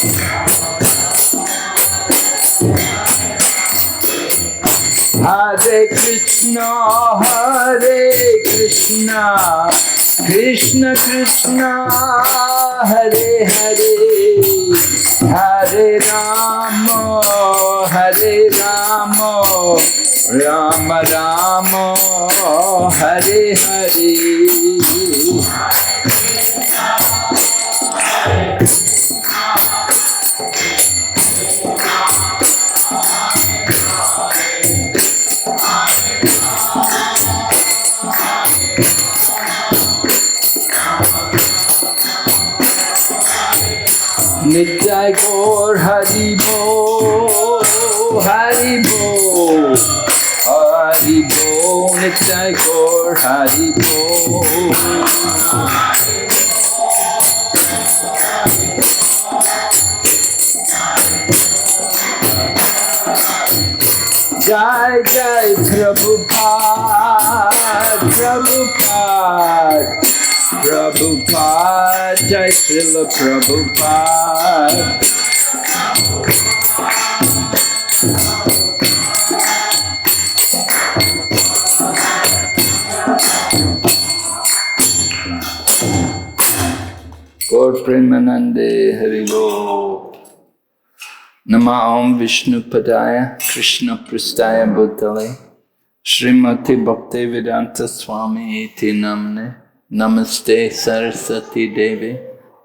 Hare Krishna, Krishna Krishna, Hare Hare, Hare Rama, Rama Rama, Hare Hare. Nitai Gaur Hari Bo, Hari Bo, Hari Bo, Nitai Gaur Hari Bo. Jai Jai Prabhupada, Prabhupada, Prabhupada, Jai Srila Prabhupada. Gaur Premanande Hari Bol. Nama Om Vishnu Padaya Krishna Prastaya Bhutale Srimati Bhakti Vedanta Swami Iti Namne Namaste Saraswati Devi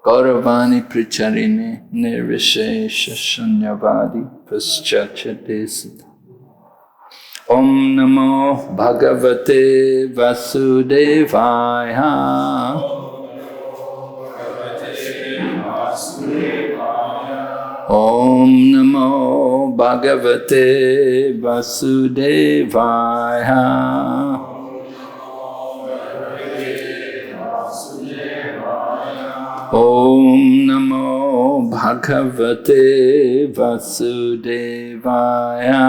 Gauravani Pricharine Nirvishesha Shunyavadi Paschachadesita. Om Namo Bhagavate Vasudevaya. Om Namo Bhagavate Vasudevaya. Om Namo Bhagavate Vasudevaya.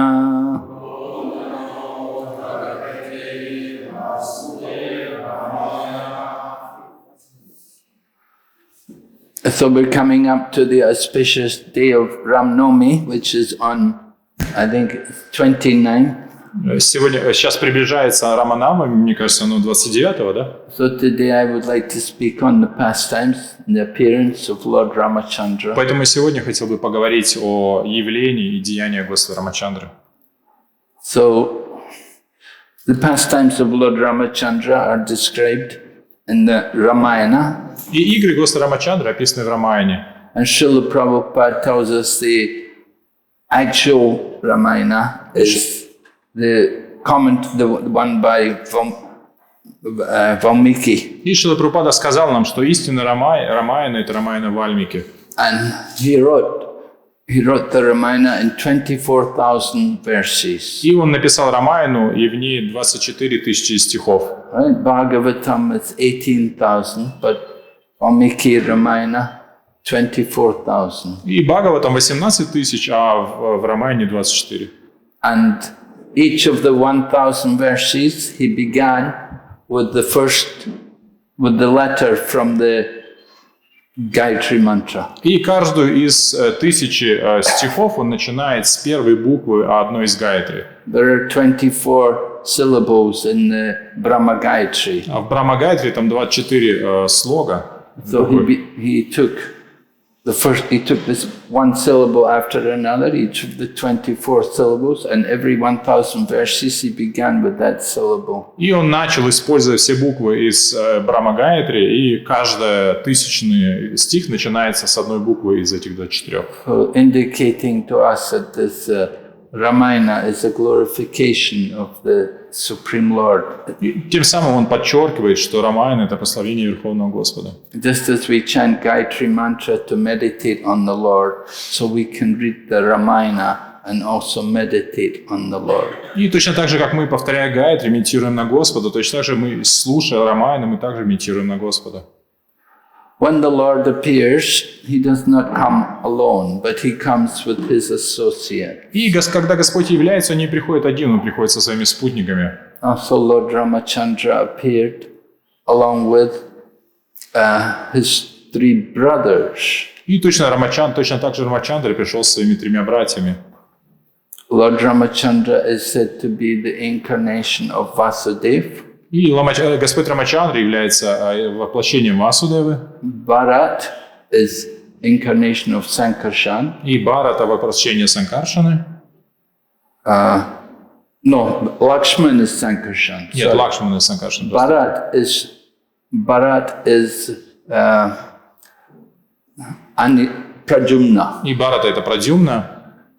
So we're coming up to the auspicious day of Ram Navami, which is on, I think, 29. Сейчас приближается Рама Навами, мне кажется, оно 29-го, да? So today I would like to speak on the pastimes and the appearance of Lord Ramachandra. Поэтому сегодня хотел бы поговорить о явлении и деяниях Господа Рамачандры. So the pastimes of Lord Ramachandra are described in the Ramayana. И игры Господа Рамачандры описаны в Рамаяне. And Srila Prabhupada tells us the actual Ramayana is the one by Valmiki. И Шрила Прабхупада сказал нам, что истинно Рамаяна – это Рамаяна Вальмики. And he wrote the Ramayana in 24,000 verses. И он написал Рамаяну, и в ней 24 тысячи стихов. Right? Bhagavatam is 18,000, but Valmiki Ramayana 24,000. И Бхагаватам 18 тысяч, а в Рамаяне 24. And each of the 1,000 verses, he began with the letter from the Gayatri Mantra. И каждую из тысячи стихов он начинает с первой буквы одной из Гайатри. There are 24 syllables in the Brahma Gayatri. А в Брахма Гайатри там 24 слога. So he took this one syllable after another, each of the 24 syllables, and every 1,000 verses he began with that syllable. И он начал, используя все буквы из Брахма Гайатри, и каждый тысячный стих начинается с одной буквы из этих 24. So indicating to us that this Ramayana is a glorification of the Supreme Lord. И тем самым он подчеркивает, что Рамаяна – это прославление Верховного Господа. Just as we chant Gayatri Mantra to meditate on the Lord, so we can read the Ramayana and also meditate on the Lord. И точно так же, как мы, повторяя Гайатри, медитируем на Господа, точно так же мы, слушая Рамаяну, мы также медитируем на Господа. When the Lord appears, he does not come alone, but he comes with his associate. И когда Господь является, он не приходит один, он приходит со своими спутниками. Also, Lord Ramachandra appeared along with his three brothers. И точно так же Рамачандра пришел с своими 3 братьями. Lord Ramachandra is said to be the incarnation of Vasudeva. И Господь Рамачандра является воплощением Васудевы. Bharat is incarnation of Sankarshan. И Бхарата — воплощение Санкаршаны. No, Lakshman is Sankarshan. Нет, Лакшмана и Санкаршан. Bharat is Pradyumna. И Бхарата — это Прадюмна.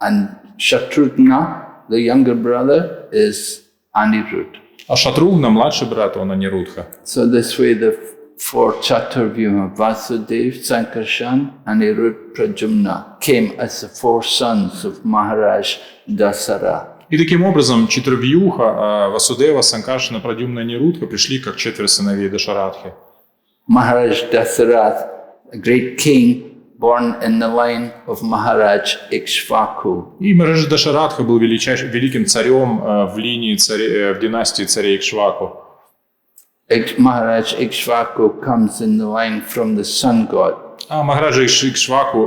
And Shatrughna, the younger brother, is Anirudh. А Шатругна, младший брат, он Анирудха. So this way the 4 Chaturvyuha, Vasudeva, Sankarshan, Anirudh, Pradyumna, came as the 4 sons of Maharaj Dasara. И таким образом Чатурвьюха, Васудева, Санкаршана, Прадюмна и Анирудха пришли как 4 сыновей Дашарадхи. Maharaj Dasarath, a great king, born in the line of Maharaj Ikshvaku. И Маharaj Дашарадха был великим царем в линии в династии царей Икшваку. Maharaj Ikshvaku comes in the line from the sun god. А Махараджа Икшваку,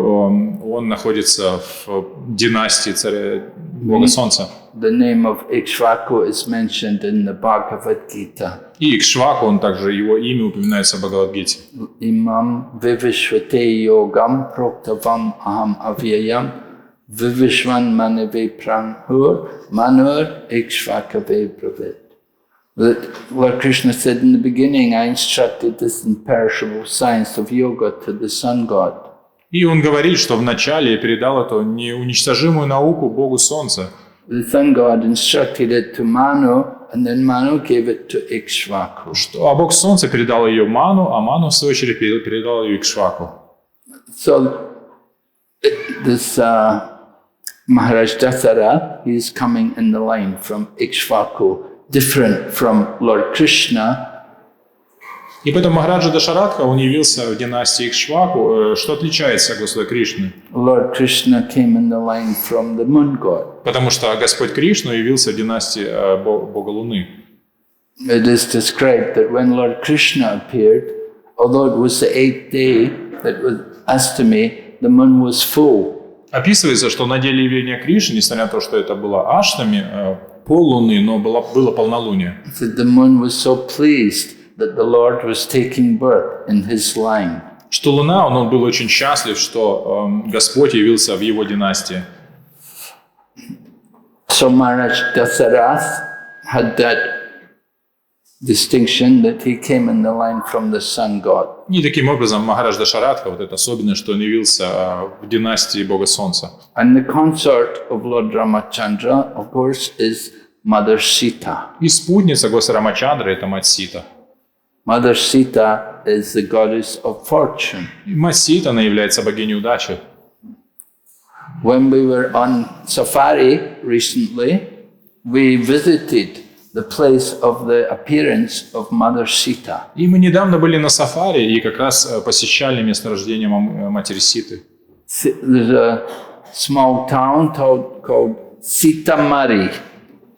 он находится в династии царя Бога Солнца. The name of Ikshvaku is mentioned in the Bhagavad Gita. И Икшваку, он также, его имя упоминается в Бхагавад-гите. Imam vivishvate yogam proktavam aham avyayam vivishvan manave pranhur manur Ikshvakave bravit. Lord Krishna said in the beginning, I instructed this imperishable science of yoga to the sun god. И он говорит, что вначале передал эту неуничтожимую науку Богу Солнца. The sun god instructed it to Manu, and then Manu gave it to Ikshvaku. А Бог Солнца передал ее Ману, а Ману, в свою очередь, передал ее Икшваку. So, this Maharaj Dasara, he is coming in the line from Ikshvaku, different from Lord Krishna. И поэтому Махараджа Дашарадха, он явился в династии Икшваку, что отличается от Господа Кришны. Lord Krishna came in the line from the moon god. Потому что Господь Кришна явился в династии Бога Луны. It is described that when Lord Krishna appeared, although it was the 8th day that was Astami, the moon was full. Описывается, что на деле явления Кришны, несмотря на то, что это было Аштами, поллуны, но было полнолуние. That the moon was so pleased that the Lord was taking birth in his line. Что Луна, он был очень счастлив, что Господь явился в его династии. So Maharaj Dasarath had that distinction that he came in the line from the sun god. И таким образом Махарадж Дашарадха, вот это особенное, что он явился в династии Бога Солнца. And the consort of Lord Ramachandra, of course, is Mother Sita. И спутница Господа Рамачандры — это мать Сита. Mother Sita is the goddess of fortune. И мать Сита, она является богиней удачи. When we were on safari recently, we visited the place of the appearance of Mother Sita. И мы недавно были на сафари и как раз посещали месторождение матери Ситы. There's a small town called Sitamari.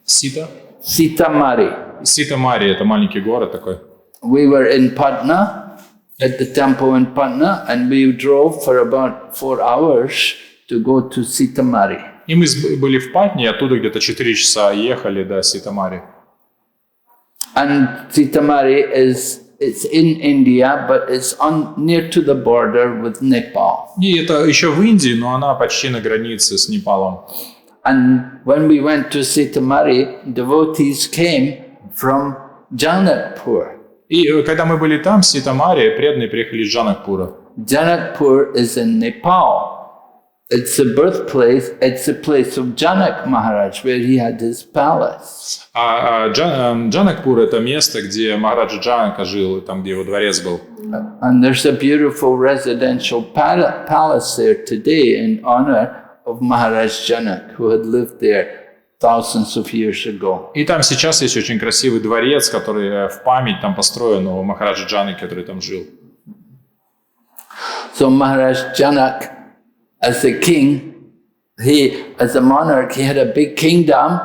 Сита? Sitamari. Сита-Мари — это маленький город такой. We were in Patna, at the temple in Patna, and we drove for about 4 hours to go to Sitamari. И мы были в Патне, и оттуда где-то 4 часа ехали до Сита-Мари. And Sitamari it's in India, but it's near to the border with Nepal. И это еще в Индии, но она почти на границе с Непалом. And when we went to Sitamari, devotees came from Janakpur. И когда мы были там, в Сита-Мари, преданные приехали из Джанакпура. Janakpur is in Nepal. It's the birthplace, it's the place of Janak Maharaj, where he had his palace. А Джанакпур — это место, где Махараджа Джанака жил, там, где его дворец был. And there's a beautiful residential palace there today in honor of Maharaj Janak, who had lived there thousands of years ago. И там сейчас есть очень красивый дворец, который в память там построен у Махараджа Джанаки, который там жил. So Maharaj Janak, as a king, as a monarch, he had a big kingdom,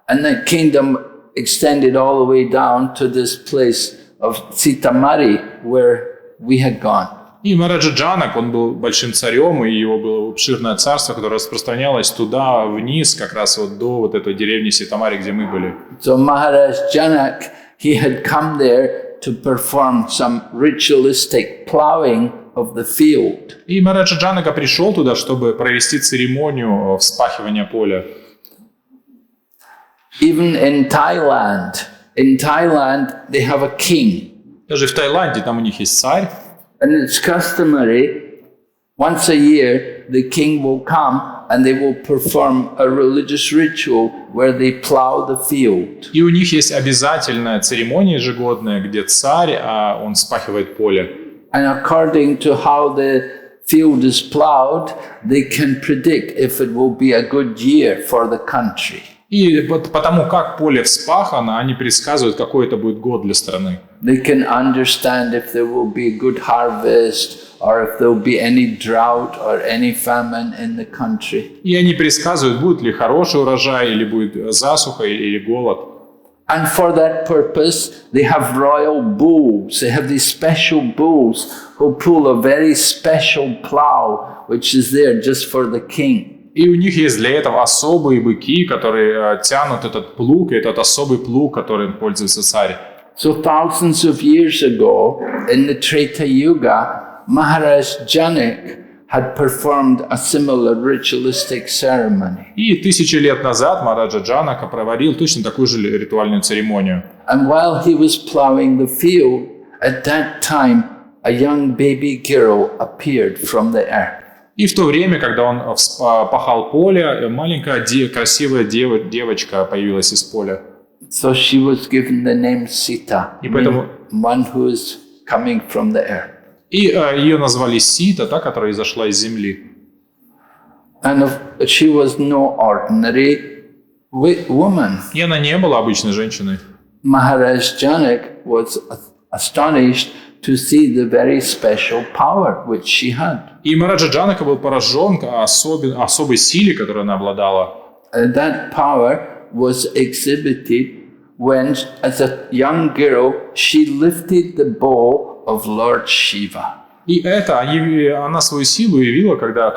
and that kingdom extended all the way down to this place of Sitamari, where we had gone. И Махараджа Джанак, он был большим царем, и его было обширное царство, которое распространялось туда, вниз, как раз вот до вот этой деревни Ситамари, где мы были. So Maharaj Janak, he had come there to perform some ritualistic plowing of the field. И Махараджа Джанака пришел туда, чтобы провести церемонию вспахивания поля. Even in Thailand they have a king. Даже в Таиланде там у них есть царь. And it's customary, once a year, the king will come and they will perform a religious ritual where they plow the field. И у них есть обязательная церемония ежегодная, где царь, он вспахивает поле. And according to how the field is plowed, they can predict if it will be a good year for the country. И вот потому как поле вспахано, они предсказывают, какой это будет год для страны. They can understand if there will be a good harvest or if there will be any drought or any famine in the country. И они предсказывают, будет ли хороший урожай, или будет засуха, или голод. And for that purpose, they have royal bulls. They have these special bulls who pull a very special plow, which is there just for the king. И у них есть для этого особые быки, которые тянут этот плуг, и этот особый плуг, которым пользуется царь. So thousands of years ago, in the Treta Yuga, Maharaj Janak had performed a similar ritualistic ceremony. И 1000 лет назад Махараджа Джанака проводил точно такую же ритуальную церемонию. And while he was plowing the field, at that time, a young baby girl appeared from the earth. И в то время, когда он пахал поле, маленькая красивая девочка появилась из поля. So she was given the name Sita, И поэтому one who is coming from the earth. и ее назвали Сита, та, которая изошла из земли. And she was no ordinary woman. И она не была обычной женщиной. Maharaj Janak was astonished to see the very special power which she had. И Махараджа Джанака был поражен особой силе, которой она обладала. And that power was exhibited when, as a young girl, she lifted the bow of Lord Shiva. И это она свою силу явила, когда,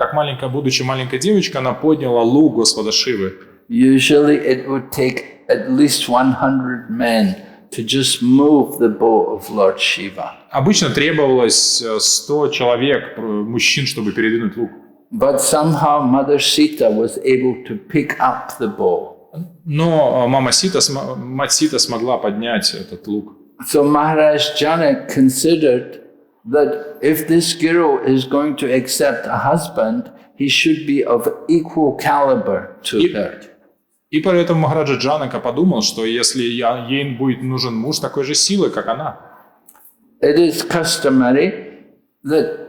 будучи маленькой девочкой, она подняла лук Господа Шивы. Usually it would take at least 100 men to just move the bow of Lord Shiva. Обычно требовалось 100 человек, мужчин, чтобы передвинуть лук. But somehow Mother Sita was able to pick up the bow. Но мать Сита смогла поднять этот лук. So Maharaj Janak considered that if this girl is going to accept a husband, he should be of equal caliber to her. И поэтому Махараджа Джанака подумал, что если ей будет нужен муж такой же силы, как она. It is customary that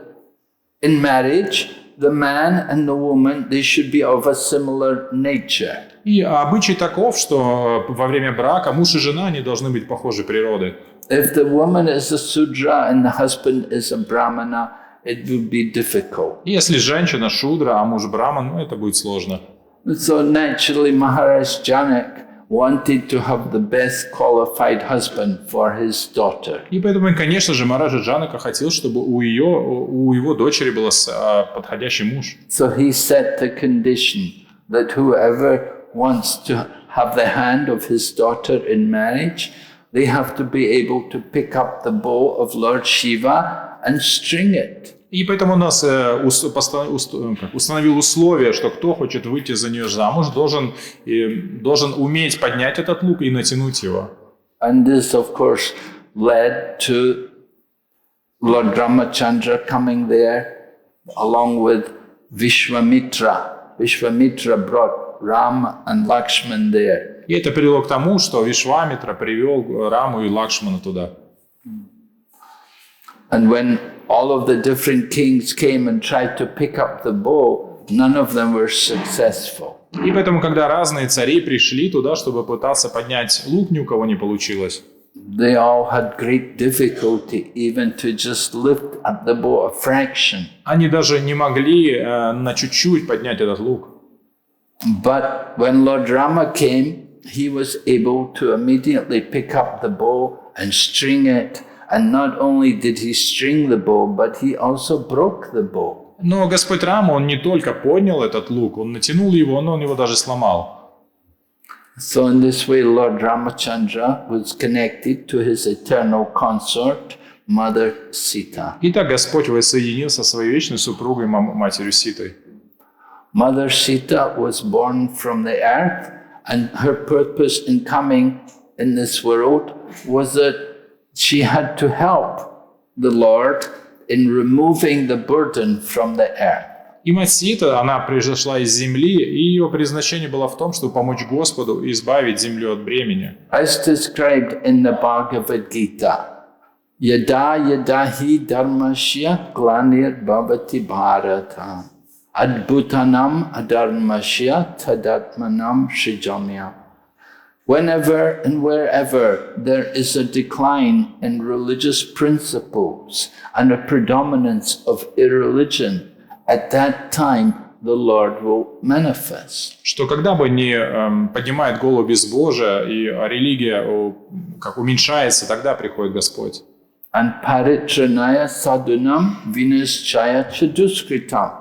in marriage, the man and the woman, they should be of a similar nature. И обычай таков, что во время брака муж и жена не должны быть похожей природы. If the woman is a Sudra and the husband is a Brahmana, it will be difficult. Если женщина шудра, а муж браман, это будет сложно. So naturally Maharaj Janak wanted to have the best qualified husband for his daughter. И поэтому, конечно же, Махараджа Джанака хотел, чтобы у его дочери был подходящий муж. So he set the condition that whoever wants to have the hand of his daughter in marriage, they have to be able to pick up the bow of Lord Shiva and string it. И поэтому он нас установил условие, что кто хочет выйти за нее замуж, должен уметь поднять этот лук и натянуть его. And this, of course, led to Lord Ramachandra coming there along with Vishwamitra. Vishwamitra brought Rama and Lakshman there. И это привело к тому, что Вишвамитра привел Раму и Лакшмана туда. And when all of the different kings came and tried to pick up the bow, none of them were successful. И поэтому, когда разные цари пришли туда, чтобы пытаться поднять лук, ни у кого не получилось. They all had great difficulty even to just lift up the bow a fraction. Они даже не могли на чуть-чуть поднять этот лук. But when Lord Rama came, he was able to immediately pick up the bow and string it And not only did he string the bow, but he also broke the bow. Но Господь Рама, он не только поднял этот лук, он натянул его, но он его даже сломал. So in this way, Lord Ramachandra was connected to his eternal consort, Mother Sita. Итак, Господь воссоединился со своей вечной супругой, матерью Ситой. Mother Sita was born from the earth, and her purpose in coming in this world was that she had to help the Lord in removing the burden from the earth. И мать Сита, она произошла из земли, и ее предназначение было в том, чтобы помочь Господу избавить землю от бремени. As described in the Bhagavad Gita, Yada yadahi dharmasya glanir bhavati bharata adbhutanam adharmasya tadatmanam srijamya. Whenever and wherever there is a decline in religious principles and a predominance of irreligion, at that time the Lord will manifest. Что когда бы не поднимает голову безбожие и религия как уменьшается, тогда приходит Господь. And paritranaya sadhunam vinaschaya chaduskritam,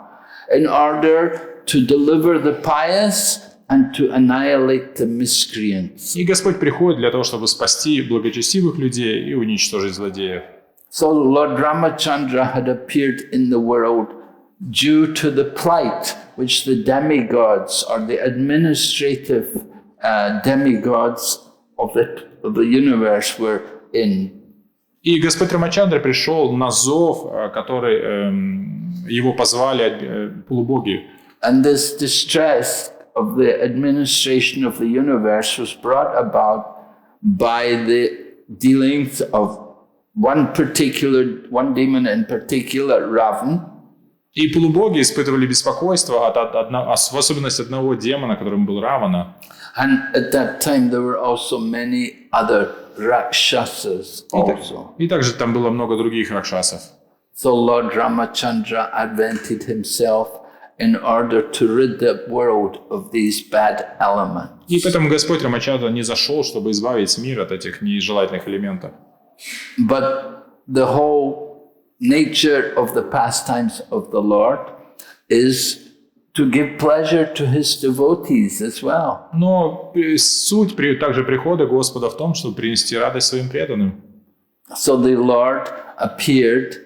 in order to deliver the pious and to annihilate the miscreants. И Господь приходит для того, чтобы спасти благочестивых людей и уничтожить злодеев. So Lord Ramachandra had appeared in the world due to the plight which the demigods or the administrative demigods of the universe were in. И Господь Рамачандра пришел на зов, который его позвали полубоги. And this distress of the administration of the universe was brought about by the dealings of one demon in particular, Ravan. И полубоги испытывали беспокойство в особенности одного демона, которым был Равана. And at that time there were also many other Rakshasas also. И также там было много других ракшасов. So Lord Ramachandra advented himself in order to rid the world of these bad elements. И поэтому Господь Рамачандра не зашел, чтобы избавить мир от этих нежелательных элементов. But the whole nature of the pastimes of the Lord is to give pleasure to his devotees as well. Но суть также прихода Господа в том, чтобы принести радость своим преданным. So the Lord appeared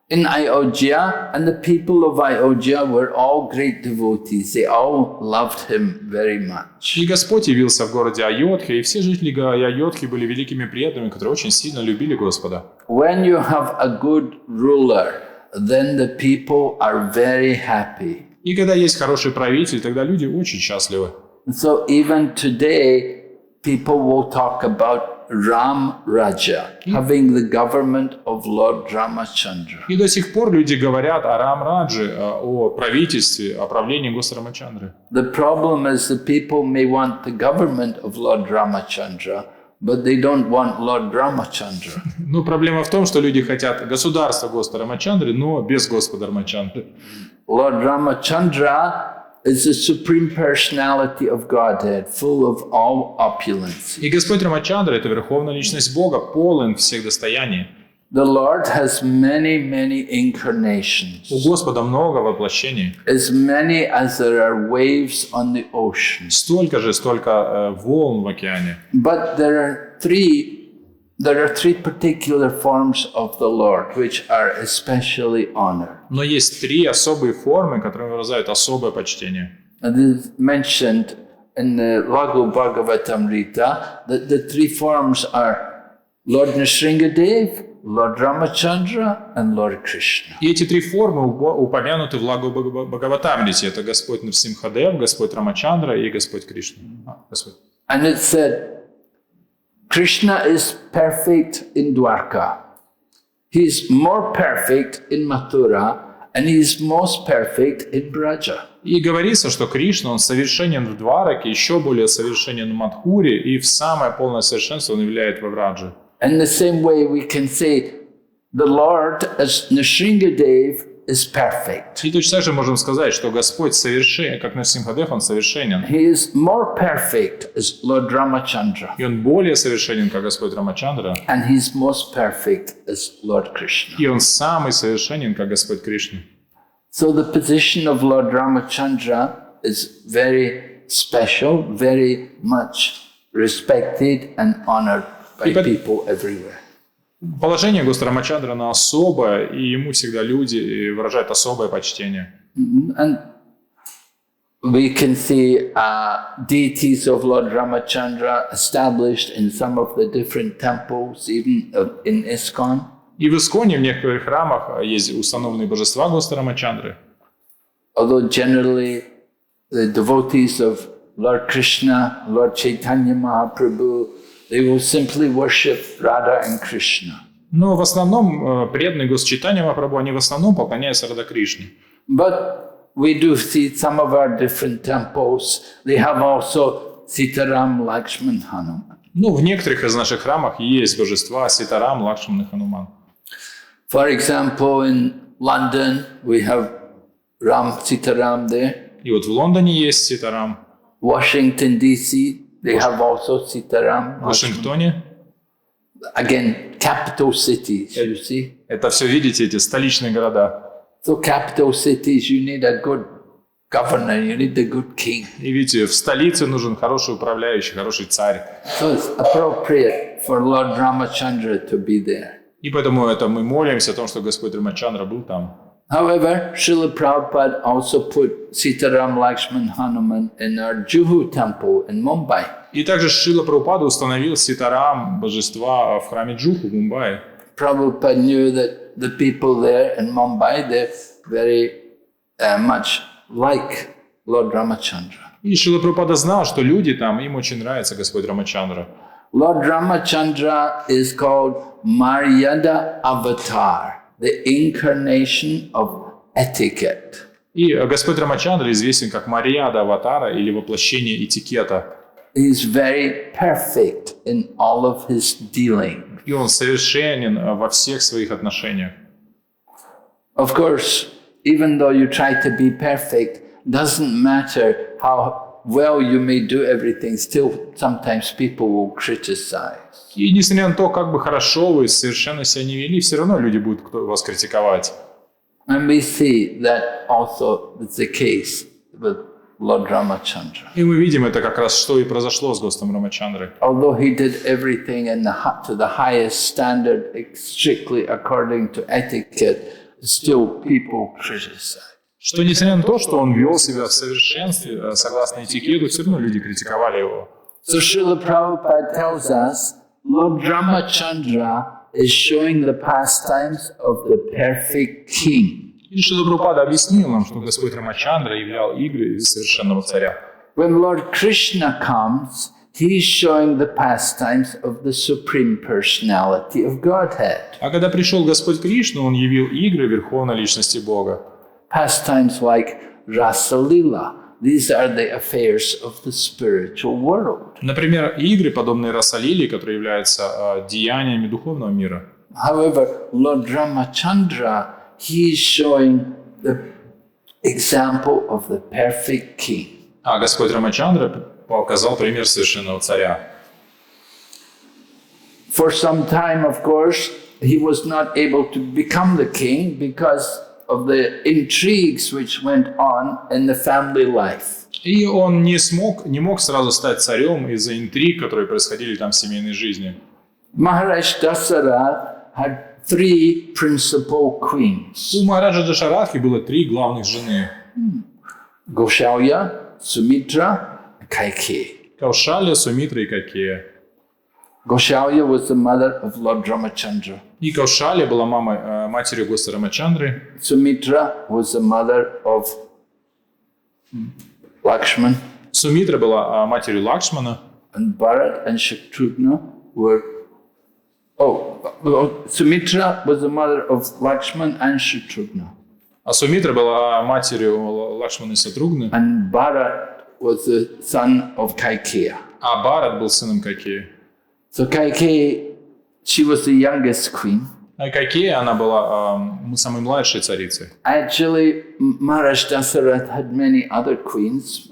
in Ayodhya, and the people of Ayodhya were all great devotees. They all loved him very much. И Господь явился в городе Айодхе, и все жители Айодхи были великими преданными, которые очень сильно любили Господа. When you have a good ruler, then the people are very happy. И когда есть хороший правитель, тогда люди очень счастливы. So even today, people will talk about Ram Raja, having the government of Lord Ramachandra. И до сих пор люди говорят о Рам-Радже, о правительстве, о правлении Господа Рамачандры. The problem is the people may want the government of Lord Ramachandra, but they don't want Lord Ramachandra. Но проблема в том, что люди хотят государства Господа Рамачандры, но без Господа Рамачандры. Lord Ramachandra is the supreme personality of Godhead, full of all opulence. И Господь Рамачандра – это верховная личность Бога, полон всех достояний. The Lord has many, many incarnations, У Господа много воплощений. as many as there are waves on the ocean. Столько волн в океане. But there are three particular forms of the Lord which are especially honored. Но есть три особые формы, которые выражают особое почтение. And it is mentioned in the Laghu Bhagavatamrita that the three forms are Lord Nrsingadev, Lord Ramachandra, and Lord Krishna. И эти три формы упомянуты в Лагу Бхагаватамрите. Это Господь Нарсимхадев, Господь Рамачандра и Господь Кришна. And it said, Krishna is perfect in Dwarka. He is more perfect in Mathura, and he is most perfect in Braja. И говорится, что Кришна, он совершенен в Двараке, еще более совершенен в Мадхуре, и в самое полное совершенство он являет во Врадже. In the same way, we can say the Lord as Nrsingadev is perfect. И точно так же можем сказать, что Господь совершенен, как Нарсимхадев, Он совершенен. He is more perfect as Lord Ramachandra. И Он более совершенен, как Господь Рамачандра. And he's most perfect as Lord Krishna. И Он самый совершенен, как Господь Кришна. So the position of Lord Ramachandra is very special, very much respected and honored by people everywhere. Положение Господа Рамачандрана особое, и ему всегда люди выражают особое почтение. And we can see deities of Lord Ramachandra established in some of the different temples, even in ISKCON. И в Исконе, в некоторых храмах, есть установленные божества Господа Рамачандры. Although generally the devotees of Lord Krishna, Lord Chaitanya Mahaprabhu, they will simply worship Radha and Krishna. Но в основном преданные Госчитания Махапрабху, они в основном поклоняются Рада Кришне. But we do see some of our different temples, they have also Sitaram, Lakshman, Hanuman. Ну, в некоторых из наших храмах есть божества Ситарам, Лакшман и Хануман. For example, in London, we have Ram Sitaram there. И вот в Лондоне есть Ситарам. Washington, D.C., they have also Sitaram. В Вашингтоне. Again, capital cities, you see. Это все, видите, эти столичные города. So capital cities, you need a good governor, you need a good king. И видите, в столице нужен хороший управляющий, хороший царь. So it's appropriate for Lord Ramachandra to be there. И поэтому это мы молимся о том, что Господь Рамачандра был там. However, Srila Prabhupada also put Sitaram, Lakshman, Hanuman in our Juhu temple in Mumbai. И также Шрила Прабхупада установил Ситарам, божества в храме Джуху в Мумбаи. Prabhupada knew that the people there in Mumbai, they're very much like Lord Ramachandra. И Шрила Прабхупада знал, что люди там, им очень нравится Господь Рамачандра. Lord Ramachandra is called Maryada Avatar, the incarnation of etiquette. И Господь Рамачандра известен как Марьяда Аватара или воплощение этикета. He is very perfect in all of his dealing. И он совершенен во всех своих отношениях. Of course, even though you try to be perfect, doesn't matter how well you may do everything, still sometimes people will criticize. И несмотря на то, как бы хорошо вы совершенно себя не вели, все равно люди будут вас критиковать. And we see that also is the case with Lord Ramachandra. И мы видим это как раз, что и произошло с Господом Рамачандрой. Although he did everything to the highest standard, strictly according to etiquette, still people criticize. Что несмотря на то, что он вел себя в совершенстве, согласно этикету, все равно люди критиковали его. So Srila Prabhupada tells us, Lord Ramachandra is showing the pastimes of the perfect king. И Шрила Прабхупада объяснил нам, что Господь Рамачандра являл игры совершенного царя. When Lord Krishna comes, he is showing the pastimes of the Supreme Personality of Godhead. А когда пришел Господь Кришна, он явил игры Верховной Личности Бога. Pastimes like Rasa Lila. These are the affairs of the spiritual world. Например, игры, подобные Расалили, которые являются деяниями духовного мира. However, Lord Ramachandra, he is showing the example of the perfect king. А Господь Рамачандра показал пример совершенного царя. For some time, of course, he was not able to become the king because of the intrigues which went on in the family life. И он не мог сразу стать царем из-за интриг, которые происходили там в семейной жизни. Maharaj Dasara had 3 principal queens. У Махараджа Дашаратхи было 3 главных жены. Gaushalya, Sumitra, and Kaikeyi. Каушалья, Сумитра и Кайкея. Gaushalya was the mother of Lord Ramachandra. И Каушалья была матерью Господа Рамачандры. Sumitra was the mother of Lakshman. Сумитра была матерью Лакшмана. And Bharat and Shatrugna were... Sumitra was the mother of Lakshman and Shatrugna. А Сумитра была матерью Лакшмана и Сатругны. And Bharat was the son of Kaikeya. А Бхарат был сыном Кайкеи. So Kaikeyi, she was the youngest queen. А какие она была самой младшей царицей? Actually, Maharaj Dasarath had many other queens,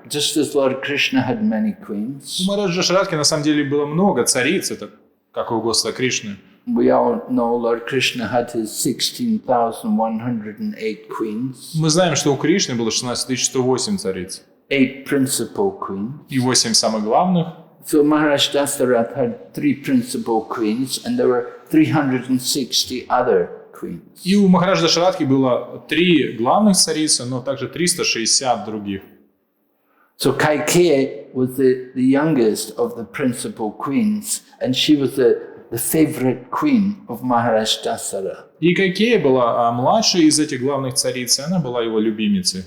just as Lord Krishna had many queens. У Махараджа Дашаратхи на самом деле было много цариц, это как у Господа Кришны. We all know Lord Krishna had his 16,108 queens. Мы знаем, что у Кришны было 16108 цариц. 8 principal queens. И 8 самых главных. So Maharaj Dasarath had 3 principal queens, and there were 360 other queens. И у Махараджа Дашаратхи было 3 главных царицы, но также 360 других. So Kaikeyi was the youngest of the principal queens, and she was the favorite queen of Maharaj Dasarath. И Кайкея была младшей из этих главных цариц, и она была его любимицей.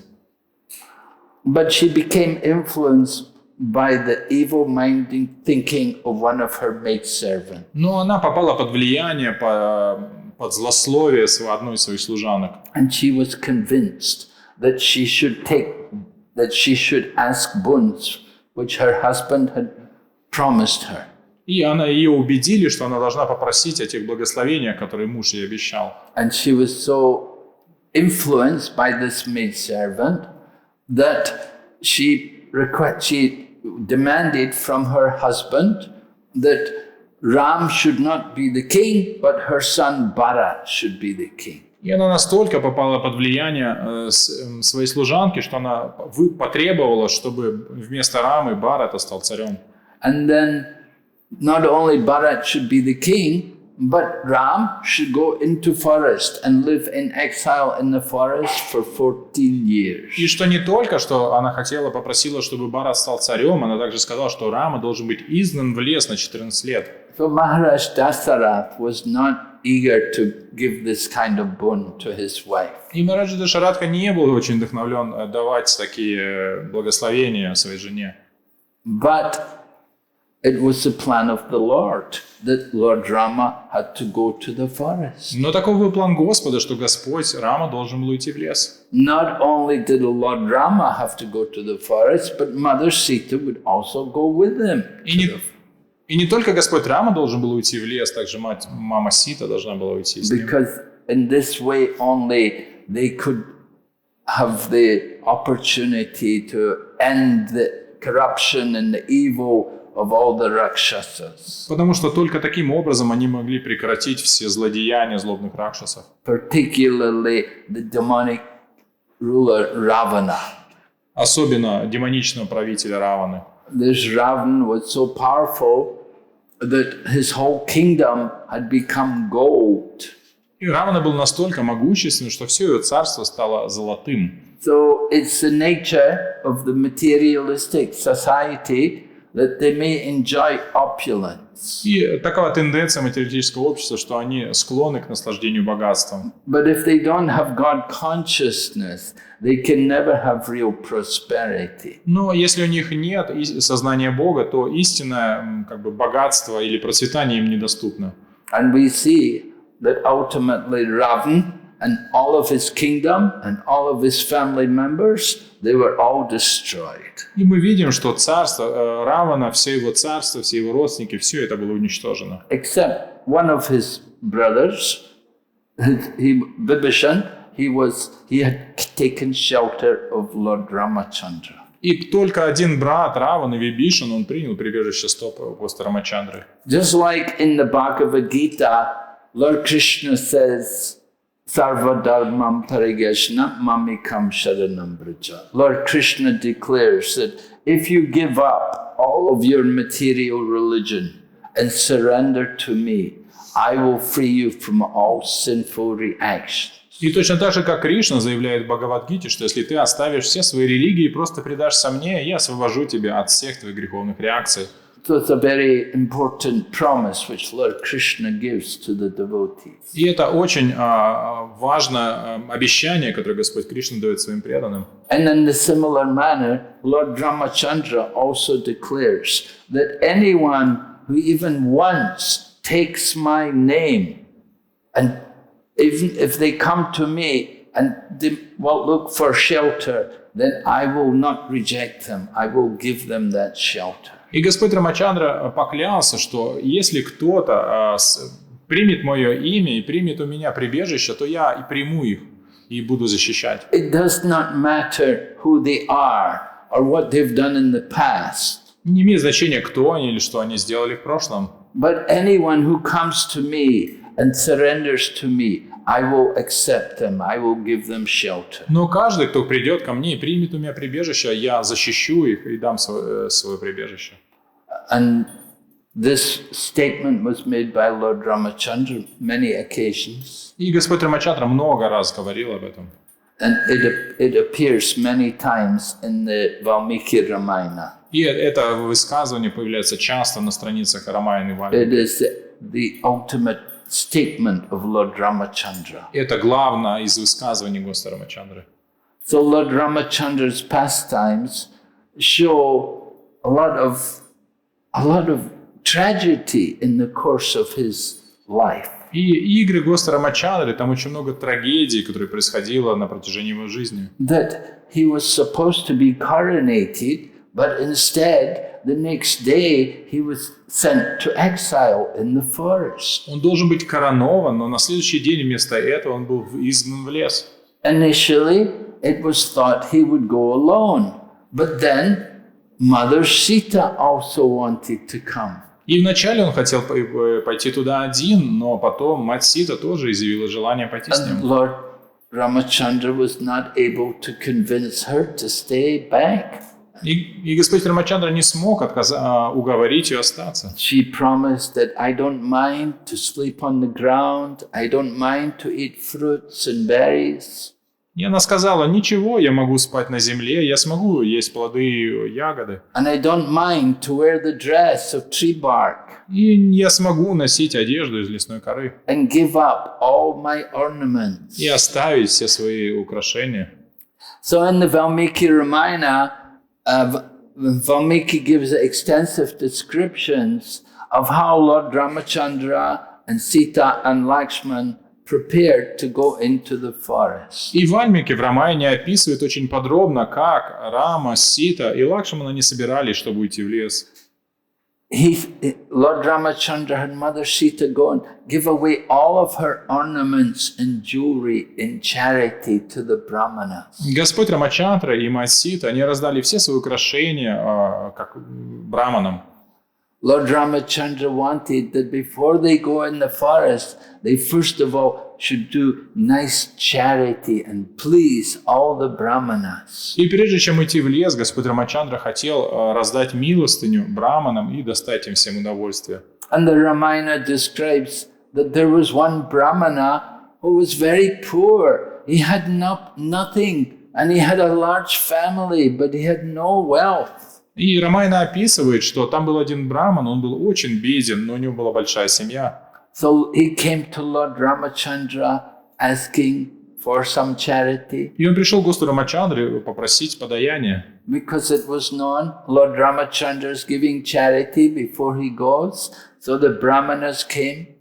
But she became influenced by the evil-minded thinking of one of her maidservants. Но она попала под влияние, под злословие одной из своих служанок. And she was convinced that she should ask boons, which her husband had promised her. И ее убедили, что она должна попросить о тех благословениях, которые муж ей обещал. And she was so influenced by this maidservant that she demanded from her husband that Ram should not be the king, but her son Bharat should be the king. И она настолько попала под влияние своей служанки, что она потребовала, чтобы вместо Рамы Бхарата стал царем. And then not only Bharat should be the king, but Ram should go into forest and live in exile in the forest for 14 years. И что не только, что она попросила, чтобы Бхарат стал царем, она также сказала, что Рама должен быть изгнан в лес на 14 лет. So Maharaj Dasarath was not eager to give this kind of boon to his wife. И Махараджа Дашаратха не был очень вдохновлен давать такие благословения своей жене. But it was the plan of the Lord that Lord Rama had to go to the forest. Но таков был план Господа, что Господь Рама должен был уйти в лес. Not only did Lord Rama have to go to the forest, but Mother Sita would also go with him. И не только Господь Рама должен был уйти в лес, также мама Сита должна была уйти с ним. Because in this way only they could have the opportunity to end the corruption and the evil of all the Rakshasas. Потому что только таким образом они могли прекратить все злодеяния злобных ракшасов. Particularly the demonic ruler Ravana. Особенно демоничного правителя Раваны. This Ravan was so powerful that his whole kingdom had become gold. И Равана был настолько могущественным, что все ее царство стало золотым. So it's the nature of the materialistic society that they may enjoy opulence. И такова тенденция материалистического общества, что они склонны к наслаждению богатством. But if they don't have God consciousness, they can never have real prosperity. Но если у них нет сознания Бога, то истинное богатство или процветание им недоступно. And we see that ultimately Ravan and all of his kingdom and all of his family members, they were all destroyed. И мы видим, что царство Равана, все его царство, все его родственники, все это было уничтожено. Except one of his brothers, Vibhishan, he had taken shelter of Lord Ramachandra. И только один брат Равана, Вибишан, он принял прибежище стоп Господа Рамачандры. Just like in the Bhagavad Gita, Lord Krishna says, Sarva dharmam parigashna mamikam sharanam braja. Lord Krishna declares that if you give up all of your material religion and surrender to me, I will free you from all sinful reactions. И точно так же, как Кришна заявляет в Бхагавад-гите, что если ты оставишь все свои религии и просто предашься мне, я освобожу тебя от всех твоих греховных реакций. So it's a very important promise which Lord Krishna gives to the devotees. И это очень важное обещание, которое Господь Кришна дает своим преданным. And in the similar manner, Lord Ramachandra also declares that anyone who even once takes my name, and even if they come to me and they will look for shelter, then I will not reject them. I will give them that shelter. И Господь Рамачандра поклялся, что если кто-то примет мое имя и примет у меня прибежище, то я и приму их и буду защищать. It does not matter who they are or what they've done in the past. Не имеет значения, кто они или что они сделали в прошлом. But anyone who comes to me and surrenders to me, I will accept them, I will give them shelter. Но каждый, кто придет ко мне и примет у меня прибежище, я защищу их и дам свое прибежище. And this statement was made by Lord Ramachandra on many occasions. И Господь Рамачандра много раз говорил об этом. And it appears many times in the Valmiki Ramayana. И это высказывание появляется часто на страницах Рамаяны Вальмики. It is the ultimate statement of Lord Ramachandra. Это главное из высказываний Господа Рамачандры. So Lord Ramachandra's pastimes show a lot of tragedy in the course of his life. И игры Господа Рамачандры, там очень много трагедий, которые происходило на протяжении его жизни. That he was supposed to be coronated, but instead the next day he was sent to exile in the forest. Он должен быть коронован, но на следующий день вместо этого он был изгнан в лес. Initially, it was thought he would go alone, but then Mother Sita also wanted to come. И вначале он хотел пойти туда один, но потом мать Сита тоже изъявила желание пойти с And ним. Lord Ramachandra was not able to convince her to stay back. И Господь Рамачандра не смог уговорить ее остаться. She promised that I don't mind to sleep on the ground, I don't mind to eat fruits and berries. И она сказала: ничего, я могу спать на земле, я смогу есть плоды и ягоды. And I don't mind to wear the dress of tree bark. И я смогу носить одежду из лесной коры. And give up all my ornaments. И оставить все свои украшения. So in the Valmiki Ramayana, Valmiki gives extensive descriptions of how Lord Ramachandra and Sita and Lakshman prepared to go into the forest. И Вальмики в Рамаяне описывает очень подробно, как Рама, Сита и Лакшмана не собирались, чтобы уйти в лес. Lord Ramachandra and Mother Sita go and give away all of her ornaments and jewelry in charity to the Brahmanas. Господь Рамачандра и мать Сита, они раздали все свои украшения как браманам. Lord Ramachandra wanted that before they go in the forest, they first of all should do nice charity and please all the brahmanas. И прежде чем идти в лес, Господь Рамачандра хотел раздать милостыню браманам и достать им всем удовольствие. And the Ramayana describes that there was one brahmana who was very poor. He had nothing and he had a large family, but he had no wealth. И Рамаяна описывает, что там был один браман, он был очень беден, но у него была большая семья. So he came to Lord Ramachandra asking for some charity. И он пришел к Господу Рамачандре попросить подаяние. Because it was known Lord Ramachandra is giving charity before he goes, so the brahmanas came.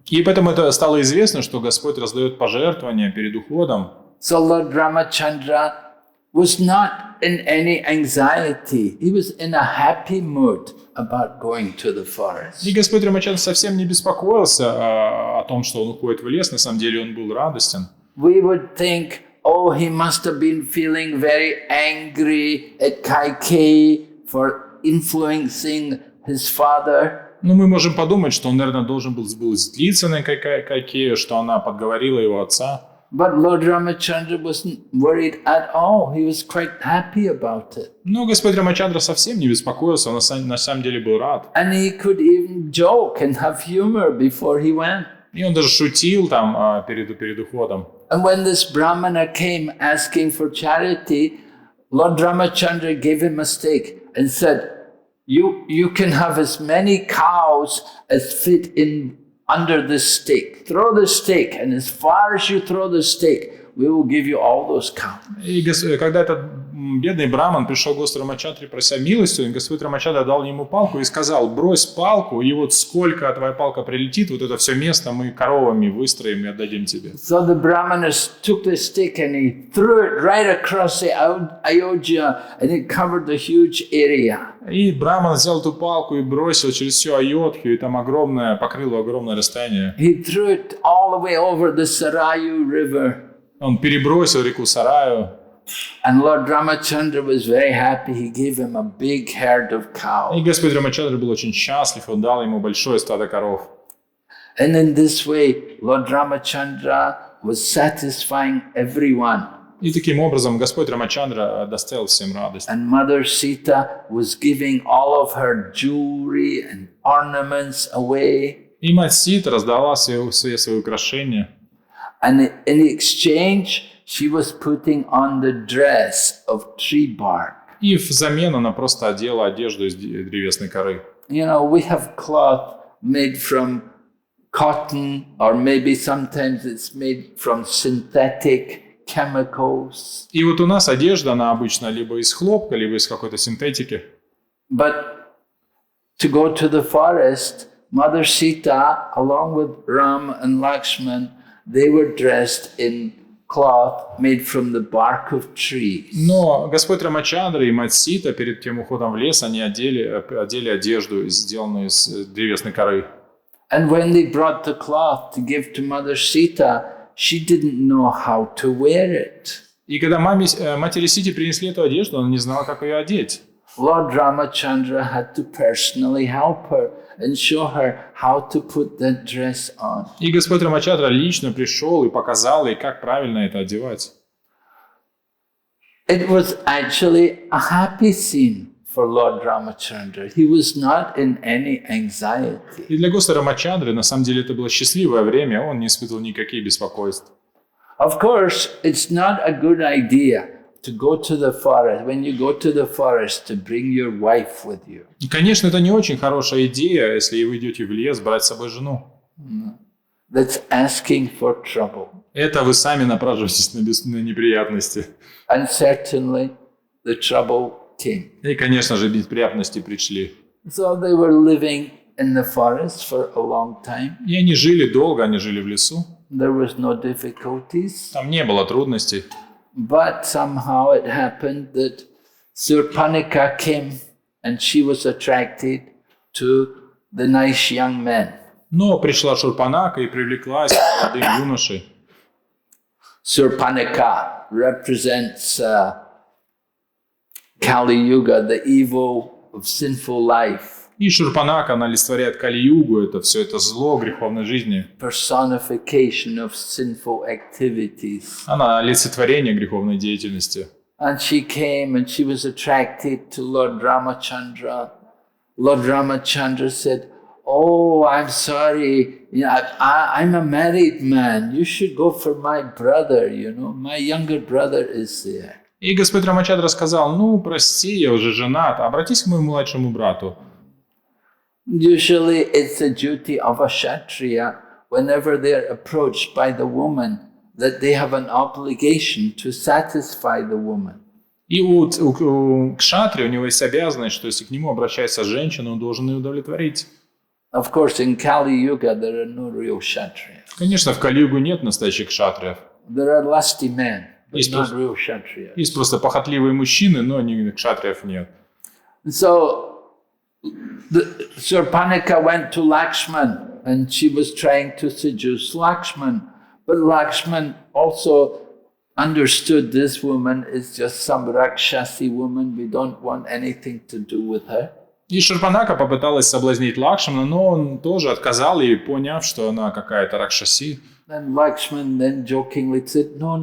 И поэтому это стало известно, что Господь раздает пожертвования перед уходом. So Lord Ramachandra was not in any anxiety. He was in a happy mood about going to the forest. И Господь Рамачандра совсем не беспокоился о том, что он уходит в лес. На самом деле он был радостен. We would think, oh, he must have been feeling very angry at Kaikeyi for influencing his father. Ну, мы можем подумать, что он, наверное, должен был злиться на Кайкею, что она подговорила его отца. But Lord Ramachandra wasn't worried at all. He was quite happy about it. Но Господь Рамачандра совсем не беспокоился, он на самом деле был рад. And he could even joke and have humor before he went. И он даже шутил там перед уходом. And when this Brahmana came asking for charity, Lord Ramachandra gave him a stake and said, you can have as many cows as fit in under this stake. Throw the stake, and as far as you throw the stake, we will give you all those cows. И когда этот бедный браман пришел к Господу Рамачандре, прося милостью, и Господь Рамачандра дал ему палку и сказал: брось палку, и вот сколько твоя палка прилетит, вот это все место мы коровами выстроим и отдадим тебе. So the Brahmana took the stick and he threw it right across the Ayodhya, and it covered the huge area. И браман взял эту палку и бросил через всю Айодхью, и там покрыло огромное расстояние. He threw it all the way over the Sarayu River. Он перебросил реку Сараю. And Lord Ramachandra was very happy. He gave him a big herd of И cows. Господь Рамачандра был очень счастлив, он дал ему большое стадо коров. And in this way, Lord Ramachandra was satisfying everyone. И таким образом Господь Рамачандра доставил всем радость. And Mother Sita was giving all of her jewelry and ornaments away. И мать Сита раздала все свои украшения. And in exchange, she was putting on the dress of tree bark. И взамен она просто одела одежду из древесной коры. You know, we have cloth made from cotton, or maybe sometimes it's made from synthetic chemicals. И вот у нас одежда, она обычно либо из хлопка, либо из какой-то синтетики. But to go to the forest, Mother Sita, along with Ram and Lakshman, they were dressed in cloth made from the bark of trees. Но Господь Рамачандра и мать Сита перед тем уходом в лес, они одели одежду, сделанную из древесной коры. And when they brought the cloth to give to Mother Sita, she didn't know how to wear it. И когда матери Сити принесли эту одежду, она не знала, как ее одеть. Lord Ramachandra had to personally help her and show her how to put that dress on. И Господь Рамачандра лично пришел и показал ей, как правильно это одевать. It was actually a happy scene for Lord Ramachandra. He was not in any anxiety. И для Господа Рамачандры, на самом деле, это было счастливое время, он не испытывал никаких беспокойств. Of course, it's not a good idea to go to the forest, when you go to the forest, to bring your wife with you. И, конечно, это не очень хорошая идея, если вы идете в лес, брать с собой жену. That's asking for trouble. Это вы сами напрашиваетесь на неприятности. And certainly the trouble came. И, конечно же, неприятности пришли. So they were living in the forest for a long time. И они жили долго, они жили в лесу. There was no difficulties. Там не было трудностей. But somehow it happened that Surpanika came and she was attracted to the nice young men. Но пришла Шурпанака и привлеклась к молодым юношей. Surpanika represents Kali Yuga, the evil of sinful life. И Шурпанака, она олицетворяет Кали-югу, это все это зло греховной жизни. Personification of sinful activities. Она олицетворение греховной деятельности. And she came and she was attracted to Lord Ramachandra. Lord Ramachandra said, "Oh, I'm sorry. I'm a married man. You should go for my brother, My younger brother is there." И Господь Рамачандра сказал: ну, прости, я уже женат, обратись к моему младшему брату. Usually it's the duty of a Kshatriya, whenever they're approached by the woman, that they have an obligation to satisfy the woman. И у кшатри у него есть обязанность, что если к нему обращается женщина, он должен ее удовлетворить. Of course, in Kali Yuga, there are no real Kshatriyas. Конечно, в Кали-югу нет настоящих кшатриев. There are lusty men, but Есть not просто- real Kshatriyas. Есть просто похотливые мужчины, но кшатриев нет. So, Surpanika went to Lakshman and she was trying to seduce Lakshman. But Lakshman also understood this woman is just some Rakshasi woman. We don't want anything to do with her. И Шурпанака попыталась соблазнить Лакшмана, но он тоже отказал ей, поняв, что она какая-то ракшаси. Then Lakshman then jokingly said, no,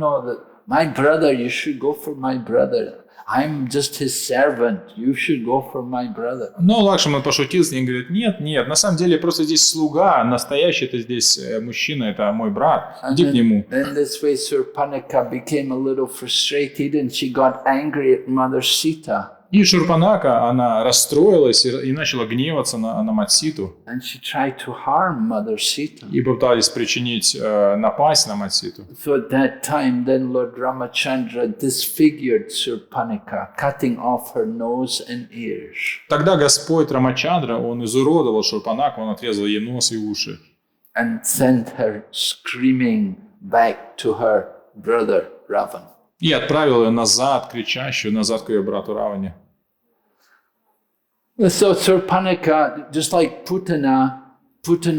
my brother, you should go for my brother. I'm just his servant. You should go for my brother. Но Лакшман пошутил с ней и говорит: нет, на самом деле я просто здесь слуга, настоящий это здесь мужчина, это мой брат, иди к нему. In this way, Surpanika became a little frustrated and she got angry at Mother Sita. И Шурпанака, она расстроилась и начала гневаться на мать Ситу. And she tried to harm Mother Sita. И попытались причинить напасть на мать Ситу. So at that time, then Lord Ramachandra disfigured Surpanika. Surpanika, cutting off her nose and ears. Тогда Господь Рамачандра, он изуродовал Шурпанаку, он отрезал ей нос и уши. And sent her screaming back to her brother Ravan. И отправил ее назад, кричащую, назад к ее брату Раване. So Surpanika, just like Putana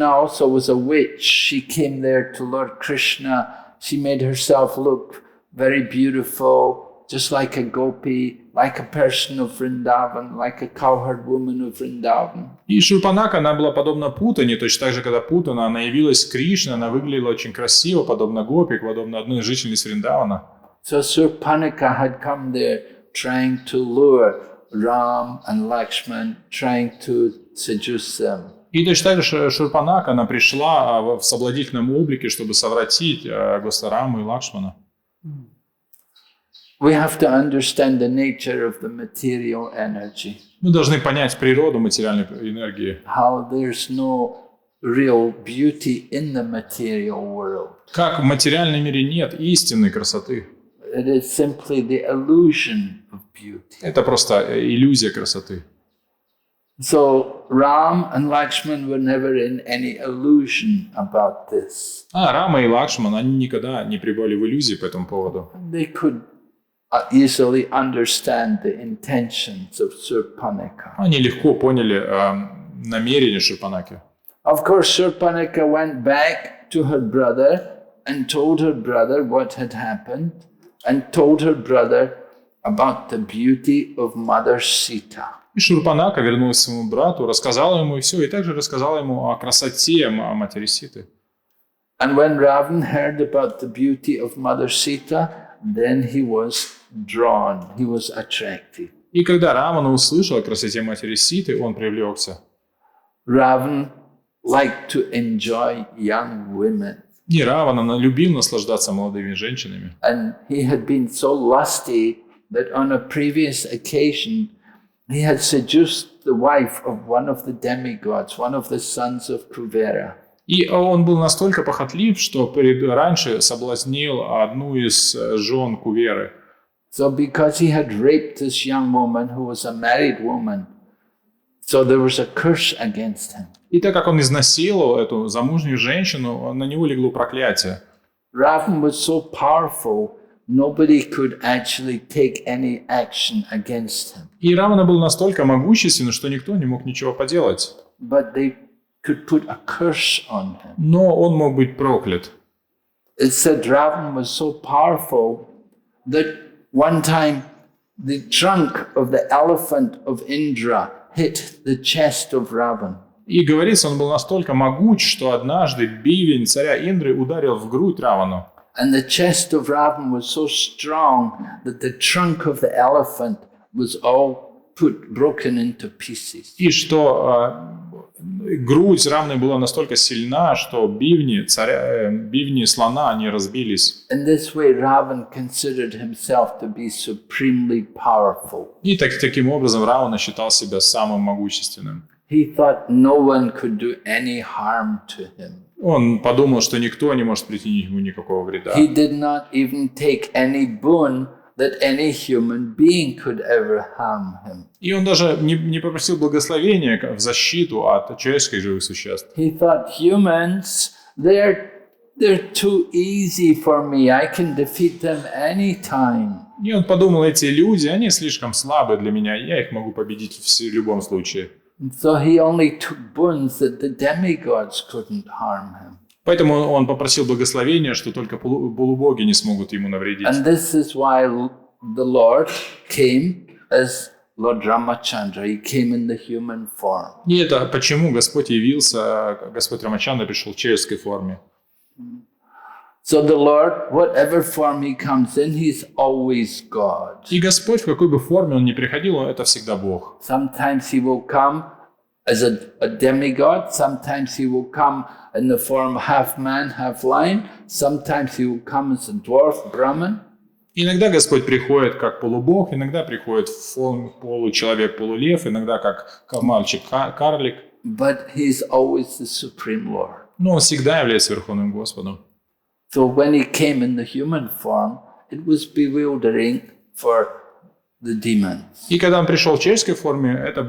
also was a witch. She came there to Lord Krishna. She made herself look very beautiful, just like a gopi, like a person of Vrindavan, like a cowherd woman of Vrindavan. И Шурпанака, она была подобна Путане, точно так же, когда Путана, она явилась к Кришне, она выглядела очень красиво, подобно гопик, подобно одной из жительниц Вриндавана. So Surpanika had come there trying to lure Ram and Lakshman, trying to seduce them. И точно так же Шурпанака, она пришла в соблазнительном облике, чтобы совратить Госвараму и Лакшмана. We have to understand the nature of the material energy. Мы должны понять природу материальной энергии. How there's no real beauty in the material world. Как в материальном мире нет истинной красоты. It is simply the illusion of beauty. Это просто иллюзия красоты. So Ram and Lakshman were never in any illusion about this. Рама и Лакшман, они никогда не пребывали в иллюзии по этому поводу. They could easily understand the intentions of Surpanika. Они легко поняли намерения Шурпанаки. Of course, Surpanika went back to her brother and told her brother what had happened, and told her brother about the beauty of Mother Sita. И Шурпанака вернулась к своему брату, рассказала ему и все, и также рассказала ему о красоте матери Ситы. And when Ravan heard about the beauty of Mother Sita, then he was drawn, he was attracted. И когда Равана услышал о красоте матери Ситы, он привлекся. Ravan liked to enjoy young women. И Равана любил наслаждаться молодыми женщинами. And he had been so lusty that on a previous occasion he had seduced the wife of one of the demigods, one of the sons of Kuvera. И он был настолько похотлив, что раньше соблазнил одну из жен Куверы. So because he had raped this young woman who was a married woman, so there was a curse against him. И так как он изнасиловал эту замужнюю женщину, на него легло проклятие. Ravan was so powerful, nobody could actually take any action against him. И Равана был настолько могущественен, что никто не мог ничего поделать. But they could put a curse on him. Но он мог быть проклят. It said Ravan was so powerful that one time the trunk of the elephant of Indra hit the chest of Ravan. И говорится, он был настолько могуч, что однажды бивень царя Индры ударил в грудь Равану. And the chest of Ravan was so strong that the trunk of the elephant was all broken into pieces. И что грудь Равны была настолько сильна, что бивни слона, они разбились. In this way, Ravan considered himself to be supremely powerful. И таким образом Равана считал себя самым могущественным. He thought no one could do any harm to him. Он подумал, что никто не может причинить ему никакого вреда. He did not even take any boon that any human being could ever harm him. И он даже не попросил благословения в защиту от человеческих живых существ. He thought humans, they're too easy for me. I can defeat them anytime. И он подумал, эти люди, они слишком слабы для меня, я их могу победить в любом случае. And so he only took boons that the demigods couldn't harm him. Поэтому он попросил благословения, что только полубоги не смогут ему навредить. And this is why the Lord came as Lord Ramachandra. He came in the human form. И это почему Господь явился, Господь Рамачандра пришел в человеческой форме. So the Lord, whatever form he comes in, he's always God. И Господь, в какой бы форме он ни приходил, это всегда Бог. Sometimes he will come as a demigod. Sometimes he will come in the form half man, half lion. Sometimes he will come as a dwarf, Brahman. Иногда Господь приходит как полубог, иногда приходит в форме получеловек, полулев, иногда как мальчик-карлик. But he's always the Supreme Lord. Но он всегда является Верховным Господом. So when he came in the human form, it was bewildering for the demons. И когда он пришел в человеческой форме, это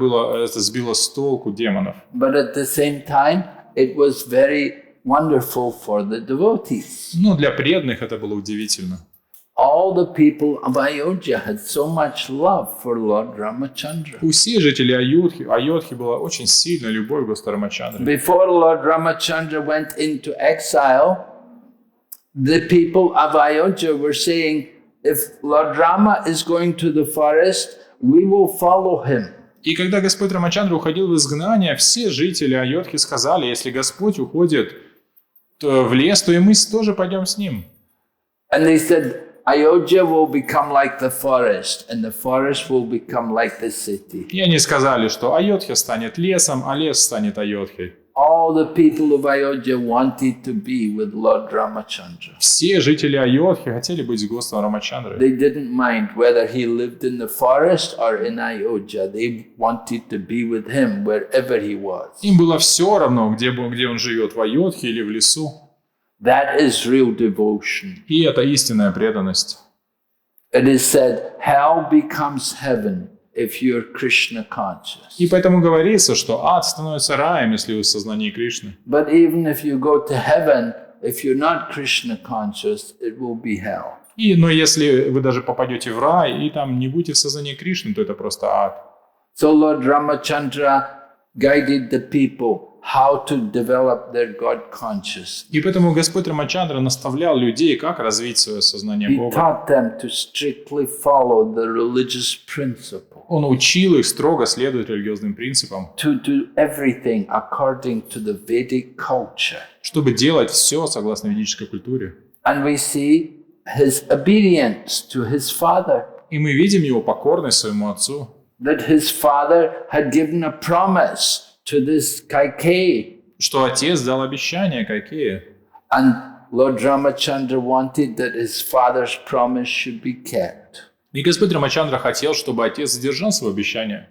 сбило с толку демонов. But at the same time, it was very wonderful for the devotees. Но для преданных это было удивительно. All the people of Ayodhya had so much love for Lord Ramachandra. У всех жителей Айодхи была очень сильная любовь к Господу Рамачандре. Before Lord Ramachandra went into exile, the people of Ayodhya were saying, if Lord Rama is going to the forest, we will follow him. И когда Господь Рамачандра уходил в изгнание, все жители Айодхи сказали, если Господь уходит в лес, то и мы тоже пойдем с ним. And they said, Ayodhya will become like the forest, and the forest will become like the city. И они сказали, что Айодхя станет лесом, а лес станет Айодхой. All the people of Ayodhya wanted to be with Lord Ramachandra. Все жители Айодхи хотели быть с Господом Рамачандрой. They didn't mind whether he lived in the forest or in Ayodhya. They wanted to be with him wherever he was. Им было все равно, где он живет, в Айодхе или в лесу. That is real devotion. И это истинная преданность. It is said, hell becomes heaven if you're Krishna conscious. И поэтому говорится, что ад становится раем, если вы в сознании Кришны. But even if you go to heaven, if you're not Krishna conscious, it will be hell. Но если вы даже попадете в рай и там не будете в сознании Кришны, то это просто ад. So Lord Ramachandra guided the people how to develop their God consciousness. И поэтому Господь Рамачандра наставлял людей, как развить свое сознание He Бога. taught them to strictly follow the religious principle, Он учил их строго следовать религиозным принципам, to do everything according to the Vedic culture. чтобы делать все согласно ведической культуре. And we see his obedience to his father, И мы видим его покорность своему отцу, that his father had given a promise to this Kaikeyi. что отец дал обещание Кайкее. And Lord Ramachandra wanted that his father's promise should be kept. И Господь Рамачандра хотел, чтобы отец сдержал свое обещание.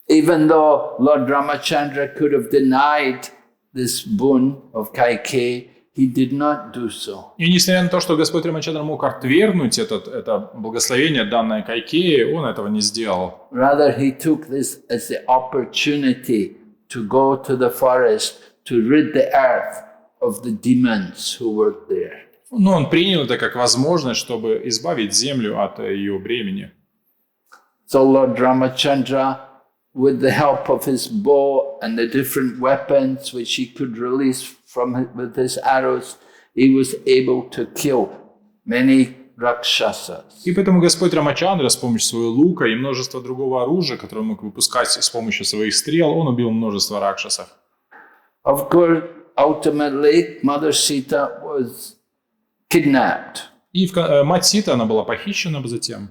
Even though Lord Ramachandra could have denied this boon of Kaikeyi, he did not do so. И несмотря на то, что Господь Рамачандра мог отвергнуть это благословение, данное Кайкее, он этого не сделал. Rather, he took this as the opportunity to go to the forest to rid the earth of the demons who worked there. Но он принял это как возможность, чтобы избавить землю от ее бремени. So Lord Ramachandra, with the help of his bow and the different weapons which he could release with his arrows, he was able to kill many rakshasas. И поэтому Господь Рамачандра с помощью своего лука и множества другого оружия, которое мог выпускать с помощью своих стрел, он убил множество ракшасов. Of course, ultimately, Mother Sita was kidnapped. И мать Сита, она была похищена затем.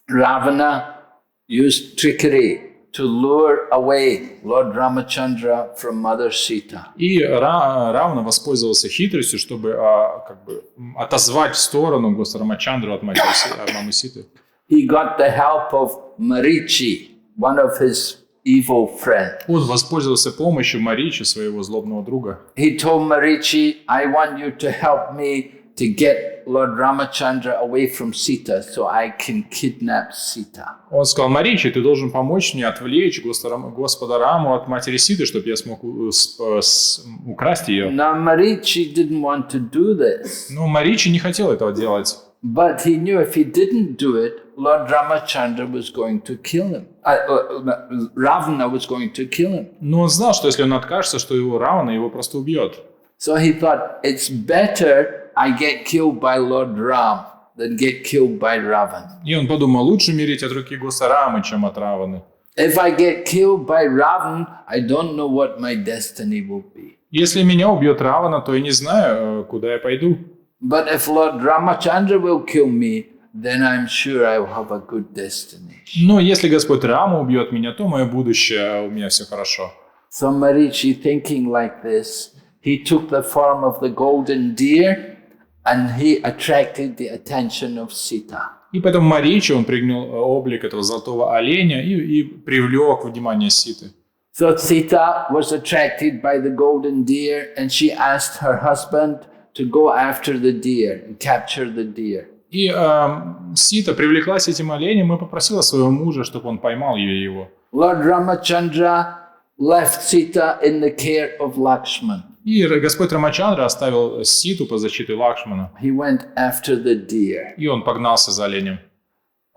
Ravana used trickery to lure away Lord Ramachandra from Mother Sita. И Равана воспользовался хитростью, чтобы отозвать в сторону Господа Рамачандру от мамы Ситы. He got the help of Marichi, one of his evil friends. Он воспользовался помощью Маричи, своего злобного друга. He told Marichi, I want you to help me to get Lord Ramachandra away from Sita so I can kidnap Sita. Он сказал: Маричи, ты должен помочь мне отвлечь Господа Раму от матери Ситы, чтобы я смог украсть ее. Now Marichi didn't want to do this. Но Маричи не хотел этого делать. But he knew if he didn't do it, Lord Ramachandra was going to kill him. Ravana was going to kill him. Но он знал, что если он откажется, что Равана его просто убьет. So he thought, it's better I get killed by Lord Ram than get killed by Ravan. И он подумал: лучше умереть от руки Господа Рамы, чем от Раваны. If I get killed by Ravan, I don't know what my destiny will be. Если меня убьет Равана, то я не знаю, куда я пойду. But if Lord Ramachandra will kill me, then I'm sure I will have a good destiny. Но если Господь Рама убьет меня, то мое будущее, у меня все хорошо. So Marichi, thinking like this, he took the form of the golden deer and he attracted the attention of Sita. И поэтому Маричи, он принял облик этого золотого оленя и привлек внимание Ситы. So Sita was attracted by the golden deer and she asked her husband to go after the deer and capture the deer. И Сита привлеклась этим оленем и попросила своего мужа, чтобы он поймал его. Lord Ramachandra left Sita in the care of Lakshman. И Господь Рамачандра оставил Ситу под защитой Лакшмана. He went after the deer. И он погнался за оленем.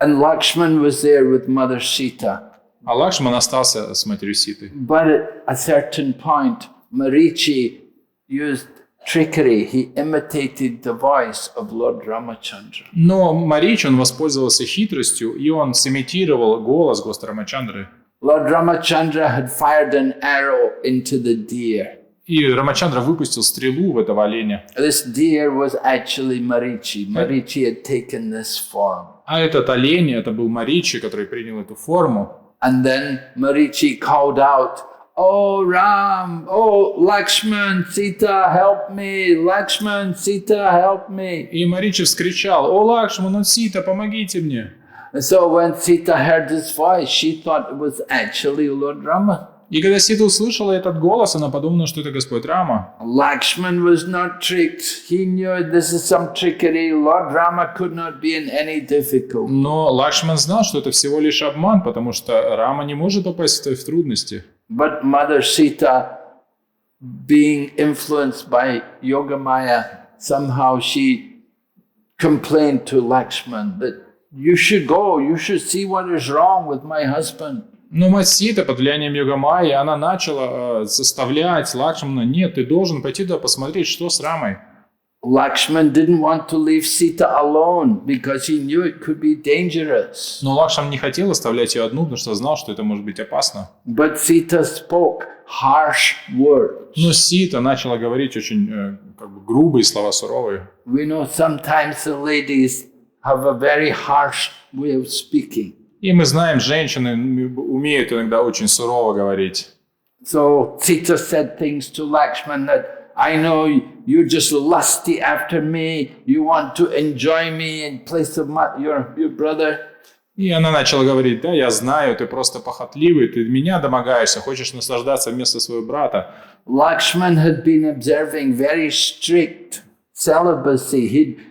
And Lakshman was there with Mother Sita. А Лакшман остался с матерью Ситы. But at a certain point, Marichi used trickery. He imitated the voice of Lord Ramachandra. Но Марич, он воспользовался хитростью, и он сымитировал голос Господа Рамачандры. Lord Ramachandra had fired an arrow into the deer. И Рамачандра выпустил стрелу в этого оленя. This deer was actually Marichi. Marichi had taken this form. А этот олень, это был Маричи, который принял эту форму. And then Marichi called out, "Oh Ram, oh Lakshman, Sita, help me! Lakshman, Sita, help me!" И Маричи вскричал: «О, Лакшман, о, Сита, помогите мне!» And so when Sita heard this voice, she thought it was actually Lord Rama. И когда Сита услышала этот голос, она подумала, что это Господь Рама. Lakshman was not tricked. He knew this is some trickery. Lord Rama could not be in any difficulty. Но Лакшман знал, что это всего лишь обман, потому что Рама не может попасть в трудности. But Mother Sita, being influenced by Yogamaya, somehow she complained to Lakshman that you should go, you should see what is wrong with my husband. Но мать Сита под влиянием Йогамайи, она начала заставлять Лакшмана: нет, ты должен пойти туда посмотреть, что с Рамой. Lakshman didn't want to leave Sita alone because he knew it could be dangerous. Но Лакшман не хотел оставлять ее одну, потому что знал, что это может быть опасно. But Sita spoke harsh words. Но Сита начала говорить очень грубые слова, суровые. We know sometimes the ladies have a very harsh way of speaking. И мы знаем, женщины умеют иногда очень сурово говорить. So Sita said things to Lakshman that, I know you're just lusty after me, you want to enjoy me in place of your brother. И она начала говорить: да, я знаю, ты просто похотливый, ты меня домогаешься, хочешь наслаждаться вместо своего брата. Lakshman had been observing very strict celibacy.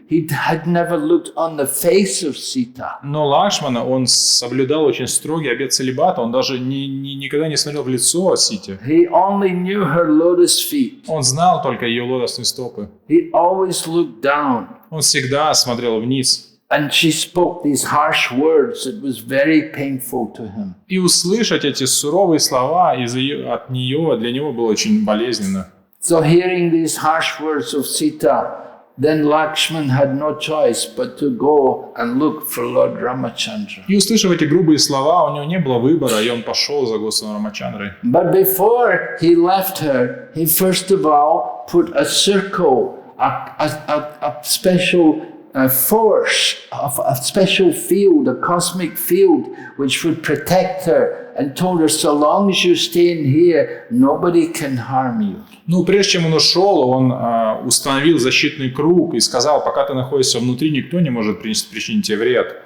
He had never looked on the face of Sita. Но Лакшмана, он соблюдал очень строгий обет целибата, он даже никогда не смотрел в лицо Сите. He only knew her lotus feet. Он знал только ее лотосные стопы. He always looked down. Он всегда смотрел вниз. And she spoke these harsh words. It was very painful to him. И услышать эти суровые слова от нее для него было очень болезненно. So hearing these harsh words of Sita, then Lakshman had no choice but to go and look for Lord Ramachandra. И услышав эти грубые слова, у него не было выбора, и он пошел за Господом Рамачандрой. But before he left her, he first of all put a circle, a special force, a special field, a cosmic field, which would protect her, and told her, so long as you stay in here, nobody can harm you. Ну, прежде чем он ушел, он установил защитный круг и сказал: пока ты находишься внутри, никто не может причинить тебе вред.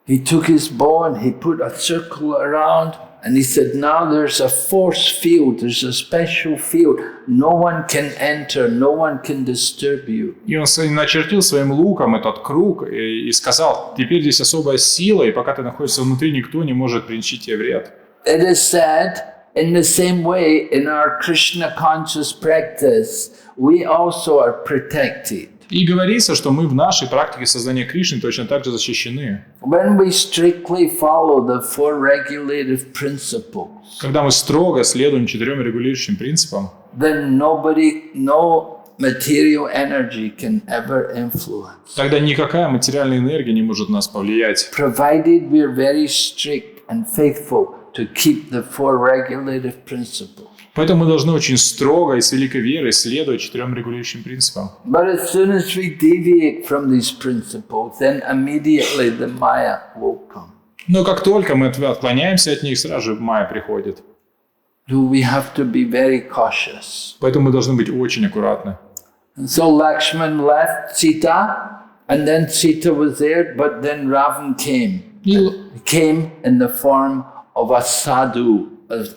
He took his bow and he put a circle around, and he said, now there's a force field, there's a special field, no one can enter, no one can disturb you. И он начертил своим луком этот круг и сказал: теперь здесь особая сила, и пока ты находишься внутри, никто не может причинить тебе вред. It is said, in the same way, in our Krishna conscious practice, we also are protected. И говорится, что мы в нашей практике создания Кришны точно так же защищены. When we strictly follow the four regulative principles, Когда мы строго следуем 4 регулирующим принципам, then no material energy can ever influence. тогда никакая материальная энергия не может нас повлиять. Provided we are very strict and faithful to keep the four regulative principles. Поэтому мы должны очень строго и с великой верой следовать 4 регулирующим принципам. But as soon as we deviate from these principles, then immediately the Maya will come. Но как только мы отклоняемся от них, сразу же Майя приходит. We have to be very cautious. Поэтому мы должны быть очень аккуратны. And so Lakshman left Sita, and then Sita was there, but then Ravan came. He came in the form of a sadhu,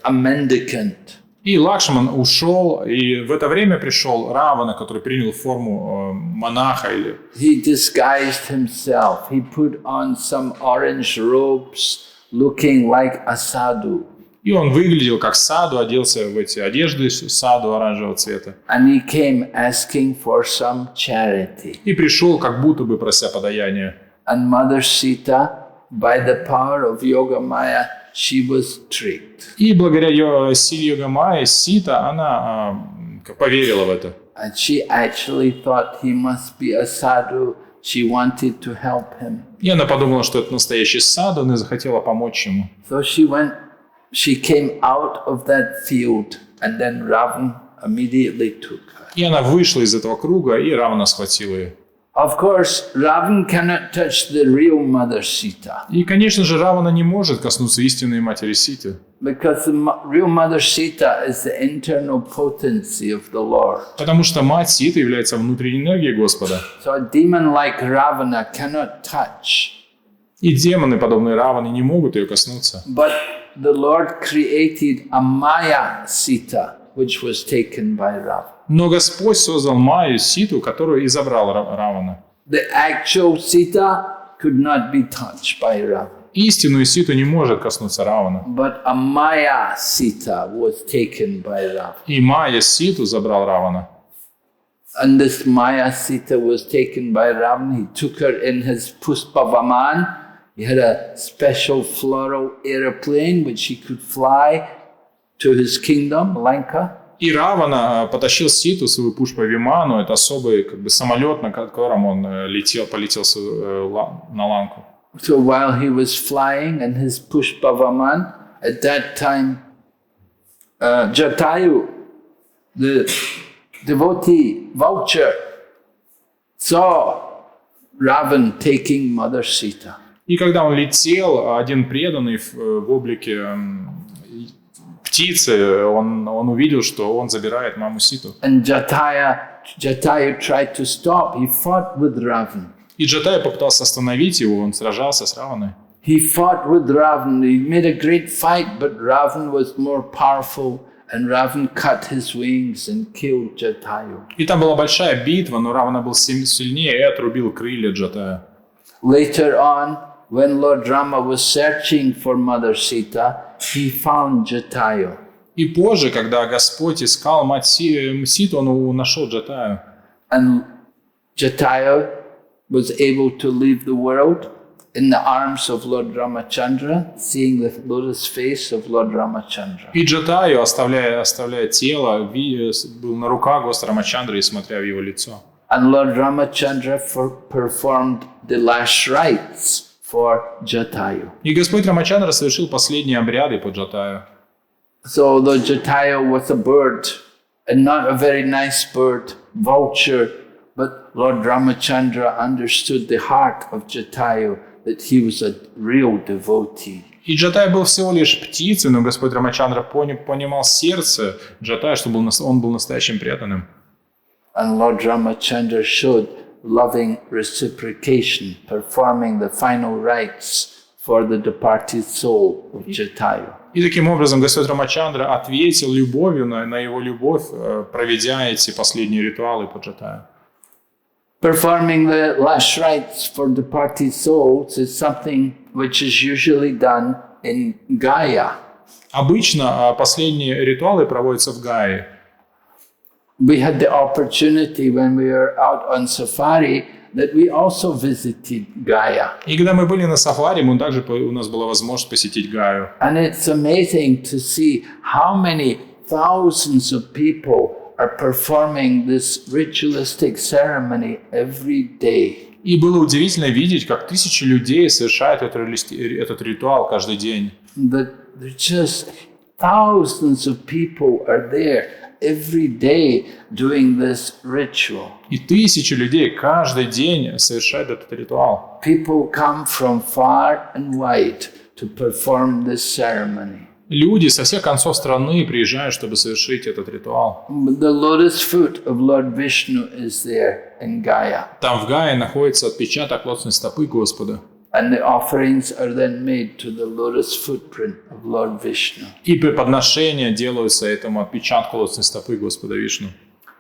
a mendicant. И И Лакшман ушел, и в это время пришел Равана, который принял форму монаха. He disguised himself. He put on some orange robes, looking like a sadhu. И он выглядел как саду, оделся в эти одежды саду оранжевого цвета. And he came asking for some charity. И пришел, как будто бы прося подаяния. And Mother Sita, by the power of Yoga Maya, she was tricked. И благодаря силе Йога Майи, Сита, она поверила в это. And she actually thought he must be a sadhu. She wanted to help him. И она подумала, что это настоящий саду, и захотела помочь ему. So she came out of that field, and then Ravan immediately took her. И она вышла из этого круга, и Равана схватил ее. Of course, Ravan cannot touch the real Mother Sita. И, конечно же, Равана не может коснуться истинной матери Ситы. Because the real Mother Sita is the internal potency of the Lord. Потому что мать Ситы является внутренней энергией Господа. So a demon like Ravana cannot touch. И демоны, подобные Раване, не могут ее коснуться. But the Lord created a Maya Sita, which was taken by Ravana. Но Господь создал Майю, Ситу, которую и забрал Равана. The actual Sita could not be touched by Ravana. Истинную Ситу не может коснуться Равана. But a Maya Sita was taken by Ravana. И Майя Ситу забрал Равана. And this Maya Sita was taken by Ravana. He took her in his Puspavaman. He had a special floral airplane which he could fly to his kingdom, Lanka. И Равана потащил Ситу, свою Пушпа-Виману, это особый самолет, на котором он полетел на Ланку. So while he was flying in his Pushpavaman, at that time, Jatayu, the devotee vulture, saw Ravan taking Mother Sita. И когда он летел, один преданный в облике птицы, он увидел, что он забирает маму Ситу. And Jatayu tried to stop. He fought with Ravan. И Джатая попытался остановить его, он сражался с Раваной. He fought with Ravan. He made a great fight, but Ravan was more powerful, and Ravan cut his wings and killed Jatayu. И там была большая битва, но Равана был сильнее и отрубил крылья Джатая. Later on, when Lord Rama was searching for Mother Sita, he found Jatayu. И позже, когда Господь искал мать Ситу, он нашел Джатаю. And Jatayu was able to leave the world in the arms of Lord Ramachandra, seeing the lotus face of Lord Ramachandra. И Джатаю, оставляя тело, был на руках Господа Рамачандры и смотря в его лицо. And Lord Ramachandra performed the last rites for Jatayu. И Господь Рамачандра совершил последние обряды по Джатаю. So though Jatayu was a bird, and not a very nice bird, vulture, but Lord Ramachandra understood the heart of Jatayu, that he was a real devotee. И Джатай был всего лишь птицей, но Господь Рамачандра понимал сердце Джатая, что он был настоящим преданным. And Lord Ramachandra showed loving reciprocation, performing the final rites for the departed soul of Jatayu. И таким образом Господь Рамачандра ответил любовью на его любовь, проведя эти последние ритуалы по Джатаю. Performing the last rites for departed souls is something which is usually done in Gaya. Обычно последние ритуалы проводятся в Гае. We had the opportunity when we were out on safari that we also visited Gaya. И когда мы были на сафари, у нас была возможность посетить Гаю. And it's amazing to see how many thousands of people are performing this ritualistic ceremony every day. И было удивительно видеть, как тысячи людей совершают этот ритуал каждый день. That just thousands of people are there every day doing this ritual. И тысячи людей каждый день совершают этот ритуал. People come from far and wide to perform this ceremony. Люди со всех концов страны приезжают, чтобы совершить этот ритуал. The lotus foot of Lord Vishnu is there in Gaya. Там в Гае находится отпечаток лотосной стопы Господа. And the offerings are then made to the lotus footprint of Lord Vishnu. И подношения делаются этому отпечатку лотосной стопы Господа Вишну.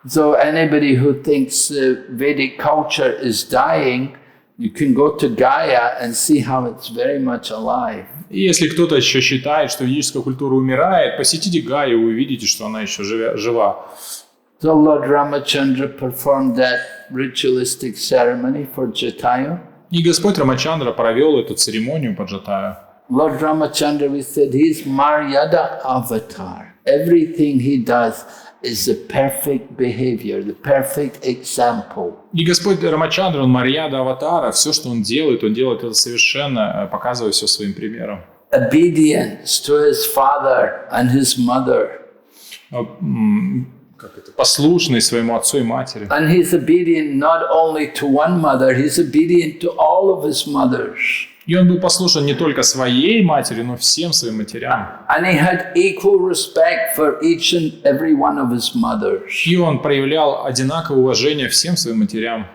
So anybody who thinks Vedic culture is dying, you can go to Gaia and see how it's very much alive. И если кто-то еще считает, что ведическая культура умирает, посетите Гаю, и вы увидите, что она еще жива. So Lord Ramachandra performed that ritualistic ceremony for Jatayu. И Господь Рамачандра провел эту церемонию под Джатаю. Lord Ramachandra, we said, he is Maryada avatar. Everything he does is the perfect behavior, the perfect example. И Господь Рамачандра, он Марьяда Аватара, все, что он делает это совершенно, показывая все своим примером. Obedience to his father and his mother. Послушный своему отцу и матери. And he's obedient not only to one mother, he's obedient to all of his mothers. И он был послушен не только своей матери, но всем своим матерям. And he had equal respect for each and every one of his mothers. И он проявлял одинаковое уважение всем своим матерям.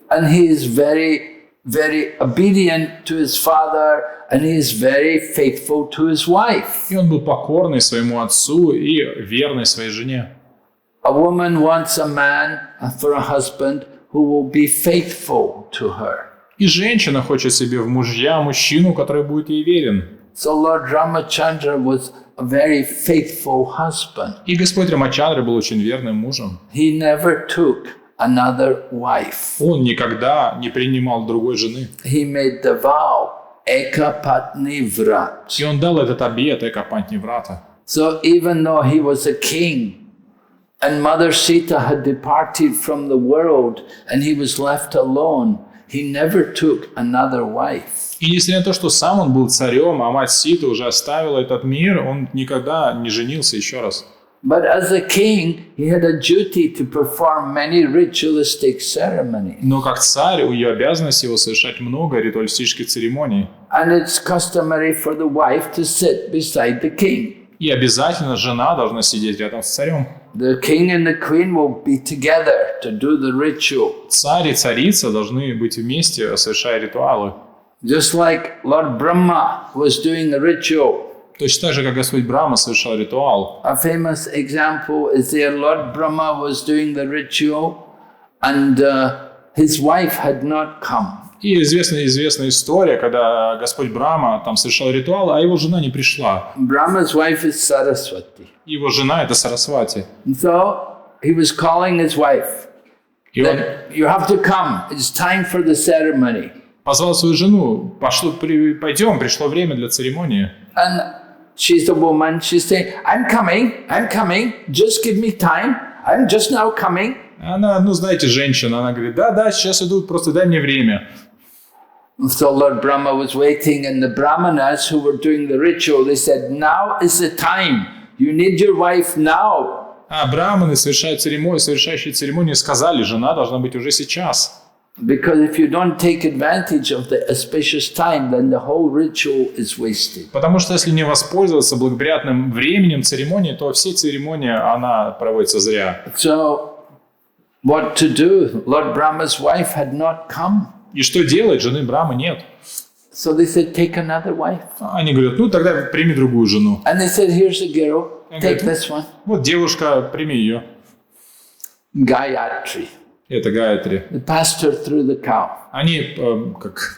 And he is very, very obedient to his father, and he is very faithful to his wife. И он был покорный своему отцу и верный своей жене. A woman wants a man for a husband who will be faithful to her. И женщина хочет себе в мужья мужчину, который будет ей верен. So Lord Ramachandra was a very faithful husband. И Господь Рамачандра был очень верным мужем. He never took another wife. Он никогда не принимал другой жены. He made the vow, Ekapatni Vrat. И он дал этот обет Экапатни Врата. So even though he was a king, and Mother Sita had departed from the world, and he was left alone, he never took another wife. И несмотря на то, что сам он был царем, а мать Сита уже оставила этот мир, он никогда не женился еще раз. But as a king, he had a duty to perform many ritualistic ceremonies. Но как царь, ее обязанность его совершать много ритуалистических церемоний. And it's customary for the wife to sit beside the king. И обязательно жена должна сидеть рядом с царем. The king and the queen will be together to do the ritual. Царь и царица должны быть вместе, совершая ритуалы. Just like Lord Brahma was doing a ritual. Точно так же, как Господь Брахма совершал ритуал. A famous example is there Lord Brahma was doing the ritual and his wife had not come. И известная история, когда Господь Брахма там совершал ритуал, а его жена не пришла. Brahma's wife is Saraswati. Его жена — это Сарасвати. So he was calling his wife. That you have to come. It's time for the ceremony. Позвал свою жену. Пойдем, пришло время для церемонии. And she's a woman. She's saying, I'm coming. Just give me time. I'm just now coming. Она, знаете, женщина. Она говорит, да, сейчас иду, просто дай мне время. So Lord Brahma was waiting, and the Brahmanas who were doing the ritual, they said, now is the time. You need your wife now. А браманы, совершающие церемонию, сказали, жена должна быть уже сейчас. Because if you don't take advantage of the auspicious time, then the whole ritual is wasted. Потому что если не воспользоваться благоприятным временем церемонии, то все церемонии, она проводится зря. So, what to do? Lord Brahma's wife had not come. И что делать? Жены Брамы нет. So they said, take another wife. Они говорят, тогда прими другую жену. And they said, here's a girl, take this one. Вот девушка, прими ее. Gayatri. Это Гаятри. They passed her through the cow. Они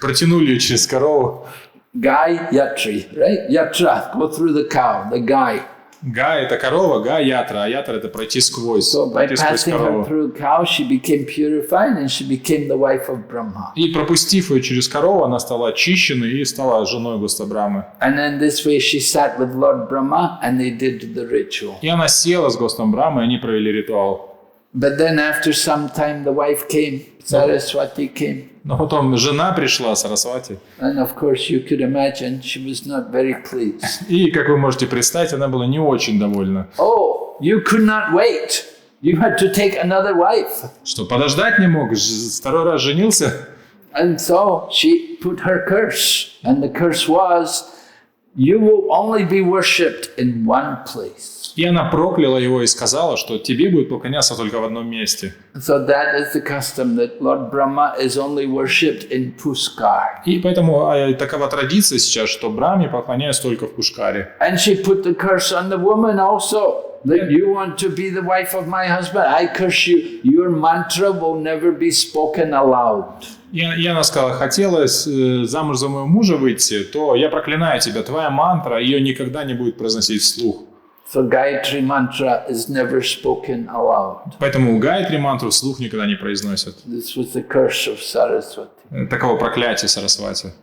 протянули ее через корову. Gayatri, right? Yatra, go through the cow, the guy. Гай — это корова, Гай — ятра, а ятра — это пройти сквозь. So by passing her through cow, she became purified and she became the wife of Brahma. И пропустив ее через корову, она стала очищена и стала женой Господа Брамы. And then this way she sat with Lord Brahma and they did the ritual. И она села с Господом Брамой, и они провели ритуал. But then after some time the wife came, Saraswati came. Но потом жена пришла, Сарасвати. And of course you could imagine she was not very pleased. И, как вы можете представить, она была не очень довольна. Oh, you could not wait. You had to take another wife. Что, подождать не мог? Второй раз женился? And so she put her curse. And the curse was, You will only be worshipped in one place. И она прокляла его и сказала, что тебе будет поклоняться только в одном месте. So that is the custom that Lord Brahma is only worshipped in Pushkar. И поэтому такова традиция сейчас, что Брахме поклоняются только в Пушкаре. And she put the curse on the woman also. That you want to be the wife of my husband, I curse you. Your mantra will never be spoken aloud. И она сказала, хотела замуж за моего мужа выйти, то я проклинаю тебя, твоя мантра, ее никогда не будет произносить вслух. So Gayatri mantra is never spoken aloud. Поэтому Гайатри мантру вслух никогда не произносят. This was the curse of Saraswati. Таково проклятие Сарасвати.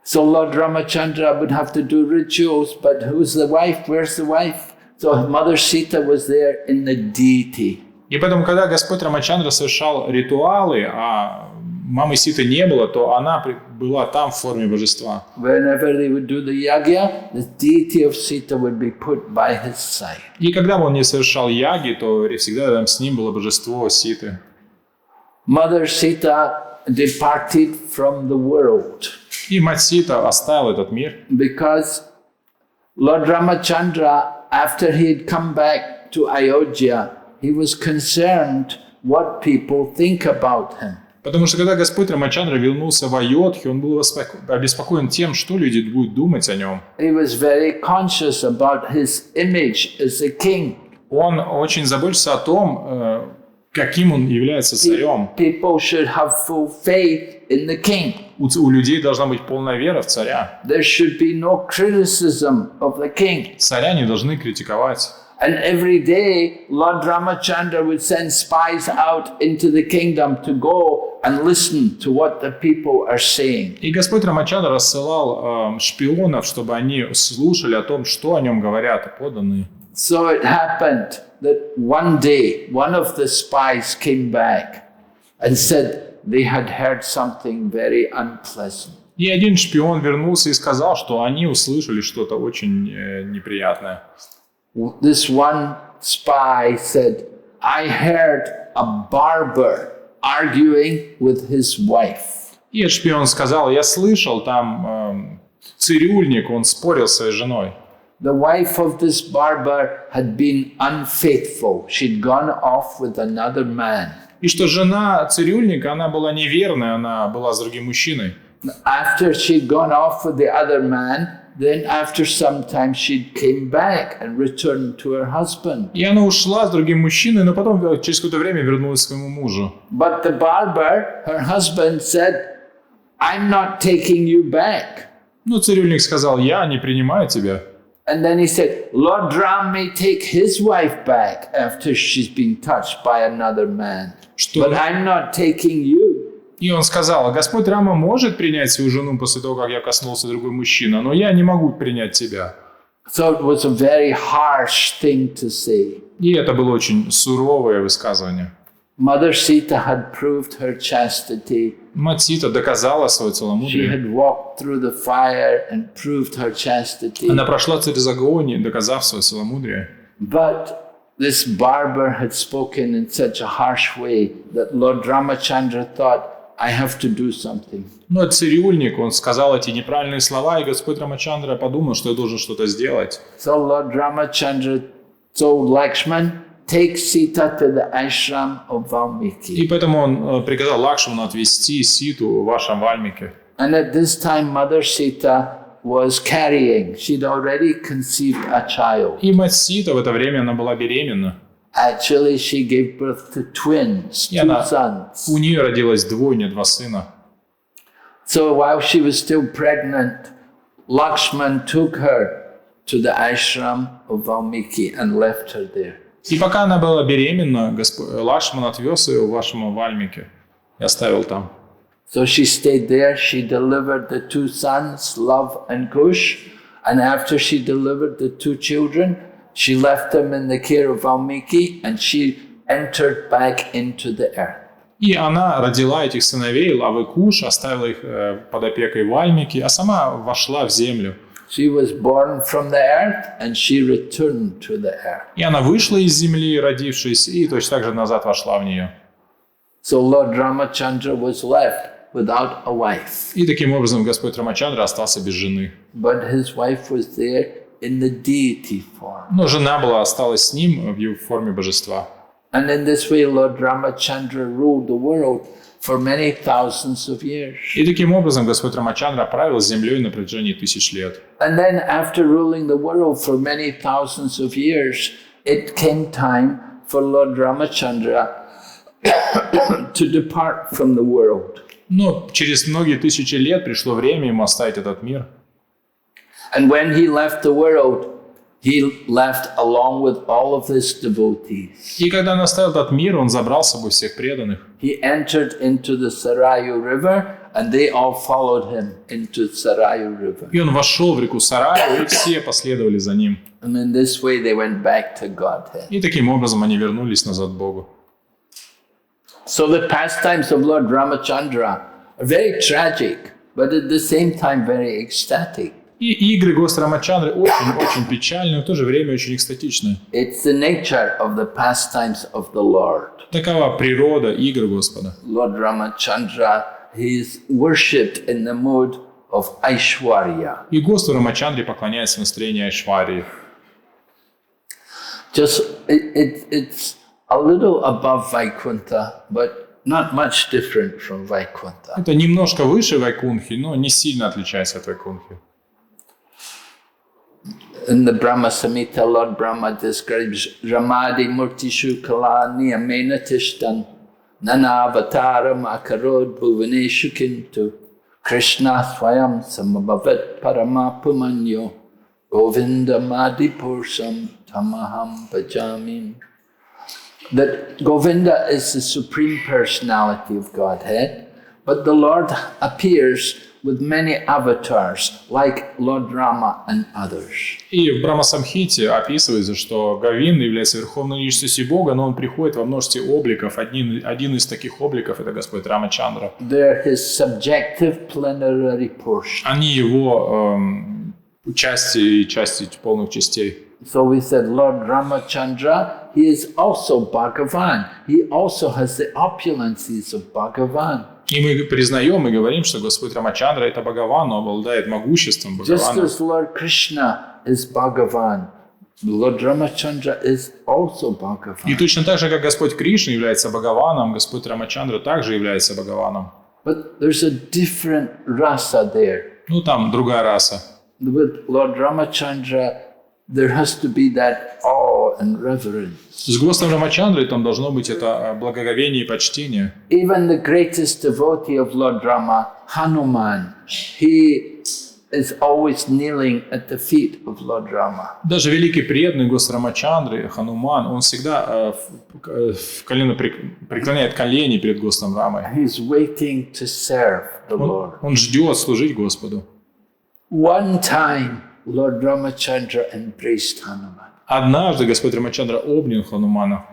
So Lord Ramachandra would have to do rituals, but who's the wife? Where's the wife? So Mother Sita was there in the deity. И поэтому, когда Господь Рамачандра совершал ритуалы, а мамы Ситы не было, то она была там в форме божества. Whenever they would do the yagya, the deity of Sita would be put by his side. И когда бы он не совершал яги, то всегда рядом с ним было божество Ситы. Mother Sita departed from the world. И мать Сита оставила этот мир. Because Lord Ramachandra, after he had come back to Ayodhya, he was concerned what people think about him. Потому что когда Господь Рамачандра вернулся в Айодхи, он был обеспокоен тем, что люди будут думать о нем. He was very conscious about his image as a king. Он очень заботится о том, каким он является царем. People should have full faith in the king. У людей должна быть полная вера в царя. There should be no criticism of the king. Царя не должны критиковать. And every day, Lord Ramachandra would send spies out into the kingdom to go and listen to what the people are saying. И Господь Рамачандра рассылал шпионов, чтобы они слушали о том, что о нем говорят подданные. So it happened that one day, one of the spies came back and said they had heard something very unpleasant. И один шпион вернулся и сказал, что они услышали что-то очень неприятное. This one spy said, I heard a barber arguing with his wife. И этот шпион сказал, я слышал, там цирюльник, он спорил с своей женой. The wife of this barber had been unfaithful. She'd gone off with another man. И что жена цирюльника, она была неверной, она была с другим мужчиной. After she'd gone off with the other man, then after some time she came back and returned to her husband. И она ушла с другим мужчиной, но потом через какое-то время вернулась к своему мужу. But the barber, her husband, said, I'm not taking you back. Ну, цирюльник сказал, я не принимаю тебя. And then he said, Lord Ram may take his wife back after she's been touched by another man. But I'm not taking you. И он сказал, Господь Рама может принять свою жену после того, как я коснулся другой мужчина, но я не могу принять тебя. So it was a very harsh thing to say. И это было очень суровое высказывание. Mother Sita had proved her chastity. Мать Сита доказала свое She целомудрие. had walked through the fire and proved her chastity. Она прошла через огонь, доказав свое целомудрие. But this barber had spoken in such a harsh way that Lord Ramachandra thought, I have to do something. Но цирюльник, он сказал эти неправильные слова, и Господь Рамачандра подумал, что я должен что-то сделать. So Lord Ramachandra told Lakshman, take Sita to the ashram of Valmiki. И поэтому он приказал Лакшману отвезти Ситу в ашрам Вальмики. And at this time, Mother Sita was carrying. She'd already conceived a child. И мать Сита в это время она была беременна. Actually, she gave birth to twins, И two sons. у нее родилось двойня, два сына. So while she was still pregnant, Lakshman took her to the ashram of Valmiki and left her there. И пока она была беременна, Лакшман отвез ее в ашрам Вальмики и оставил там. So she stayed there. She delivered the two sons, Love and Kush. And after she delivered the two children, she left them in the care of Valmiki and she entered back into the earth. И она родила этих сыновей, Лав и Куш, оставила их под опекой Вальмики, а сама вошла в землю. She was born from the earth and she returned to the earth. И она вышла из земли, родившись, и точно так же назад вошла в нее. So Lord Ramachandra was left without a wife. И таким образом Господь Рамачандра остался без жены. But his wife was there in the deity form. Но жена осталась с ним в его форме божества. And in this way, Lord Ramachandra ruled the world for many thousands of years. И таким образом Господь Рамачандра правил землей на протяжении 1000 лет. And then after ruling the world for many thousands of years, it came time for Lord Ramachandra to depart from the world. Но через многие тысячи лет пришло время ему оставить этот мир. And when he left the world, he left along with all of his devotees. И когда он оставил этот мир, он забрал с собой всех преданных. He entered into the Sarayu River, and they all followed him into Sarayu River. И он вошел в реку Сараю, и все последовали за ним. And in this way, they went back to Godhead. И таким образом они вернулись назад к Богу. So the pastimes of Lord Ramachandra are very tragic, but at the same time very ecstatic. И игры Господа Рамачандры очень печальные, но в то же время очень экстатичные. It's the nature of the pastimes of the Lord. Такова природа игр Господа. Lord Ramachandra, he is worshipped in the mood of Aishwarya. И Господу Рамачандре поклоняется в настроении Айшварии. It's a little above Vaikuntha, but not much different from Vaikuntha. Это немножко выше Вайкунхи, но не сильно отличается от Вайкунхи. In the Brahma Samhita, Lord Brahma describes Ramadi Murtishu Kala Niyamena Tishtan Nana Avataram Akarod Bhuvaneshu Kintu Krishna Swayam Samabhavat Paramapumanyo Govinda Madipursam Tamaham Bhajami. That Govinda is the supreme personality of Godhead, but the Lord appears with many avatars, like Lord Rama and others. И в Брахма-самхите описывается, что Говинда является верховной личностью Бога, но он приходит во множестве обликов. Один из таких обликов – это Господь Рамачандра. They're his subjective plenary portion. Они его части и части полных частей. So we said Lord Ramachandra, he is also Bhagavan. He also has the opulences of Bhagavan. И мы признаем и говорим, что Господь Рамачандра – это Бхагаван, он обладает могуществом Just Бхагавана. as Lord Krishna is Bhagavan, Lord Ramachandra is also Bhagavan. И точно так же, как Господь Кришна является Бхагаваном, Господь Рамачандра также является Бхагаваном. But there's a different rasa there. Ну, там другая раса. With Lord Ramachandra, there has to be that awe and reverence. С Господом Рамачандрой там должно быть это благоговение и почтение. Even the greatest devotee of Lord Rama, Hanuman, he is always kneeling at the feet of Lord Rama. Даже великий преданный Господа Рамачандры, Хануман, он всегда преклоняет колени перед Господом Рамой. He's waiting to serve the Lord. Он ждет служить Господу. One time, Lord Ramachandra embraced Hanuman. Однажды Господь Рамачандра обнял Ханумана.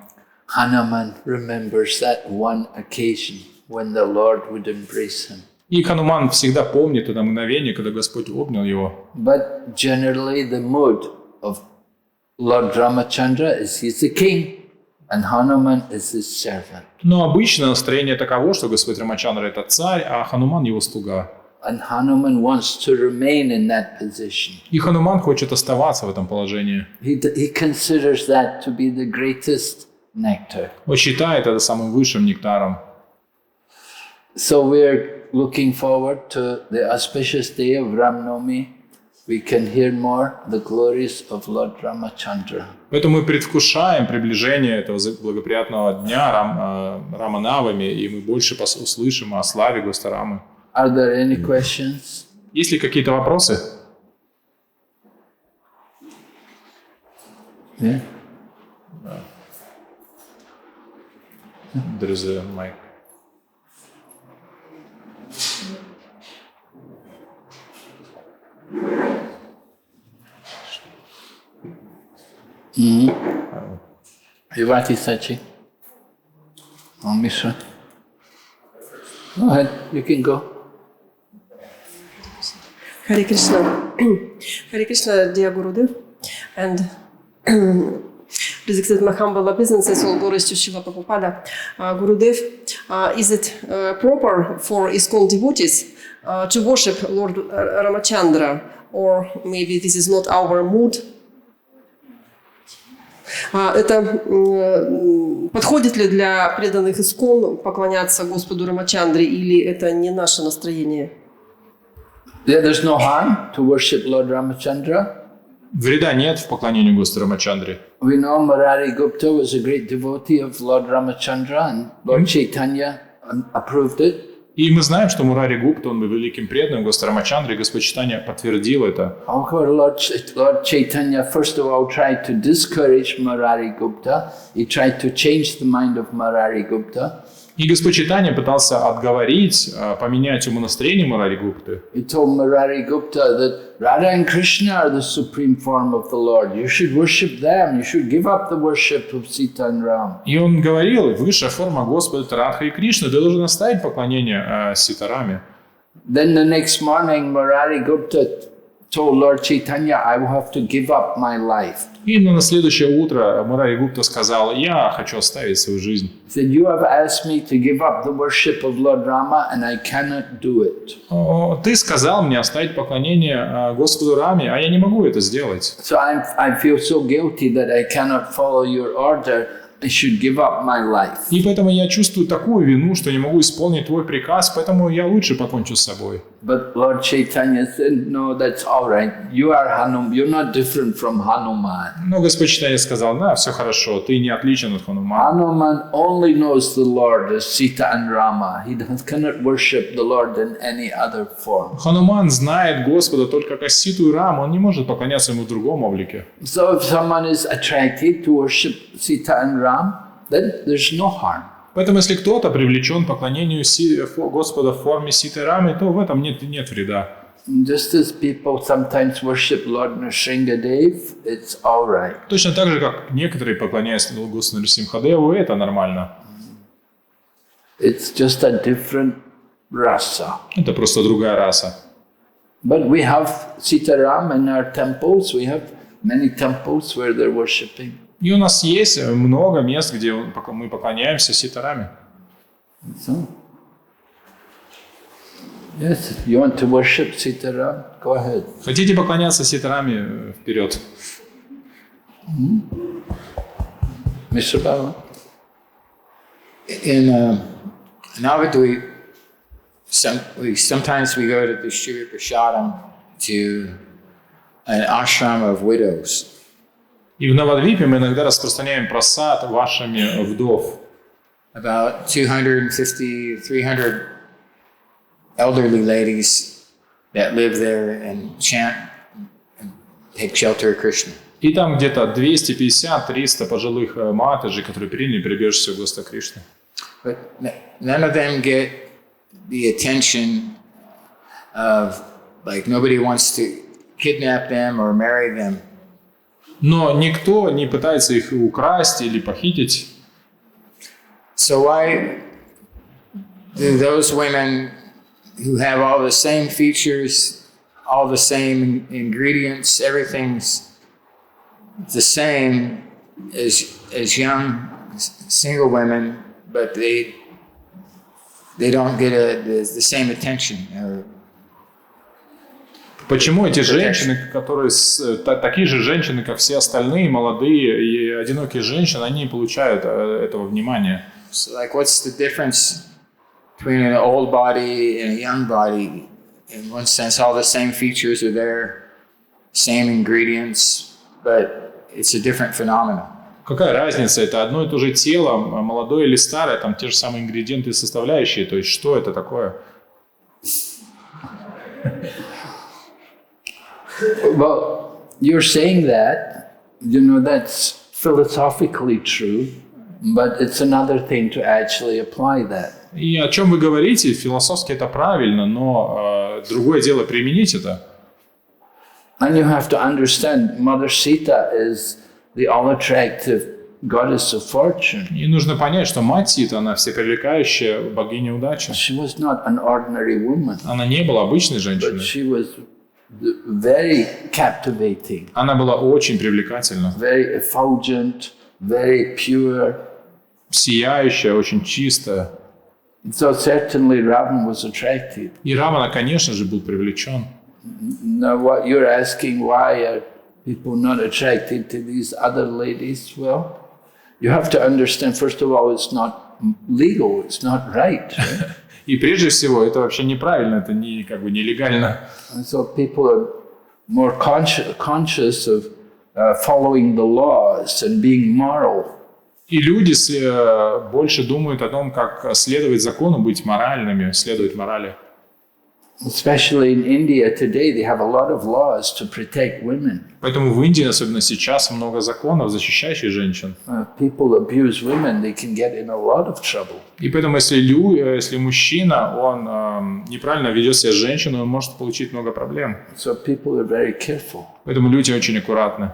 Hanuman remembers that one occasion when the Lord would embrace him. И Хануман всегда помнит это мгновение, когда Господь обнял его. But generally the mood of Lord Ramachandra is he's the king and Hanuman is his servant. Но обычно настроение таково, что Господь Рамачандра – это царь, а Хануман – его слуга. And Hanuman wants to remain in that position. И Хануман хочет оставаться в этом положении. He considers that to be the greatest nectar. Он считает это самым высшим нектаром. So we're looking forward to the auspicious day of Ram Navami. We can hear more the glories of Lord Ramachandra. Поэтому мы предвкушаем приближение этого благоприятного дня Рама Навами, и мы больше услышим о славе Господа Рамы. Are there any questions? Есть ли какие-то вопросы? Yeah. There is a mic. Vivati Sachi. Oh, Mishra. Go ahead, you can go. Hare Krishna. Hare Krishna, dear Gurudev. And Please accept my humble obeisances, all glories to Srila Prabhupada. Gurudev, is it proper for ISKCON devotees to worship Lord Ramachandra, or maybe this is not our mood? Это подходит ли для преданных ИСККОН поклоняться Господу Рамачандре, или это не наше настроение? There's no harm to worship Lord Ramachandra. Вреда нет в поклонении Господу Рамачандре. We know Murari Gupta was a great devotee of Lord Ramachandra, and Lord Chaitanya approved it. И мы знаем, что Мурари Гупта, он был великим преданным Господа Рамачандры, и Господь Чайтанья подтвердил это. Of course, Lord Chaitanya first of all tried to discourage Murari Gupta. He tried to change the mind of Murari Gupta. И Господь Чайтанья пытался отговорить, поменять умонастроение Мурари Гупты. He told Murari Gupta that Radha and Krishna are the supreme form of the Lord. You should worship them. You should give up the worship of Sita and Ram. И он говорил, высшая форма Господа это Радха и Кришна, ты должен оставить поклонение Ситараме. Then the next morning, Murari Gupta told Lord Chaitanya, I will have to give up my life. И на следующее утро Мурари Гупта сказал, я хочу оставить свою жизнь. He said, you have asked me to give up the worship of Lord Rama, and I cannot do it. Ты сказал мне оставить поклонение Господу Раме, а я не могу это сделать. So I feel so guilty that I cannot follow your order. I should give up my life. И поэтому я чувствую такую вину, что не могу исполнить твой приказ, поэтому я лучше покончу с собой. But Lord Chaitanya said, no, that's all right. You are Hanuman. You're not different from Hanuman. Но Господь Чайтанья сказал, да, все хорошо, ты не отличен от Ханумана. Hanuman only knows the Lord as Sita and Rama. He cannot worship the Lord in any other form. Хануман знает Господа только как Ситу и Раму, он не может поклоняться ему в другом облике. So if someone is attracted to worship Sita and Rama, then there's no harm. Поэтому, если кто-то привлечен к поклонению Господа в форме Ситы и Рамы, то в этом нет вреда. Just as people sometimes worship Lord Nrsimhadev, it's all right. Точно так же, как некоторые поклоняются Господу Нрсимхадеву, это нормально. It's just a different rasa. Это просто другая раса. But we have Sitaram in our temples. We have many temples where they're worshipping. И у нас есть много мест, где мы поклоняемся Ситараме. So, yes, you want to worship Sitaram? Go ahead. Хотите поклоняться Ситараме? Вперед. Mr. Baba? In Navadvip, sometimes we go to distribute prasadam to an ashram of widows. И в Навадвипе мы иногда распространяем просад вашими вдов. About 250-300 elderly ladies that live there and chant and take shelter of Krishna. И там где-то 250-300 пожилых матажей, которые приняли прибежище Господа Кришны. But none of them get the attention of, like, nobody wants to kidnap them or marry them. Но никто не пытается их украсть или похитить. So why do those women who have all the same features, all the same ingredients, everything's the same as young single women, but they don't get the same attention? Почему эти женщины, которые такие же женщины, как все остальные, молодые и одинокие женщины, они не получают этого внимания? So, like, what's the difference between an old body and a young body? In one sense, all the same features are there, same ingredients, but it's a different phenomenon. Какая разница? Это одно и то же тело, молодое или старое, там те же самые ингредиенты и составляющие. То есть что это такое? Well, you're saying that, that's philosophically true, but it's another thing to actually apply that. И о чем вы говорите, философски это правильно, но другое дело применить это. And you have to understand, Mother Sita is the all-attractive goddess of fortune. И нужно понять, что мать Сита, она всепривлекающая богиня удачи. She was not an ordinary woman, Она не была обычной but женщиной. she was very captivating, Она была очень привлекательна, very effulgent, very pure. Сияющая, очень чистая. So certainly Ravana was attracted. И Рамана, конечно же, был привлечен. Now what you're asking, why are people not attracted to these other ladies? Well, you have to understand, first of all, it's not legal, it's not right. И прежде всего, это вообще неправильно, это не, как бы нелегально. And so people are more conscious of following the laws and being moral. И люди больше думают о том, как следовать закону, быть моральными, следовать морали. Especially in India today, they have a lot of laws to protect women. Поэтому в Индии, особенно сейчас, много законов, защищающих женщин. People abuse women, they can get in a lot of trouble. И поэтому, если мужчина, он неправильно ведет себя с женщиной, он может получить много проблем. So people are very careful. Поэтому люди очень аккуратны.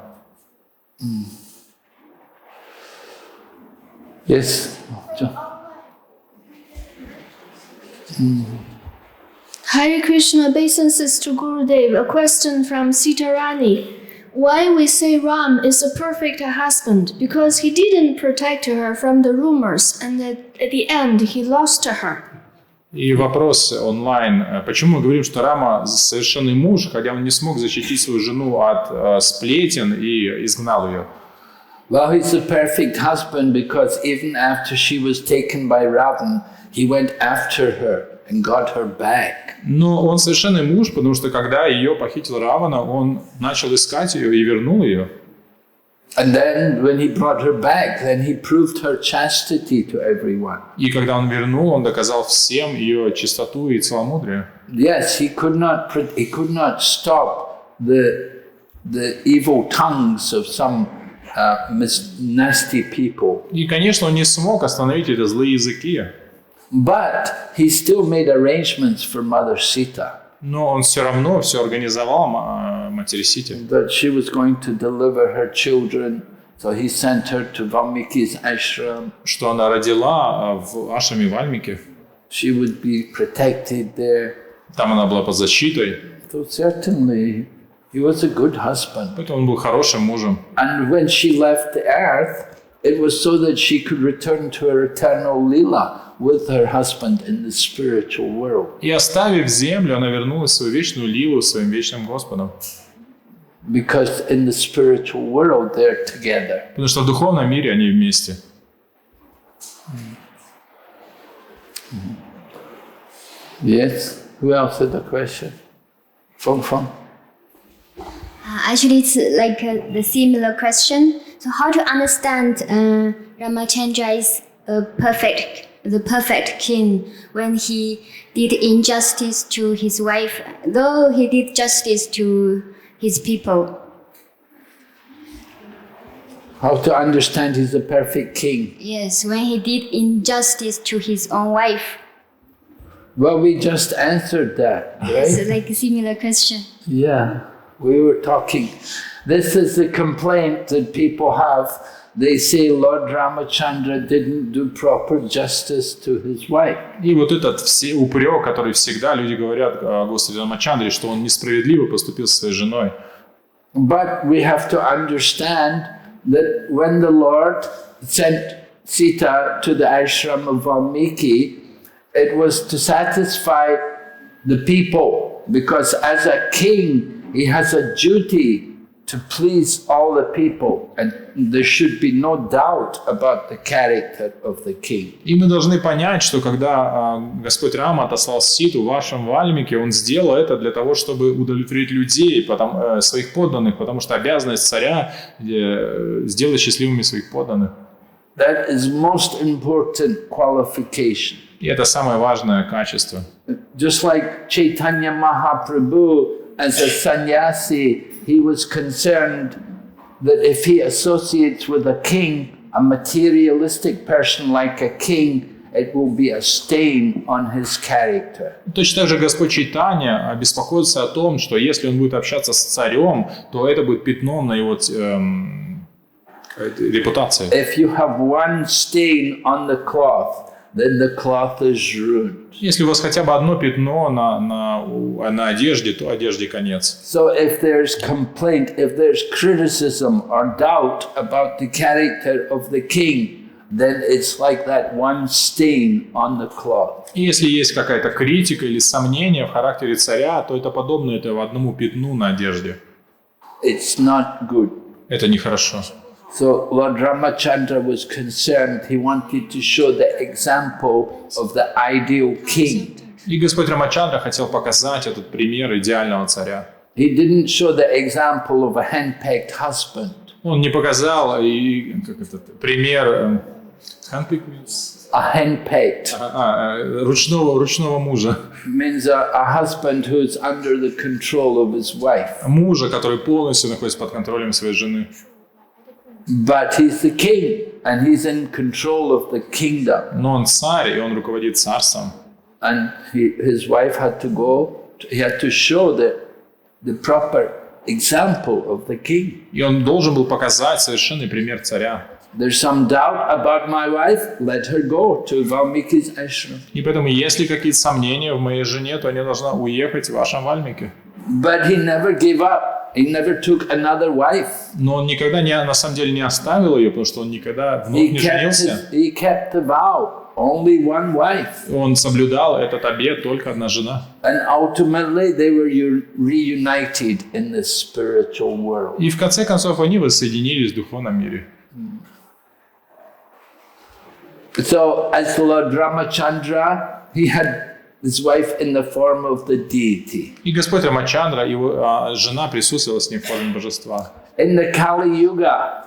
Yes. Hare Krishna, obeisances to Gurudev. A question from Sita Rani. Why we say Ram is a perfect husband? Because he didn't protect her from the rumors, and at the end he lost her. И вопрос онлайн. Почему мы говорим, что Рама совершенный муж, хотя он не смог защитить свою жену от сплетен и изгнал ее? Well, he's a perfect husband because even after she was taken by Ravana, he went after her and got her back. Но он совершенный муж, потому что когда ее похитил Равана, он начал искать ее и вернул ее. And then when he brought her back, then he proved her chastity to everyone. И когда он вернул, он доказал всем ее чистоту и целомудрие. Yes, he could not stop the evil tongues of some nasty people. И, конечно, он не смог остановить эти злые языки. But he still made arrangements for Mother Sita. Но он все равно все организовал матери Сите. That she was going to deliver her children, so he sent her to Valmiki's ashram. Что она родила в ашраме Вальмики. She would be protected there. Там она была под защитой. So certainly he was a good husband. Поэтому он был хорошим мужем. And when she left the earth, it was so that she could return to her eternal lila with her husband in the spiritual world. И оставив землю, она вернулась в свою вечную лилу своим вечным Господом. Because in the spiritual world they're together. Потому что в духовном мире они вместе. Yes. Who else had a question? Feng. Actually, it's like the similar question. So, how to understand Ramachandra is the perfect king when he did injustice to his wife, though he did justice to his people? How to understand he's a perfect king? Yes, when he did injustice to his own wife. Well, we just answered that, right? It's like a similar question. Yeah, we were talking. This is the complaint that people have. They say Lord Ramachandra didn't do proper justice to his wife. И вот этот упрек, который всегда люди говорят о Господе Рамачандре, что он несправедливо поступил со своей женой. But we have to understand that when the Lord sent Sita to the ashram of Valmiki, it was to satisfy the people, because as a king, he has a duty to please all the people, and there should be no doubt about the character of the king. И мы должны понять, что когда Господь Рама отослал Ситу в ашрам Вальмики, он сделал это для того, чтобы удовлетворить людей, своих подданных, потому что обязанность царя сделать счастливыми своих подданных. That is most important qualification. И это самое важное качество. Just like Chaitanya Mahaprabhu, as a sannyasi, he was concerned that if he associates with a king, a materialistic person like a king, it will be a stain on his character. Точно так же Господь Чайтанья беспокоится о том, что если он будет общаться с царем, то это будет пятном на его репутации. If you have one stain on the cloth, then the cloth is ruined. Если у вас хотя бы одно пятно на одежде, то одежде конец. So if there's complaint, if there's criticism or doubt about the character of the king, then it's like that one stain on the cloth. И если есть какая-то критика или сомнение в характере царя, то это подобно этому одному пятну на одежде. It's not good. Это нехорошо. So Lord Ramachandra was concerned. He wanted to show the example of the ideal king. И Господь Рамачандра хотел показать этот пример идеального царя. He didn't show the example of a henpecked husband. Он не показал пример A henpecked ручного мужа. means a husband who's under the control of his wife. Мужа, который полностью находится под контролем своей жены. But he's the king, and he's in control of the kingdom. Но он царь, и он руководит царством. And his wife had to go. He had to show the proper example of the king. И он должен был показать совершенный пример царя. There's some doubt about my wife. Let her go to Valmiki's ashram. И поэтому, если какие-то сомнения в моей жене, то она должна уехать в вашем Вальмике. But he never gave up. He never took another wife. Но он никогда на самом деле не оставил ее, потому что он никогда вновь не женился. He kept the vow. Only one wife. Он соблюдал этот обет, только одна жена. And ultimately they were reunited in the spiritual world. И в конце концов они воссоединились в духовном мире. So as Lord Ramachandra, he had his wife in the form of the deity. И Господь Рамачандра, его жена присутствовала с ним в форме божества. In the Kali Yuga,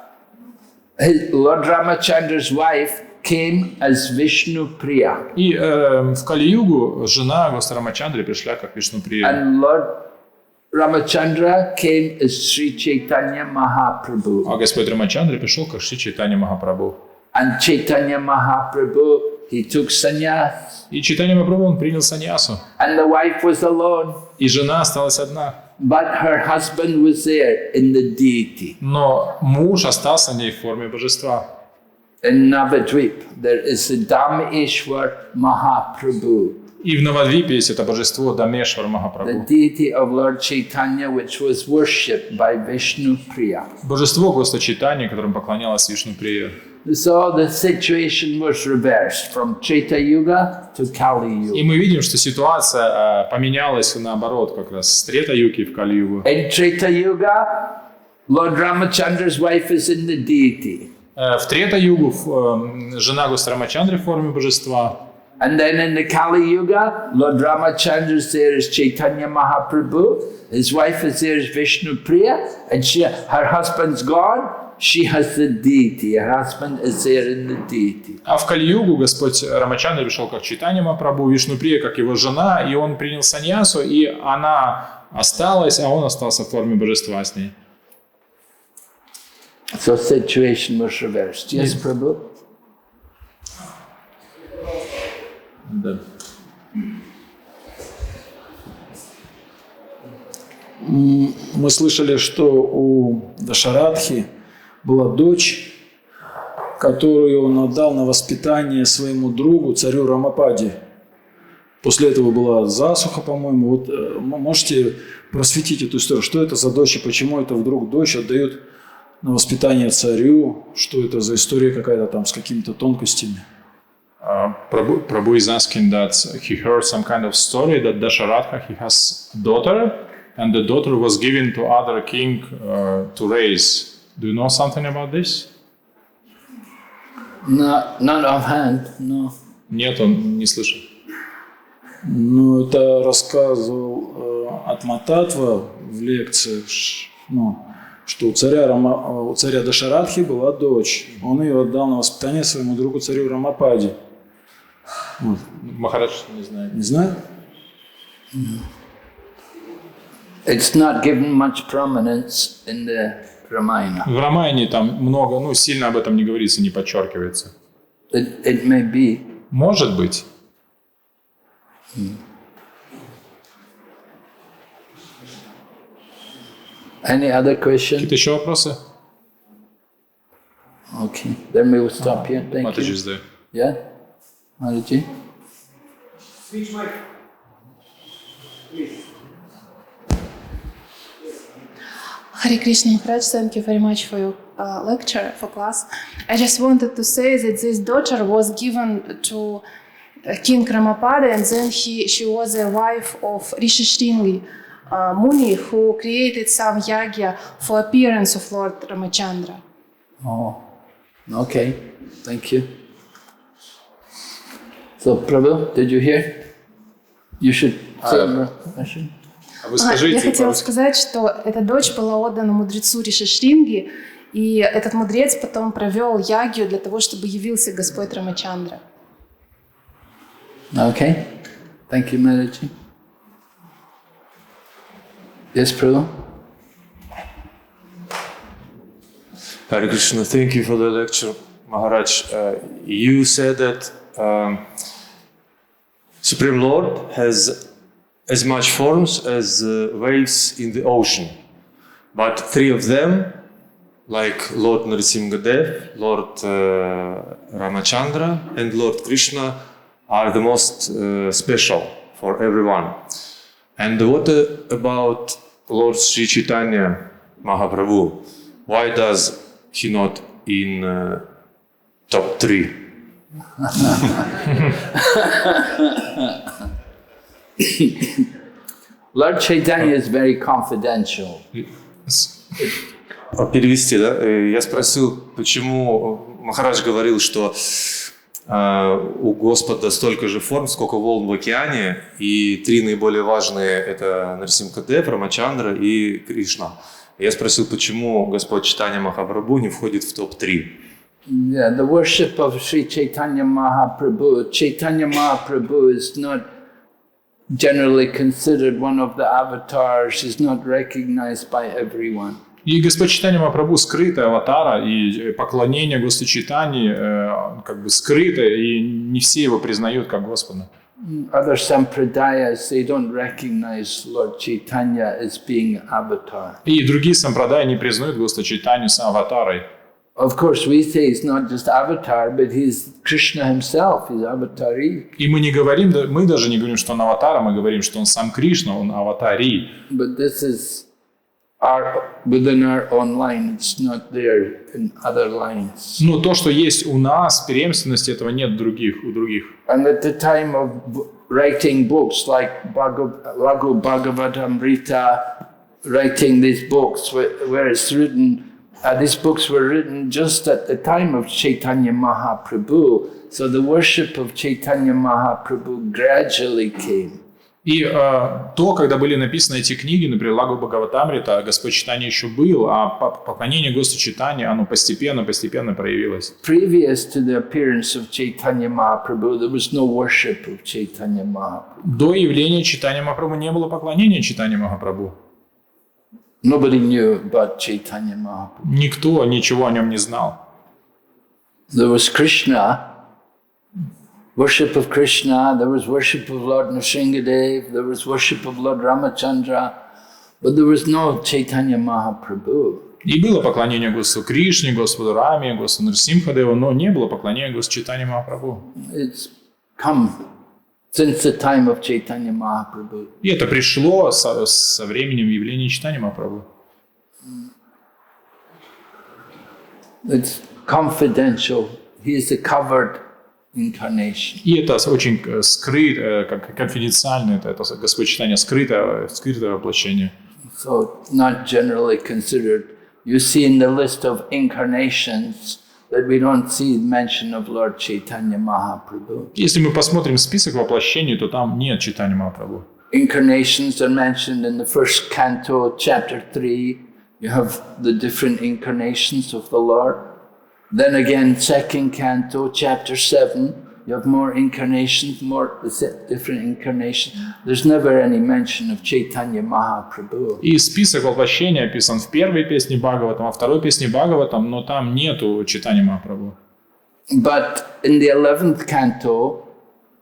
Lord Ramachandra's wife came as Vishnu Priya. И в Кали-югу жена Господа Рамачандры пришла как Вишну Прия. And Lord Ramachandra came as Sri Chaitanya Mahaprabhu. А Господь Рамачандра пришел как Шри Чайтанья Махапрабху. And Chaitanya Mahaprabhu, he took sannyas. И Чайтанья Махапрабху, он принял саньясу. And the wife was alone. И жена осталась одна. But her husband was there in the deity. Но муж остался в ней в форме божества. In Navadvip, there is the Dhameshwar Mahaprabhu. И в Навадвипе есть это божество Дамешвар The Махапрабху. deity of Lord Chaitanya, which was worshipped by Vishnu Priya. Божество Господа Чайтаньи, которому поклонялась Вишну Прия. So the situation was reversed from Treta Yuga to Kali И Yuga. мы видим, что ситуация поменялась наоборот, как раз с Трета-юги в Кали-югу. In Treta Yuga, Lord Ramachandra's wife is in the deity. В Трета-югу жена Господа Рамачандры в форме божества. And then in the Kali Yuga, Lord Ramachandra's there as Chaitanya Mahaprabhu. His wife is there as Vishnu Priya. And her husband's gone. She has the deity. Her husband is there in the deity. А в Кали-югу Господь Рамачандра пришел как Чайтанья Махапрабху, Вишну Прия как его жена, и он принял саньясу, и она осталась, а он остался в форме божества с ней. So situation was reversed. Yes, Prabhu? Да. Мы слышали, что у Дашаратхи была дочь, которую он отдал на воспитание своему другу, царю Рамападе. После этого была засуха, по-моему. Вот можете просветить эту историю? Что это за дочь и почему это вдруг дочь отдают на воспитание царю? Что это за история какая-то там с какими-то тонкостями? Prabhu is asking that he heard some kind of story that Dasharatha, he has a daughter, and the daughter was given to other king to raise. Do you know something about this? No, not offhand, no. Нет, он не слышал. Ну, это рассказывал Атмататва в лекции, что у царя Дашаратхи была дочь. Он ее отдал на воспитание своему другу царю Рамападе. Вот. Махарадж не знает. Не знаю? It's not given much prominence in the Ramayana. В Рамайне там много, сильно об этом не говорится, не подчеркивается. It may be. Может быть. Any other questions? Какие-то еще вопросы? Okay, then we will stop here. Thank you. Mataji's there. Yeah? Mataji? Switch mic. Please. Hare Krishna Maharaj, thank you very much for your lecture, for class. I just wanted to say that this daughter was given to King Ramapada, and then she was a wife of Rishi Shringi Muni, who created some yagya for appearance of Lord Ramachandra. Oh, okay. Thank you. So, Prabhu, did you hear? You should say a question. Я хотела сказать, что эта дочь была отдана мудрецу Риши Шринги, и этот мудрец потом провел ягью для того, чтобы явился Господь Рамачандра. Okay. Thank you, Mataji. Yes, Prabhu? Hare Krishna, thank you for the lecture, Maharaj. You said that Supreme Lord has as much forms as waves in the ocean, but three of them, like Lord Narasimha, Lord Ramachandra, and Lord Krishna, are the most special for everyone. And what about Lord Sri Chaitanya Mahaprabhu? Why does he not in top 3? Lord Chaitanya is very confidential. Перевести, да? Я спросил, почему Махарадж говорил, что у Господа столько же форм, сколько волн в океане, и три наиболее важные — это Нарасимхадев, Рамачандра и Кришна. Я спросил, почему Господь Чайтанья Махапрабху не входит в топ-3. Yeah, the worship of Sri Chaitanya Mahaprabhu is not generally considered one of the avatars, is not recognized by everyone. И Господь Чайтанья Махапрабху скрытый аватара, и поклонение Господу Чайтаньи как бы скрыто, и не все его признают как Господа. Other sampradayas, they don't recognize Lord Chaitanya as being avatar. И другие сампрадаи не признают Господа Чайтанью с аватарой. Of course, we say he's not just avatar, but he's Krishna himself, he's avatari. И мы не говорим, мы даже не говорим, что он аватар, мы говорим, что он сам Кришна, он аватари. But this is within our own line, it's not there in other lines. Но то, что есть у нас, преемственности этого нет у других. And at the time of writing books like Laghu Bhagavatamrita, writing these books where it's written, these books were written just at the time of Chaitanya Mahaprabhu. So the worship of Chaitanya Mahaprabhu gradually came. И то, когда были написаны эти книги, например, Лагу Бхагаватамрита, Господь Чайтанья еще был, а поклонение Господу Чайтаньи, оно постепенно проявилось. Previous to the appearance of Chaitanya Mahaprabhu, there was no worship of Chaitanya Mahaprabhu. До явления Чайтаньи Махапрабху не было поклонения Чайтаньи Махапрабху. Nobody knew about Chaitanya Mahaprabhu. Никто ничего о нем не знал. There was Krishna, worship of Krishna, there was worship of Lord Nrsimhadev, there was worship of Lord Ramachandra, but there was no Chaitanya Mahaprabhu. И было поклонение Господу Кришне, Господу Раме, Господу Нарасимхадеву, но не было поклонения Господу Чайтаньи Махапрабху. It's come since the time of Chaitanya Mahaprabhu. И это пришло со временем явления Чайтаньи Махапрабху. It's confidential. He is a covered incarnation. И это очень скрыто, как конфиденциально, это Господь Чайтанья скрытое воплощение. So not generally considered. You see in the list of incarnations that we don't see mention of Lord Chaitanya Mahaprabhu. Если мы посмотрим список воплощений, то там нет Чайтаньи Махапрабху. Incarnations are mentioned in the first canto, chapter 3. You have the different incarnations of the Lord. Then again, second canto, chapter 7, you have more incarnations, more different incarnations. There's never any mention of Chaitanya Mahaprabhu. И список воплощений описан в первой песне Бхагаватам, во второй песне Бхагаватам, но там нету Чайтаньи Махапрабху. But in the 11th canto,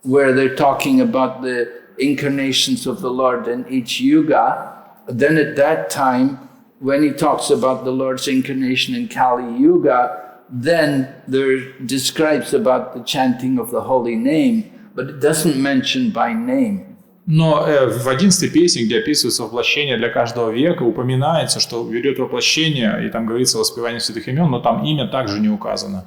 where they're talking about the incarnations of the Lord in each yuga, then at that time, when he talks about the Lord's incarnation in Kali Yuga, then there describes about the chanting of the holy name, but it doesn't mention by name. Но в 11 песне, где описывается воплощение для каждого века, упоминается, что ведет воплощение, и там говорится о воспевании святых имен, но там имя также не указано.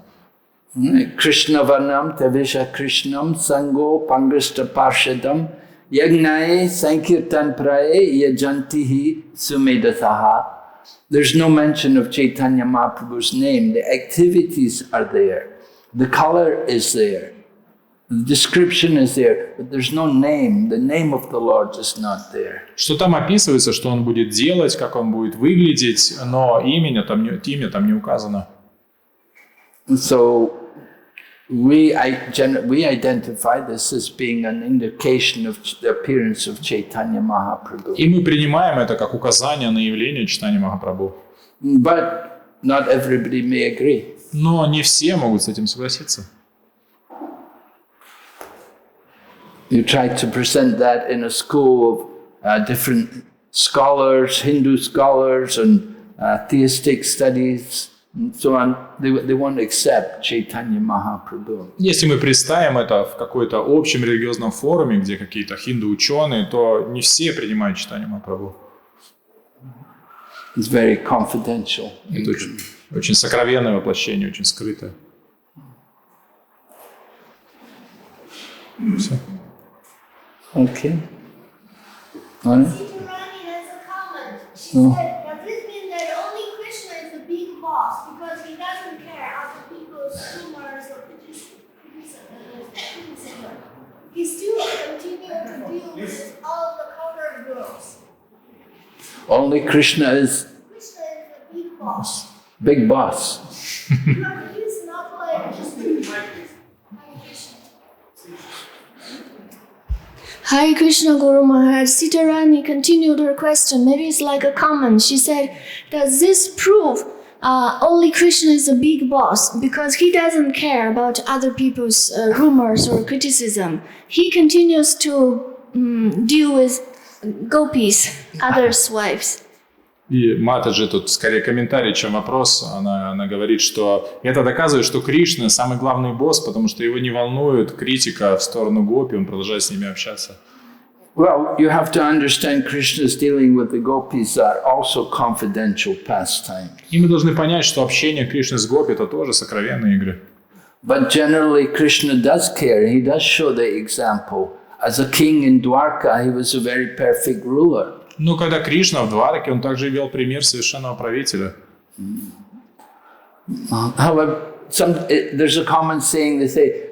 Krishna Varnam Tavisha Krishnam Sango Pangrista Parshadam Yagnaye Sankirtan Praye Yajantihi Sumedataha. There's no mention of Chaitanya Mahaprabhu's name. The activities are there. The color is there. The description is there, but there's no name. The name of the Lord is not there. Что там описывается, что он будет делать, как он будет выглядеть, но имя там не указано. So we identify this as being an indication of the appearance of Chaitanya Mahaprabhu. И мы принимаем это как указание на явление Чайтаньи Махапрабху. But not everybody may agree. Но не все могут с этим согласиться. You try to present that in a school of different scholars, Hindu scholars and theistic studies and so on. They won't accept Chaitanya Mahaprabhu. Если мы представим это в какой-то общем религиозном форуме, где какие-то хинду-ученые, то не все принимают Чайтанью Махапрабху. It's very confidential. Это очень сокровенное воплощение, очень скрытое. Все. Okay. All right. Rani has a comment. She said, does this mean that only Krishna is the big boss because he doesn't care other people's rumors or criticism? He still continues to deal with all the counter girls. Only Krishna is the big boss. Big boss. But he's not like just Hare Krishna Guru Maharaj. Sita Rani continued her question. Maybe it's like a comment. She said, does this prove only Krishna is a big boss because he doesn't care about other people's rumors or criticism? He continues to deal with gopis, others' wives. И Матаджи тут скорее комментарий, чем вопрос. Она говорит, что это доказывает, что Кришна самый главный босс, потому что его не волнует критика в сторону гопи, он продолжает с ними общаться. Well, you have to understand Krishna's dealing with the gopis are also confidential pastimes. И мы должны понять, что общение Кришны с гопи – это тоже сокровенные игры. But generally Krishna does care. He does show the example. As a king in Dwarka, he was a very perfect ruler. Но когда Кришна в Двараке, он также вел пример совершенного правителя. However, there's a common saying, they say,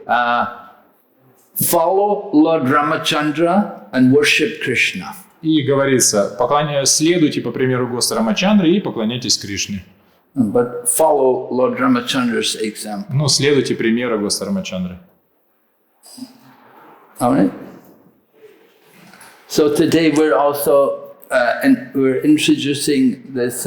follow Lord Ramachandra and worship Krishna. И говорится, следуйте по примеру Господа Рамачандры и поклоняйтесь Кришне. But follow Lord Ramachandra's example. Ну, следуйте примеру Господа Рамачандры. All right. So today we're also we're introducing this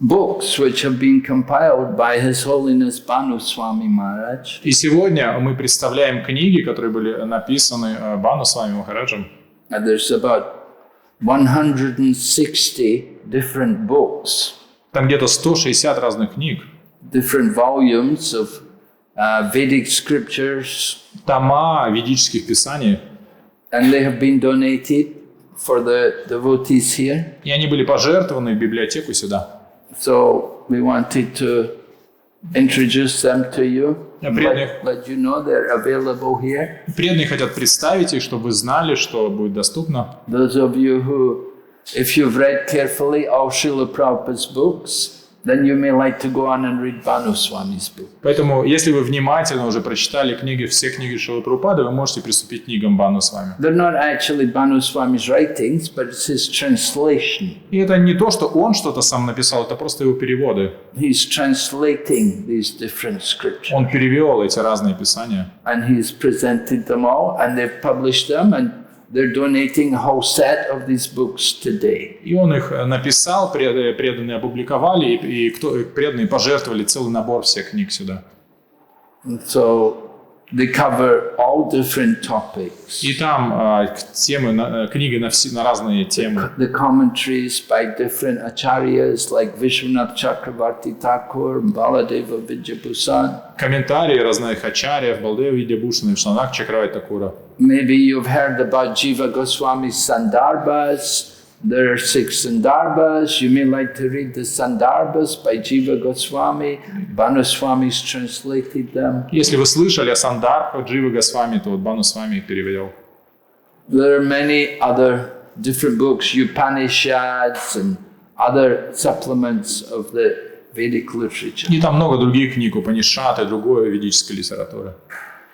books which have been compiled by His Holiness Bhanu Swami Maharaj. И сегодня мы представляем книги, которые были написаны Бхану Свами Махараджем. And there's about 160 different books. Там где-то 160 разных книг. Different volumes of Vedic scriptures. Тома ведических писаний. And they have been donated for the devotees here. И они были пожертвованы в библиотеку сюда. So we wanted to introduce them to you. Let you know they're available here. Преданные хотят представить их, чтобы вы знали, что будет доступно. Those of you who, if you've read carefully all Srila Prabhupada's books, then you may like to go on and read Bhanu Swami's book. Поэтому, если вы внимательно уже прочитали все книги Шрилы Прабхупады, вы можете приступить к книгам Бхану Свами. They're not actually Bhanu Swami's writings, but it's his translation. И это не то, что он что-то сам написал, это просто его переводы. He's translating these different scriptures. Он перевел эти разные писания. And he's presented them all, and they've published them, and they're donating a whole set of these books today. И он их написал, преданные опубликовали, и преданные пожертвовали целый набор всех книг сюда. And so They cover all different topics. И там книги на разные темы. The commentaries by different acharyas like Vishwanath Chakravarti Thakur, Baladeva Vidyabhusan. Комментарии разных ачарьев, Балдева Видьябхушана, Вишванатха Чакраварти Такура. Maybe you've heard about Jiva Goswami's Sandarbhas. There are 6 Sandarbhas. You may like to read the Sandarbhas by Jiva Goswami. Bhanu Swami's translated them. Если вы слышали о Сандарбхах Дживы Госвами, то вот Бхану Свами их перевел. There are many other different books, Upanishads and other supplements of the Vedic literature. И там много других книг, Упанишад и другой ведической литературы.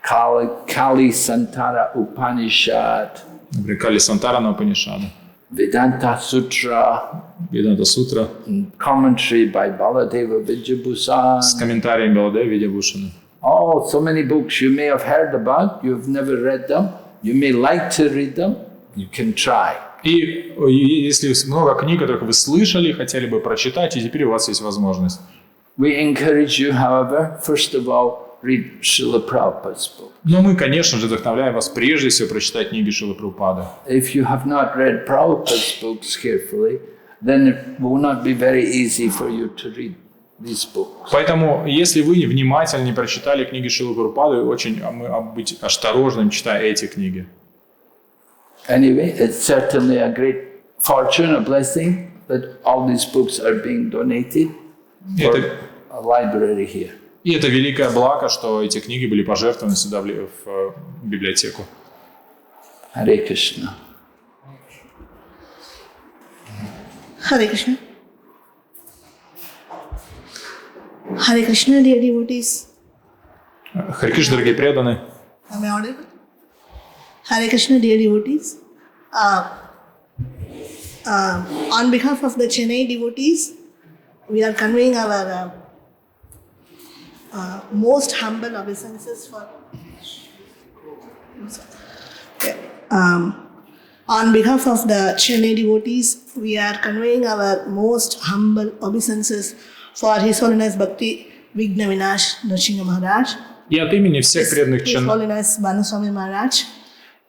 Kali Santara Upanishad. Например, Кали Сантарана Упанишада. Vedanta Sutra. Веданта Сутра. Commentary by Baladeva Vidyabhusan. С комментарием Баладева Видьябхушана. Oh, so many books you may have heard about, you've never read them. You may like to read them, you can try. И если много книг, которых вы слышали, хотели бы прочитать, и теперь у вас есть возможность. We encourage you, however, first of all, read Srila Prabhupada's book. Но мы, конечно же, вдохновляем вас прежде всего прочитать книги Шрилы Прабхупады. If you have not read Prabhupada's books carefully, then it will not be very easy for you to read these books. Поэтому, если вы внимательно не прочитали книги Шрилы Прабхупады, очень быть осторожным, читая эти книги. Anyway, it's certainly a great fortune, a blessing that all these books are being donated for a library here. И это великое благо, что эти книги были пожертвованы сюда в библиотеку. Hare Krishna. Hare Krishna. Hare Krishna, dear devotees. Харе Кришна, дорогие преданные. Am I audible? Hare Krishna, dear devotees. On behalf of the Chennai devotees, we are conveying our most humble obeisances for. On behalf of the Chennai devotees, we are conveying our most humble obeisances for His Holiness Bhakti, Vigna, Vinasha, Narasimha Maharaj. И от имени всех преданных His Holiness Navami Maharaj,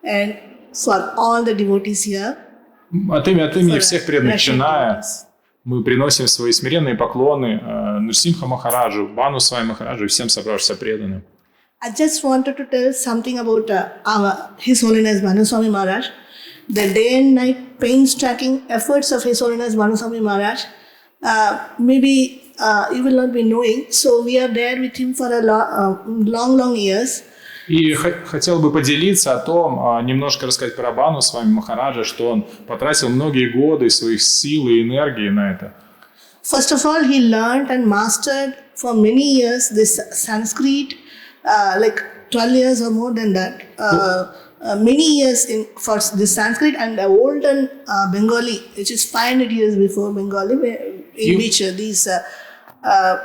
and for all the devotees here. От имени всех преданных Ченная мы приносим свои смиренные поклоны Нарасимха Махараджу, Бхану Свами Махараджу и всем собравшимся преданным. I just wanted to tell something about His Holiness Vinasha Maharaj. The day and night painstaking efforts of His Holiness Vinasha Maharaj, maybe you will not be knowing. So we are there with him for a long years. И хотел бы поделиться о том, немножко рассказать про Бхану Свами Махараджа, что он потратил многие годы своих сил и энергии на это. First of all, he learned and mastered for many years this Sanskrit, like 12 years or more than that. Many years for this Sanskrit and the olden Bengali, which is 500 years before Bengali, in which these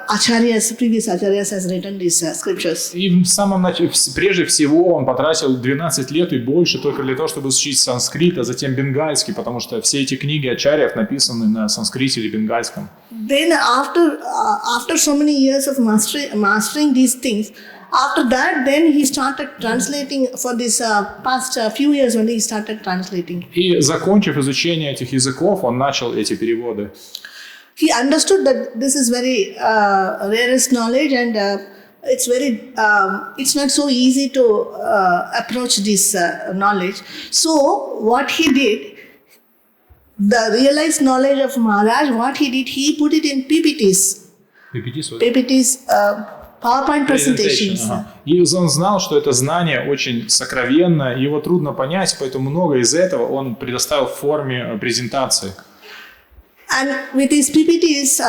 acharyas, previous acharyas has written these scriptures. И в самом начале, прежде всего, он потратил 12 лет и больше только для того, чтобы учить санскрит, а затем бенгальский, потому что все эти книги ачарьев написаны на санскрите или бенгальском. Then after so many years of mastering these things, after that, then he started translating for this past few years only he started translating. И закончив изучение этих языков, он начал эти переводы. He understood that this is very rarest knowledge and it's not so easy to approach this knowledge. So what he did, the realized knowledge of Maharaj, what he did, he put it in PPTs. PPTs, PowerPoint presentations. И он знал, что это знание очень сокровенно, его трудно понять, поэтому много из этого он предоставил в форме презентации. And with his PPTs,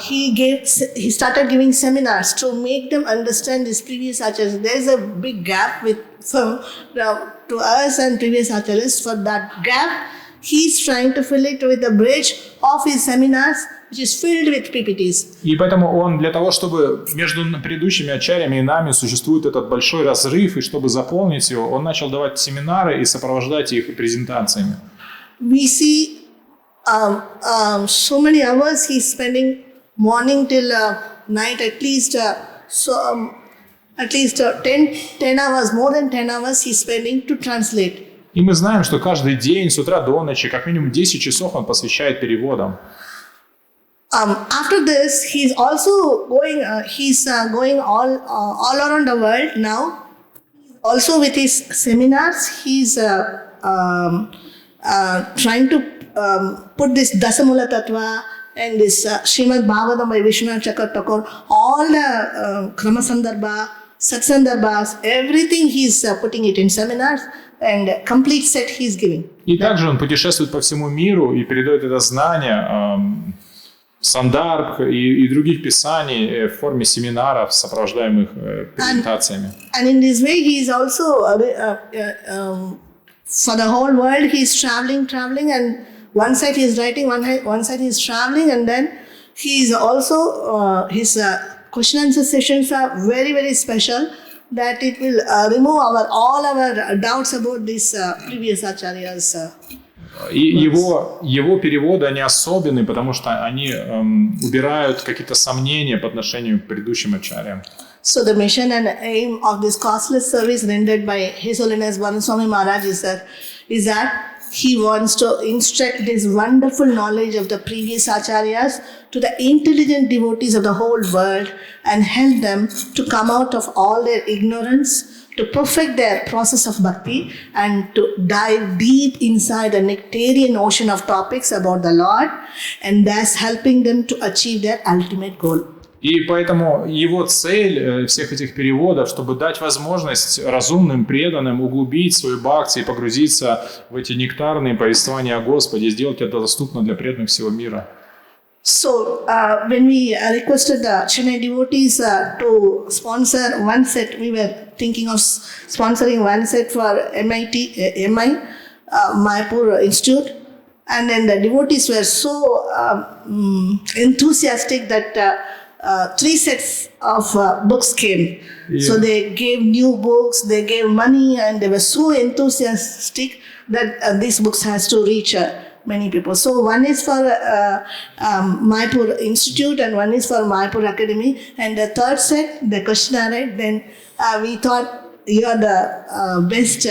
he started giving seminars to make them understand these previous acharyas. There is a big gap to us and previous acharyas. For that gap, he's trying to fill it with a bridge of his seminars, which is filled with PPTs. И поэтому он для того, чтобы между предыдущими ачарьями и нами существует этот большой разрыв, и чтобы заполнить его, он начал давать семинары и сопровождать их презентациями. We see so many hours he's spending morning till night, at least at least 10 hours, more than 10 hours he's spending to translate. И мы знаем, что каждый день, с утра до ночи, как минимум 10 часов он посвящает переводам. After this, he's also going. Going all around the world now. Also with his seminars, he's trying to put this Dasamula Tattva and this Srimad Bhagavatam by Vishwanath Chakravarti, all the Krama Sandarbha, Satsandarbhas, everything he's putting it in seminars and complete set he's giving. И также он путешествует по всему миру и передает это знание сандарб и других писаний в форме семинаров, сопровождаемых презентациями. And in this way, he is also for the whole world. He is traveling, and one side he is writing, one side he is traveling, and then he is also his question answer sessions are very, very special. That it will remove all our doubts about these previous acharyas. И его переводы, они особенные, потому что они убирают какие-то сомнения по отношению к предыдущим ачарьям. So the mission and aim of this costless service rendered by His Holiness Swami Maharaj is that he wants to instruct this wonderful knowledge of the previous acharyas to the intelligent devotees of the whole world and help them to come out of all their ignorance, to perfect their process of bhakti and to dive deep inside the nectarian ocean of topics about the Lord and thus helping them to achieve their ultimate goal. И поэтому его цель всех этих переводов, чтобы дать возможность разумным, преданным углубить свою бхакти и погрузиться в эти нектарные повествования о Господе и сделать это доступно для преданных всего мира. So, when we requested the Chennai devotees to sponsor one set, we were thinking of sponsoring one set for MI, Mayapur Institute. And then the devotees were so enthusiastic that 3 sets of books came. Yeah. So they gave new books, they gave money, and they were so enthusiastic that these books has to reach many people. So one is for Mayapur Institute and one is for Mayapur Academy. And the third set, the Krishna, right? Then we thought you are the best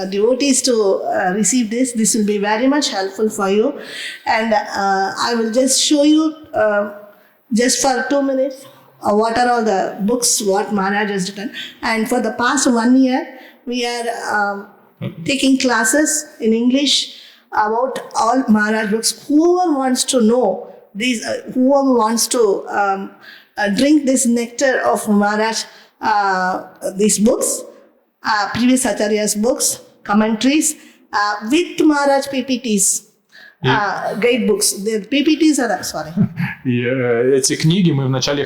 devotees to receive this. This will be very much helpful for you. And I will just show you just for 2 minutes what are all the books what Maharaj has written. And for the past 1 year, we are taking classes in English about all Maharaj books. Whoever wants to know these, whoever wants to drink this nectar of Maharaj, these books, previous Acharya's books, commentaries, with Maharaj PPTs, guide books. The PPTs are, sorry. И эти книги мы вначале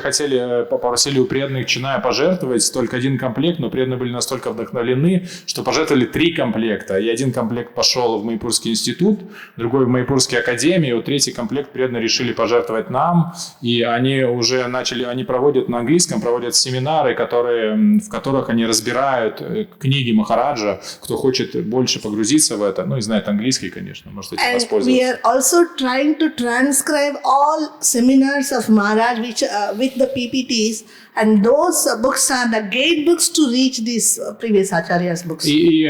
попросили у преданных Чиная пожертвовать только 1 комплект, но преданные были настолько вдохновлены, что пожертвовали 3 комплекта. И 1 комплект пошел в Майпурский институт, другой в Майпурские академии, и 3-й комплект преданные решили пожертвовать нам. И они уже они проводят на английском, проводят семинары, в которых они разбирают книги Махараджа. Кто хочет больше погрузиться в это, и знает английский, конечно, может этим воспользоваться. We are also trying to transcribe all seminars of Maharaj which with the PPTs, and those books are the gate books to reach these previous Acharya's books. И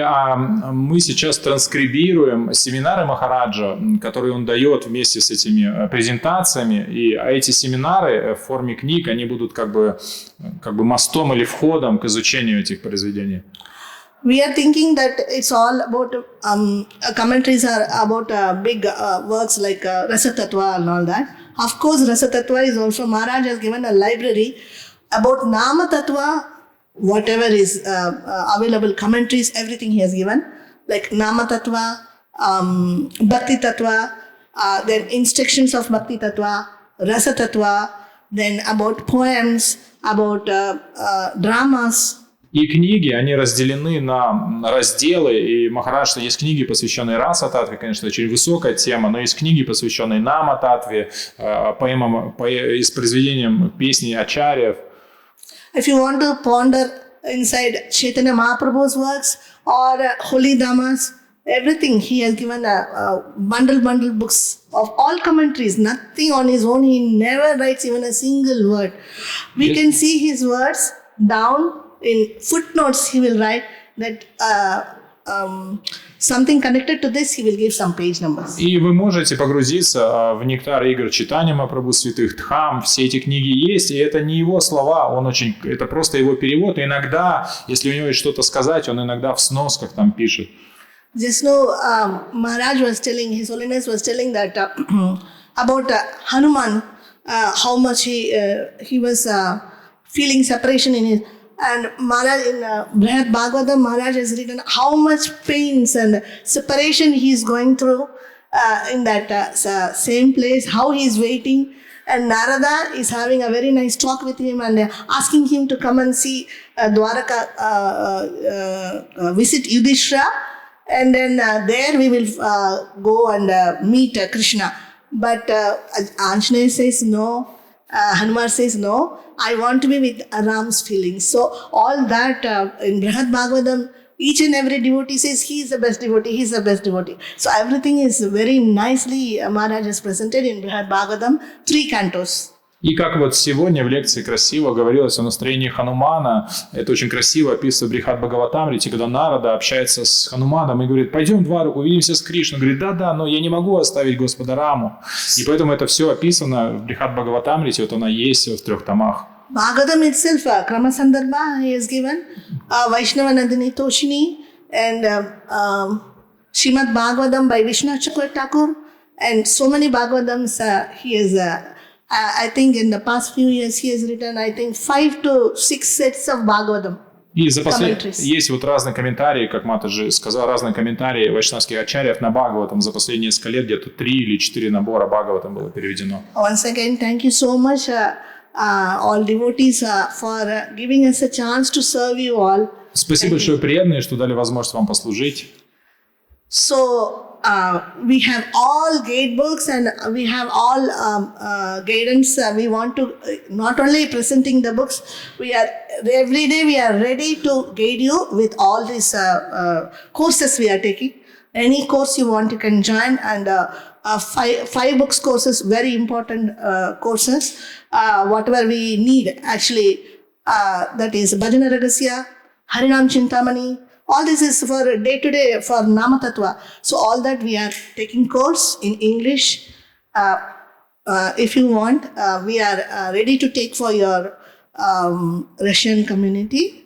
мы сейчас транскрибируем семинары Махараджа, которые он дает вместе с этими презентациями, и эти семинары в форме книг, они будут как бы мостом или входом к изучению этих произведений. We are thinking that it's all about commentaries are about big works like Rasa Tattva and all that. Of course, Rasa Tattva is also, Maharaj has given a library about Nama Tattva, whatever is available, commentaries, everything he has given, like Nama Tattva, Bhakti Tattva, then instructions of Bhakti Tattva, Rasa Tattva, then about poems, about dramas. И книги, они разделены на разделы, и Махарадж, есть книги, посвященные Раса Татве, конечно, очень высокая тема, но есть книги, посвященные Нама Татве, поэмам, с произведением песни Ачарьев. If you want to ponder inside Chaitanya Mahaprabhu's works or Holy Dhammas, everything. He has given a bundle books of all commentaries, nothing on his own. He never writes even a single word. We can see his words down in footnotes. He will write that something connected to this, he will give some page numbers. И вы можете погрузиться в нектар игр читания Махапрабху святых Дхам. Все эти книги есть, и это не его слова, это просто его перевод. И иногда, если у него есть что-то сказать, он иногда в сносках там пишет. Just now, Maharaj was telling, His Holiness was telling that about Hanuman, how much he was feeling separation in his. And Maharaj in Brihad Bhagavatam, Maharaj has written how much pains and separation he is going through in that same place, how he is waiting. And Narada is having a very nice talk with him and asking him to come and see Dwaraka, visit Yudhishthira. And then there we will go and meet Krishna. But Anjaneya says no, Hanuman says no, I want to be with Ram's feelings. So all that in Brihad Bhagavatam, each and every devotee says he is the best devotee, he is the best devotee. So everything is very nicely Maharaj has presented in Brihad Bhagavatam, 3 cantos. И как вот сегодня в лекции красиво говорилось о настроении Ханумана, это очень красиво описывается в Брихад Бхагаватамрите, когда Нарада общается с Хануманом и говорит: пойдем в Двараку, увидимся с Кришной. Он говорит: да, но я не могу оставить Господа Раму. И поэтому это все описано в Брихад Бхагаватамрите, вот она есть в 3 томах. Bhagavatam itself, Krama Sandarbha, he has given, Vaishnava Nandini Toshini, and Srimad Bhagavatam by Vishnu Chakravarti Thakur, and so many Bhagavatams he has. I think in the past few years he has written, I think 5 to 6 sets of Bhagavatam. И есть вот разные комментарии, как Матаджи сказал, разные комментарии вайшнавских ачарьев на Бхагаватам. За последние несколько лет где-то 3 или 4 набора Бхагаватам было переведено. Once again, thank you so much, all devotees, for giving us a chance to serve you all. Spasibo большое преданные, что дали возможность вам послужить. So, we have all gate books and we have all guidance. We want to not only presenting the books, we are every day we are ready to guide you with all these courses we are taking. Any course you want, you can join, and 5 books courses, very important courses. Whatever we need actually, that is Bhajana Ragasya, Harinam Chintamani. All this is for day to day for Nama Tattva. So all that we are taking course in English. If you want, we are ready to take for your Russian community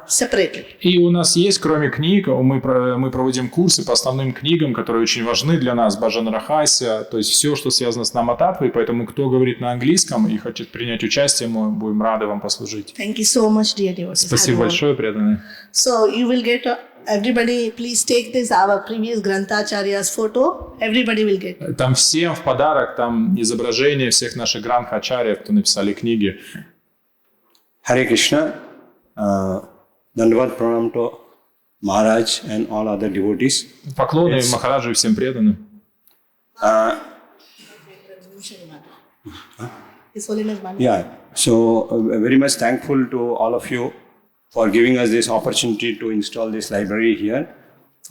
separately. И у нас есть, кроме книг, мы проводим курсы по основным книгам, которые очень важны для нас, Баджана Рахася, то есть все, что связано с Нама Таттвой, поэтому кто говорит на английском и хочет принять участие, мы будем рады вам послужить. Thank you so much, dear devotees. Спасибо большое, преданные. So you will get, everybody please take this, our previous Grantacharya's photo, everybody will get. Там всем в подарок, там изображение всех наших грантхачарьев, кто написали книги. Hare Krishna. Dandavad Pranam to Maharaj and all other devotees. Поклоны Махараджу и всем преданным. Yeah, so very much thankful to all of you for giving us this opportunity to install this library here,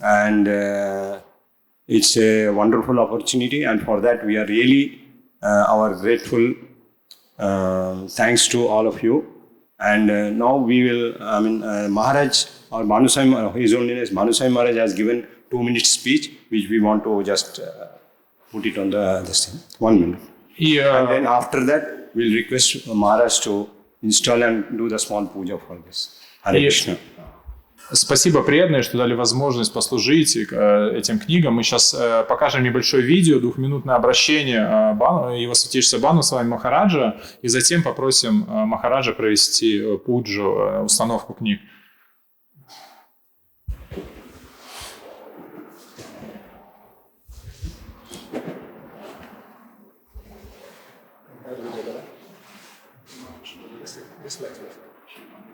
and it's a wonderful opportunity, and for that we are really our grateful. Thanks to all of you. And now we will, Maharaj, or Manusai, His Holiness Manusai Maharaj has given 2-minute speech, which we want to just put it on this thing. 1 minute. And then after that, we'll request Maharaj to install and do the small puja for this. Hare Krishna. Спасибо, преданные, что дали возможность послужить этим книгам. Мы сейчас покажем небольшое видео, 2-минутное обращение его святейшества Бану Свами Махараджа, и затем попросим Махараджа провести пуджу, установку книг.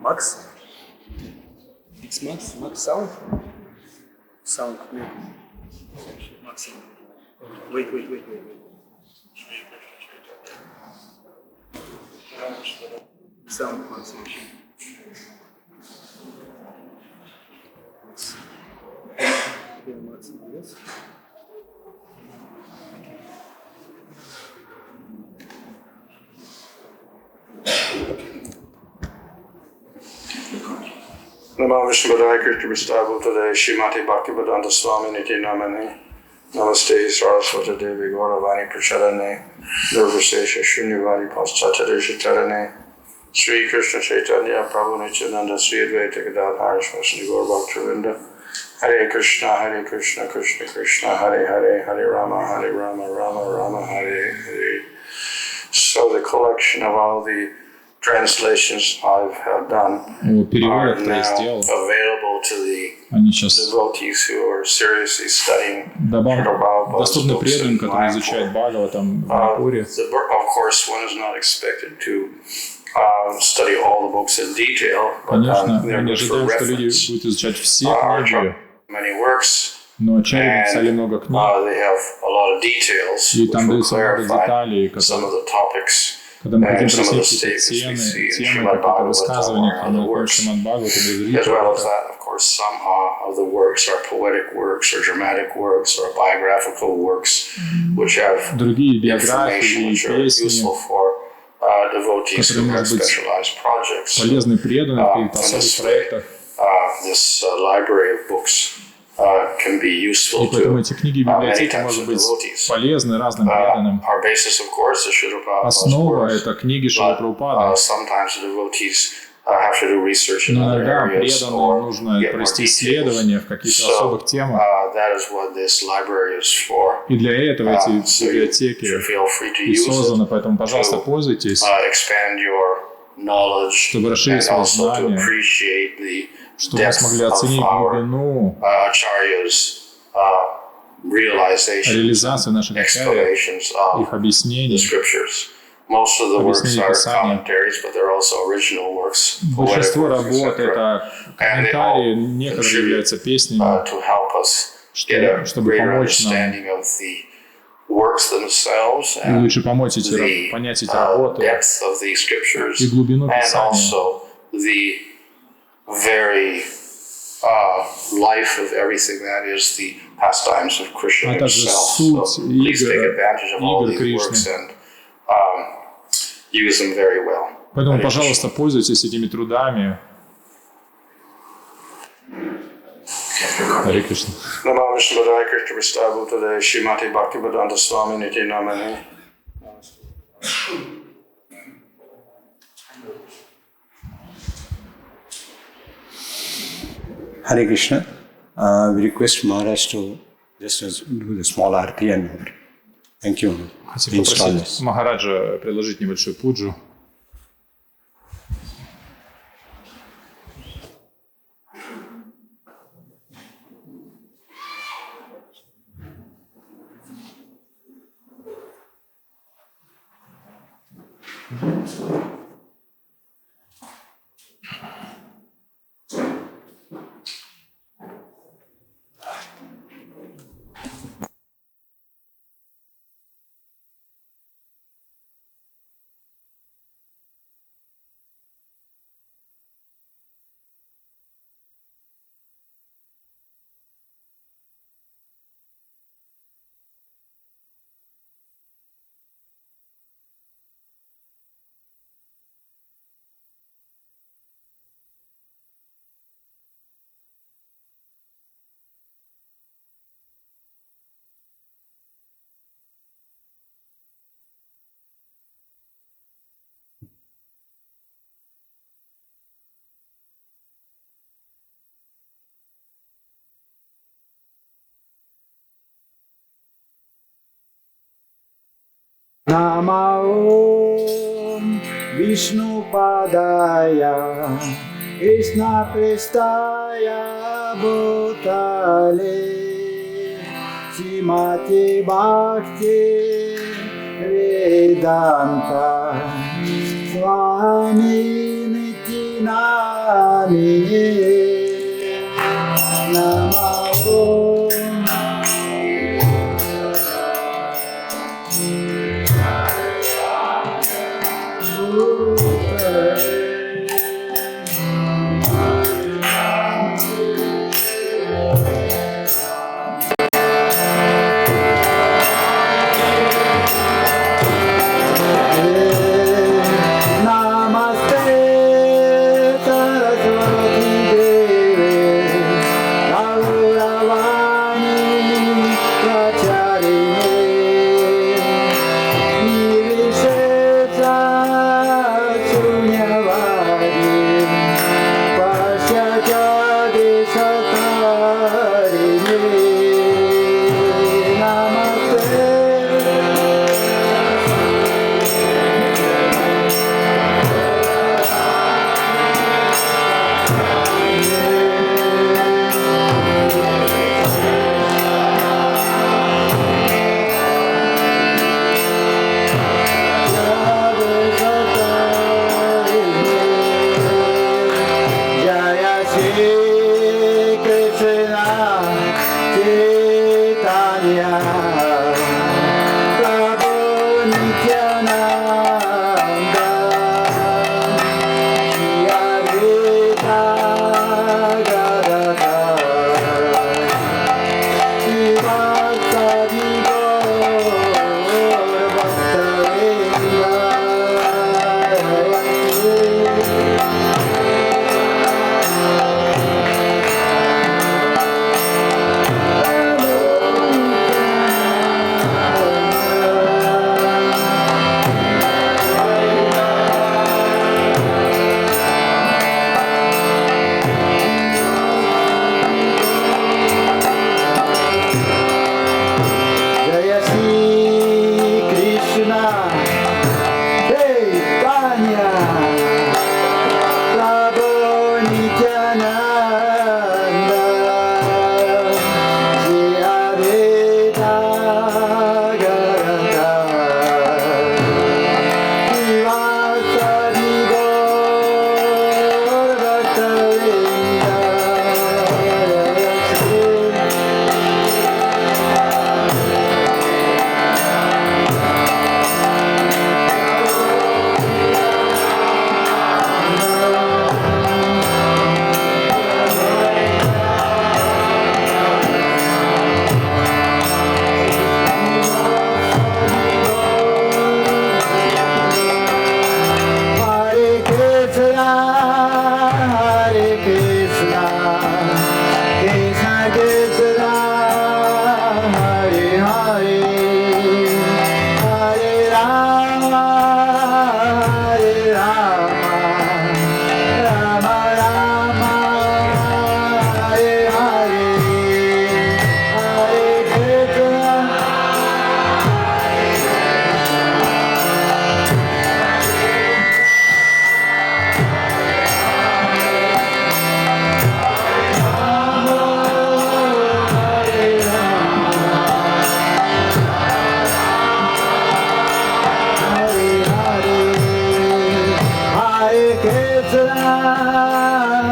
Max? Max sound? Sound. Max. Wait. Sound. Max. Namo Vishnupadaya Krishna Vishtabhutade Shrimati Bhaktivedanta Swami Niti Namani Namaste Saraswati Devi Gauravani Prachadane Nirvasesha Shunyavadi Paschatadesha Chadane Sri Krishna Chaitanya Prabhu Nityananda Sri Advaita Gadadhara Swasni Gaur Bhaktivinda Hare Krishna Krishna Krishna Hare Hare Hare Rama Rama Rama Hare Hare. So the collection of all the translations I've done are now available to the devotees who are seriously studying доступны преданным, которые изучают Бхагаватам в Майпуре. Of course, one is not expected to study all the books in detail, but мы не ожидаем, что люди будут изучать все книги. Many works. Но ачарьи написали много книг, и там даются много деталей, когда мы хотим проследить какие-то темы, какие-то высказывания, которые мы находим в Шримад Бхагаватам без ритуала. Some of the works are poetic works or dramatic works or biographical works, which have information which are useful for devotees who have specialized projects. Полезны преданным в каких-то особых проектах. This library of books can be useful to many types of devotees. Полезны разным преданным. Our basis, of course, is Srila Prabhupada's Основа works, это книги Шрилы Прабхупады. sometimes the devotees have to do research in other Иногда areas преданным or нужно get more провести details. исследования в каких-то особых темах. That is what this library is for. И для этого эти библиотеки и созданы, поэтому, пожалуйста, пользуйтесь, Expand your knowledge чтобы расширить свои знания, чтобы вы смогли оценить глубину реализации наших ачарьев, их объяснений. Most of the works are commentaries, but there are also original works. Большинство работ это комментарии, некоторые являются песнями, to help us get a greater understanding of the works themselves and лучше понять эти работы depth of the scriptures и глубину and Писания, also the very life of everything that is the pastimes of Krishna а также himself. суть So please take advantage of all игр these works Кришны. and use them very well. Поэтому, пожалуйста, пользуйтесь этими трудами. Харе Кришна. Namo Vishnupadaya Krishna Vishtabhutade Shrimati Bhaktivedanta Swami Niti Namani. Hare Krishna. We request Maharaj to just do the small arti and thank you. Хотим попросить Махараджа приложить небольшую пуджу. Namo Vishnupadaya Krishna Prestaya Bhutale Srimati Bhakti Vedanta Swami Niti Namine Namo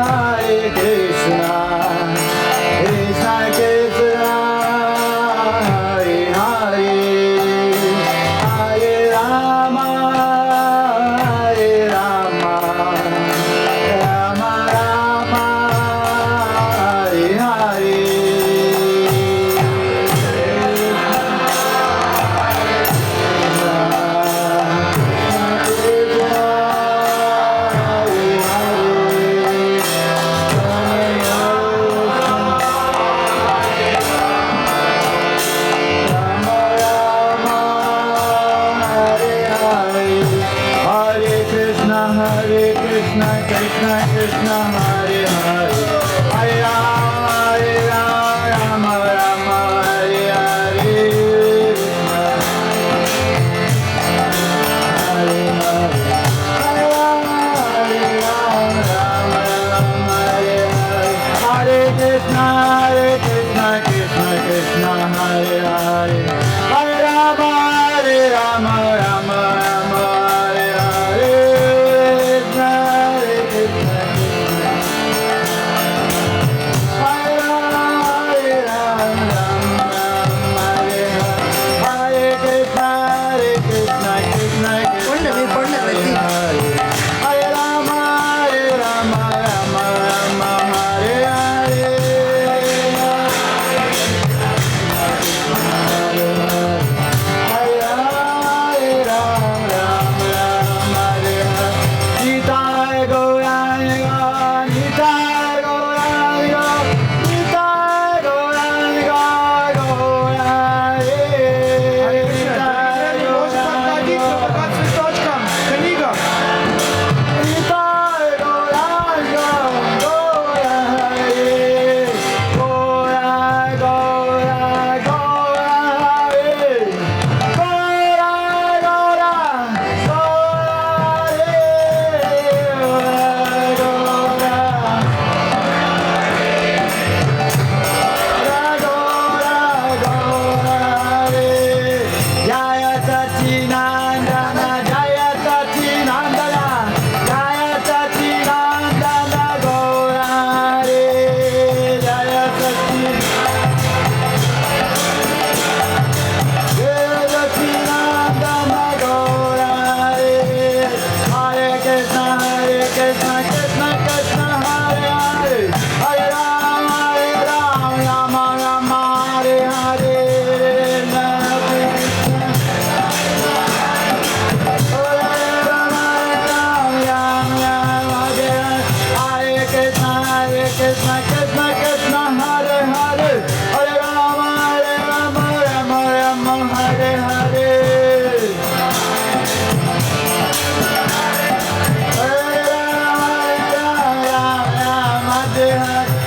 Hare Krishna, Krishna Krishna, Hare Hare, Hare Rama, Hare Rama, Rama Rama, Hare Hare. Hare Krishna, Krishna Krishna, Hare Hare, Hare Rama, Rama Rama, Hare Hare. Hare Krishna, Krishna Krishna, Hare Hare, Hare Rama, Rama Rama, Hare Hare. Hare Krishna, Hare Rama,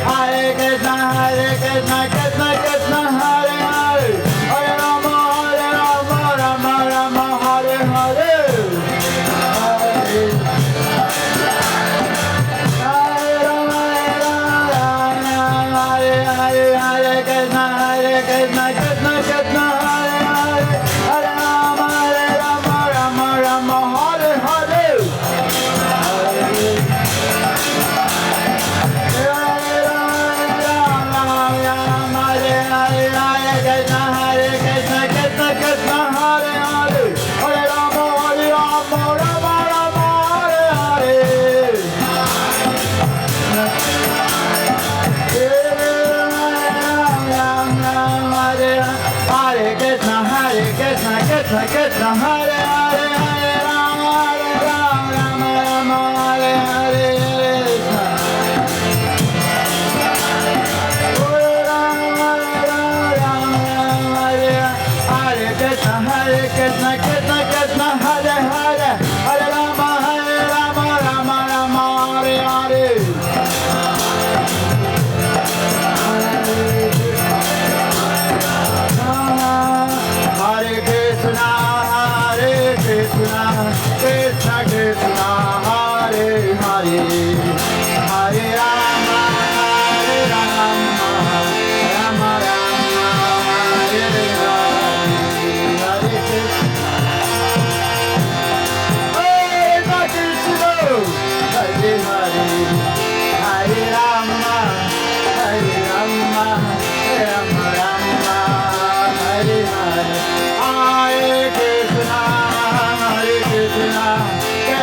Hare Krishna, Krishna Krishna, Hare Hare. Hare Rama, Rama Rama, Hare Hare.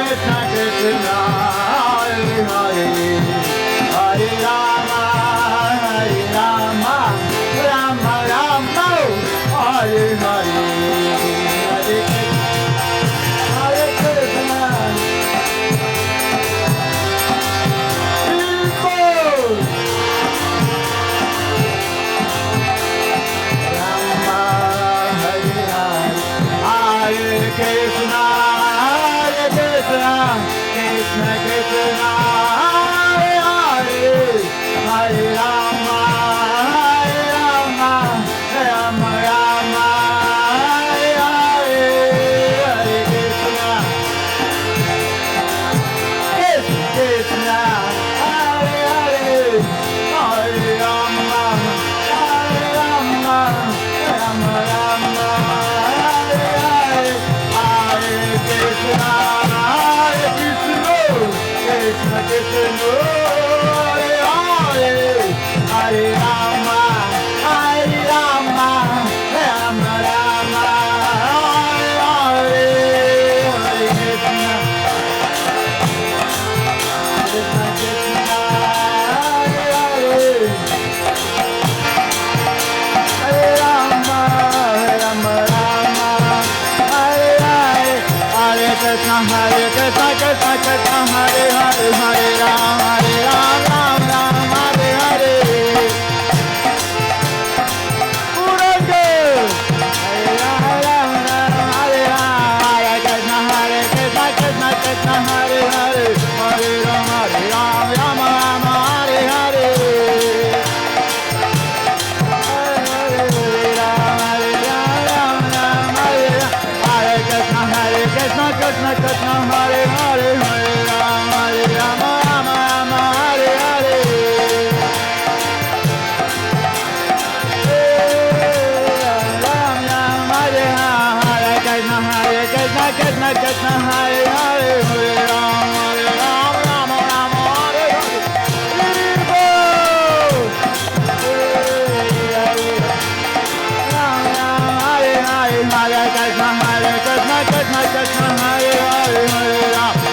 Krishna Krishna Hare Hare Hare Rama Rama Rama Hare Hare Hare Krishna Krishna, Krishna Krishna, Hare Hare, Hare Rama, Rama Rama, Hare Hare, Hare Krishna, Krishna, Hare Hare, Hare Rama, Rama Rama, Hare Hare, Hare Krishna, Krishna Krishna, Hare Hare, Hare Rama, Rama Rama, Hare Hare, Hare Krishna, Krishna Krishna, Hare Hare, Hare Rama, Rama Rama, Hare Hare, Hare Krishna, Krishna Krishna, Hare Hare, Hare Rama, Ram Ram, Hare Hare. Puranga. Hare Rama, Hare Rama, Hare Krishna, Krishna Krishna, Hare Hare, Hare Rama, Rama Rama, Hare Hare. Krishna Krishna, Hare Hare, Hare Rama, Rama Rama, Hare Hare. Ram Ram, Hare Hare, Krishna Krishna, Hare Hare, Hare Rama, Rama Rama, Hare Hare. Ram Ram, Hare Hare, Hare Krishna, Krishna Krishna, Hare Hare, Hare Ram.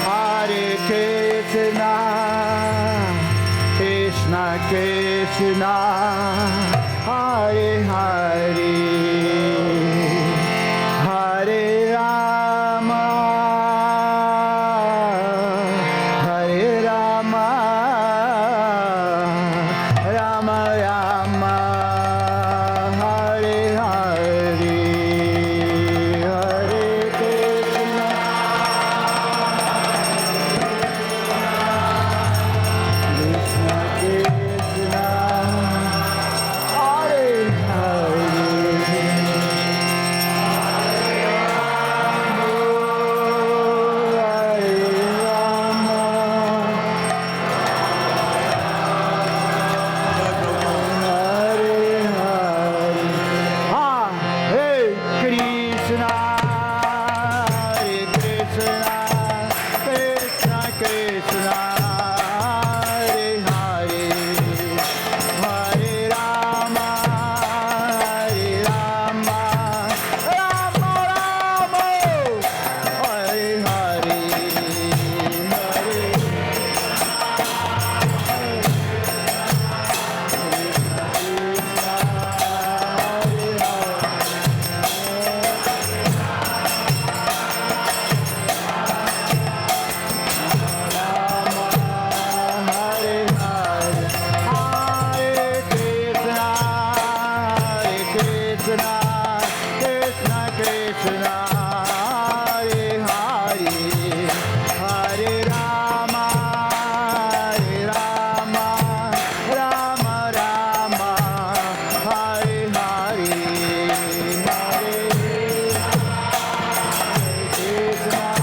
Hare Krishna, Krishna Krishna, Hare Hare, Hare Rama, Hare Rama, Rama Rama, Hare Hare, Hare Krishna.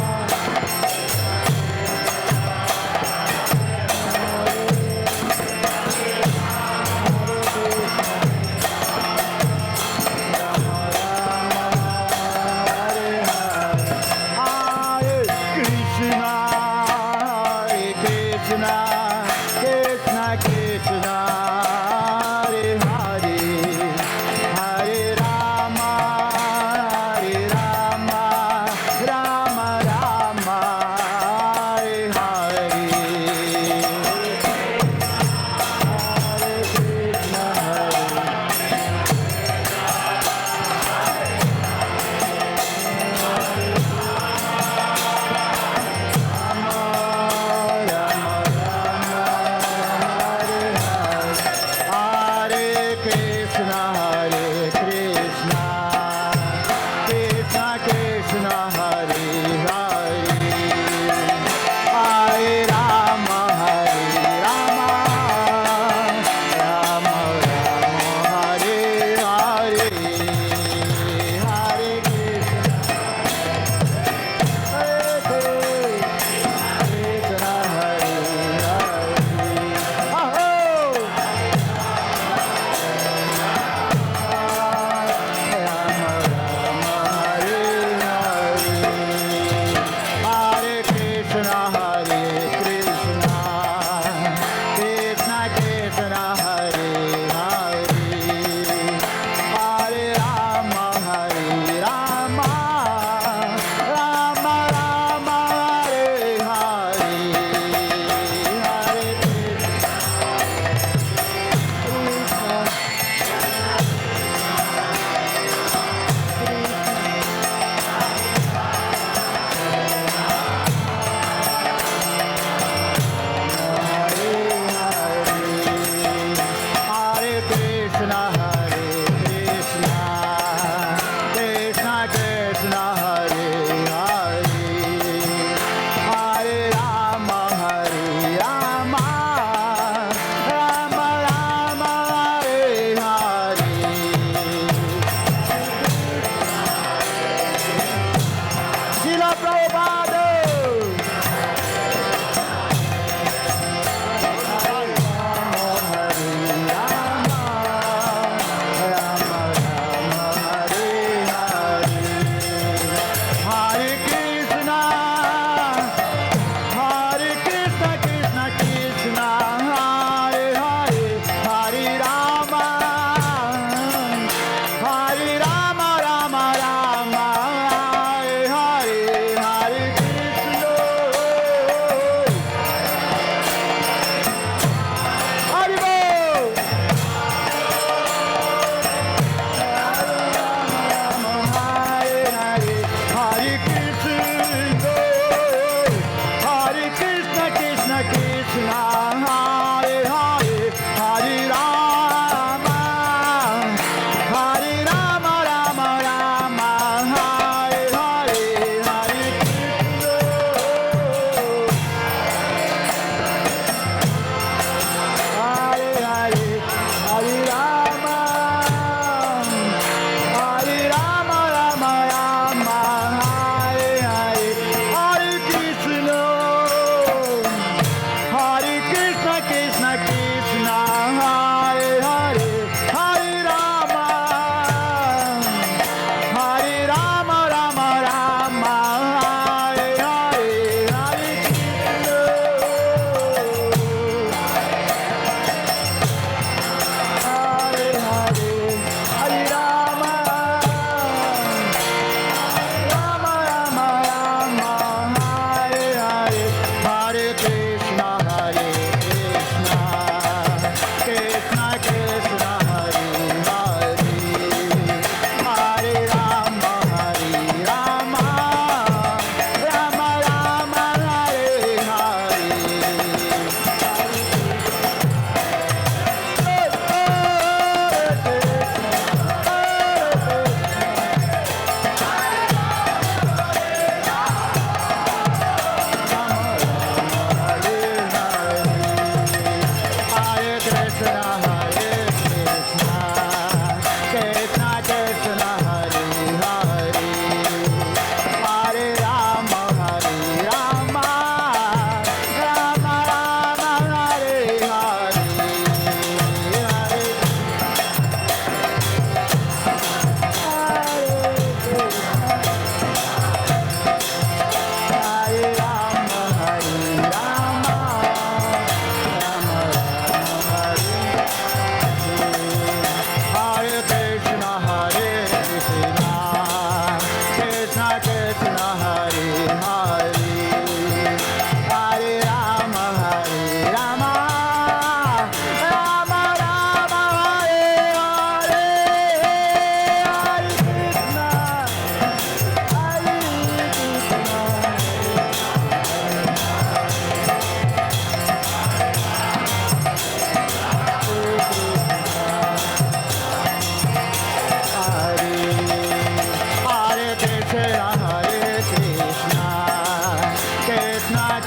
Hare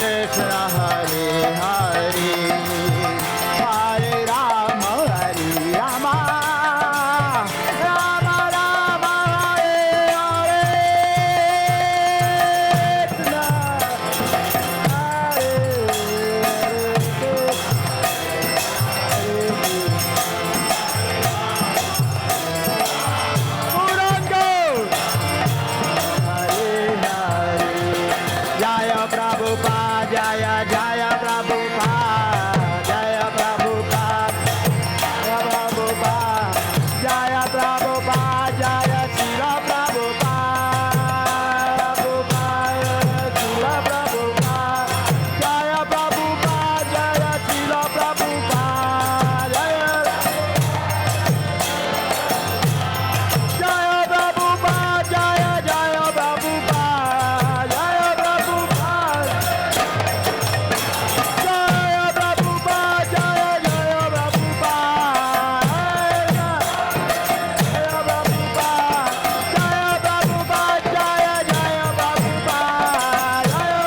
Krishna, Hare Hare, Hare Rama, Hare Rama, Rama Rama, Hare Hare, Krishna, Hare Jaya Prabhupada, Jaya Jaya Prabhupada, Jaya Prabhupada, Jaya Prabhupada, Jaya Prabhupada, Jaya Srila Prabhupada, Srila Prabhupada, Jaya Prabhupada, Jaya Srila Prabhupada, Jaya Prabhupada, Jaya Jaya Prabhupada, Jaya Prabhupada. Jaya Prabhupada, Jaya Jaya Prabhupada, Jaya Prabhupada, Jaya Prabhupada, Jaya Jaya Prabhupada, Jaya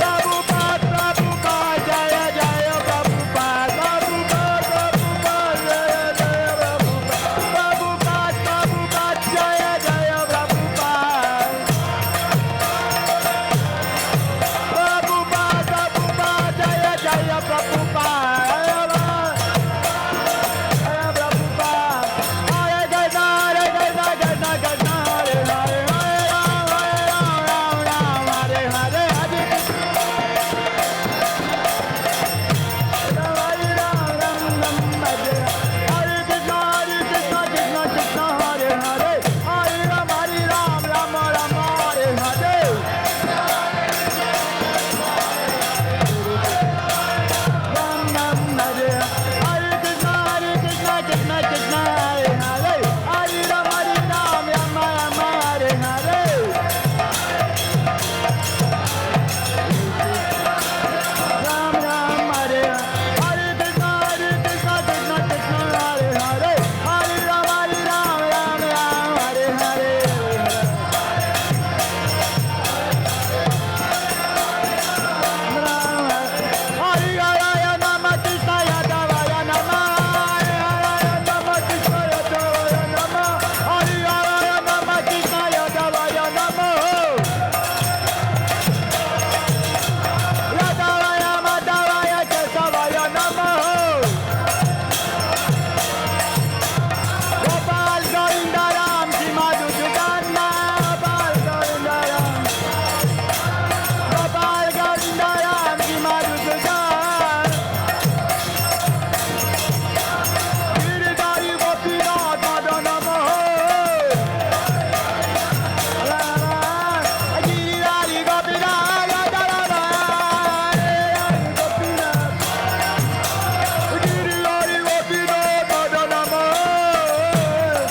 Prabhupada, Prabhupada, Jaya Jaya Prabhupada, Prabhupada, Jaya Jaya Prabhupada, Prabhupada, Jaya Jaya Prabhupada. Prabhupada, Prabhupada, Jaya Jaya Prabhupada, Jaya Prabhupada, Hare Krishna, Hare Krishna, Krishna Krishna, Hare Hare, Hare Rama, Hare Hare, Hare Krishna, Krishna Krishna, Hare Hare, Hare Rama, Rama Rama, Hare Hare. Hare Krishna, Krishna Krishna, Hare Hare, Hare Rama, Rama Rama, Hare Hare. Ram Ram, Hare Hare Krishna, Krishna Krishna, Hare Hare, Hare Rama, Ram Ram, Hare Hare. Hare Hare Nama Krishna Yadavaya Nama, Hare Hare Nama Krishna Yadavaya Nama, Hare Hare Nama Krishna Yadavaya Nama, Yadavaya Madhavaya Kesavaya Nama, Gopal Govinda Ram Madhu Sudana, Gopal Govinda Ram, Gopal Govinda Ram Madhu Sudana, Giridhari Gopinath Madana Mohan, Giridhari Gopinath Madana Mohan, Giridhari Gopinath Madana Mohan,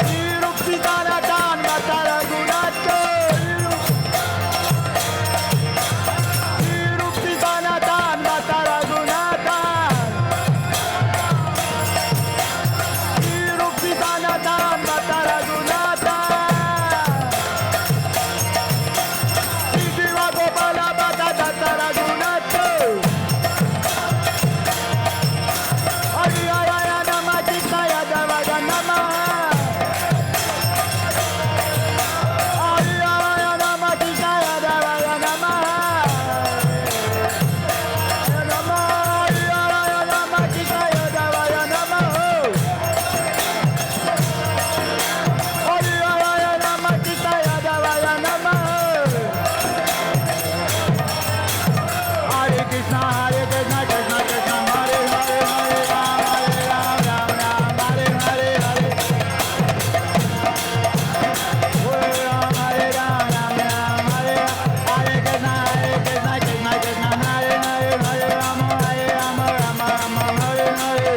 Nirupsitanatan Matara Gunato, Nirupsitanatan Matara Gunata, Nirupsitanatan Matara Gunata, Shiva Gopala Bata Tatara Gunato, Hare Hare Nama Krishna Yadavaya Nama, Hare Hare Nama Krishna Yadavaya Nama, Nama Hare Hare Nama Krishna Yadavaya Nama, Hare Hare Nama Krishna Yadavaya Nama, Hare Krishna, Krishna Krishna, Hare Hare, Hare Rama, Ram Ram, Hare Hare, Hare Rama, Hare Ram, Hare Hare Krishna, Krishna Krishna, Hare Hare, Hare Rama, Rama Rama, Hare Hare.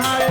Hare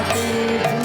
की जय।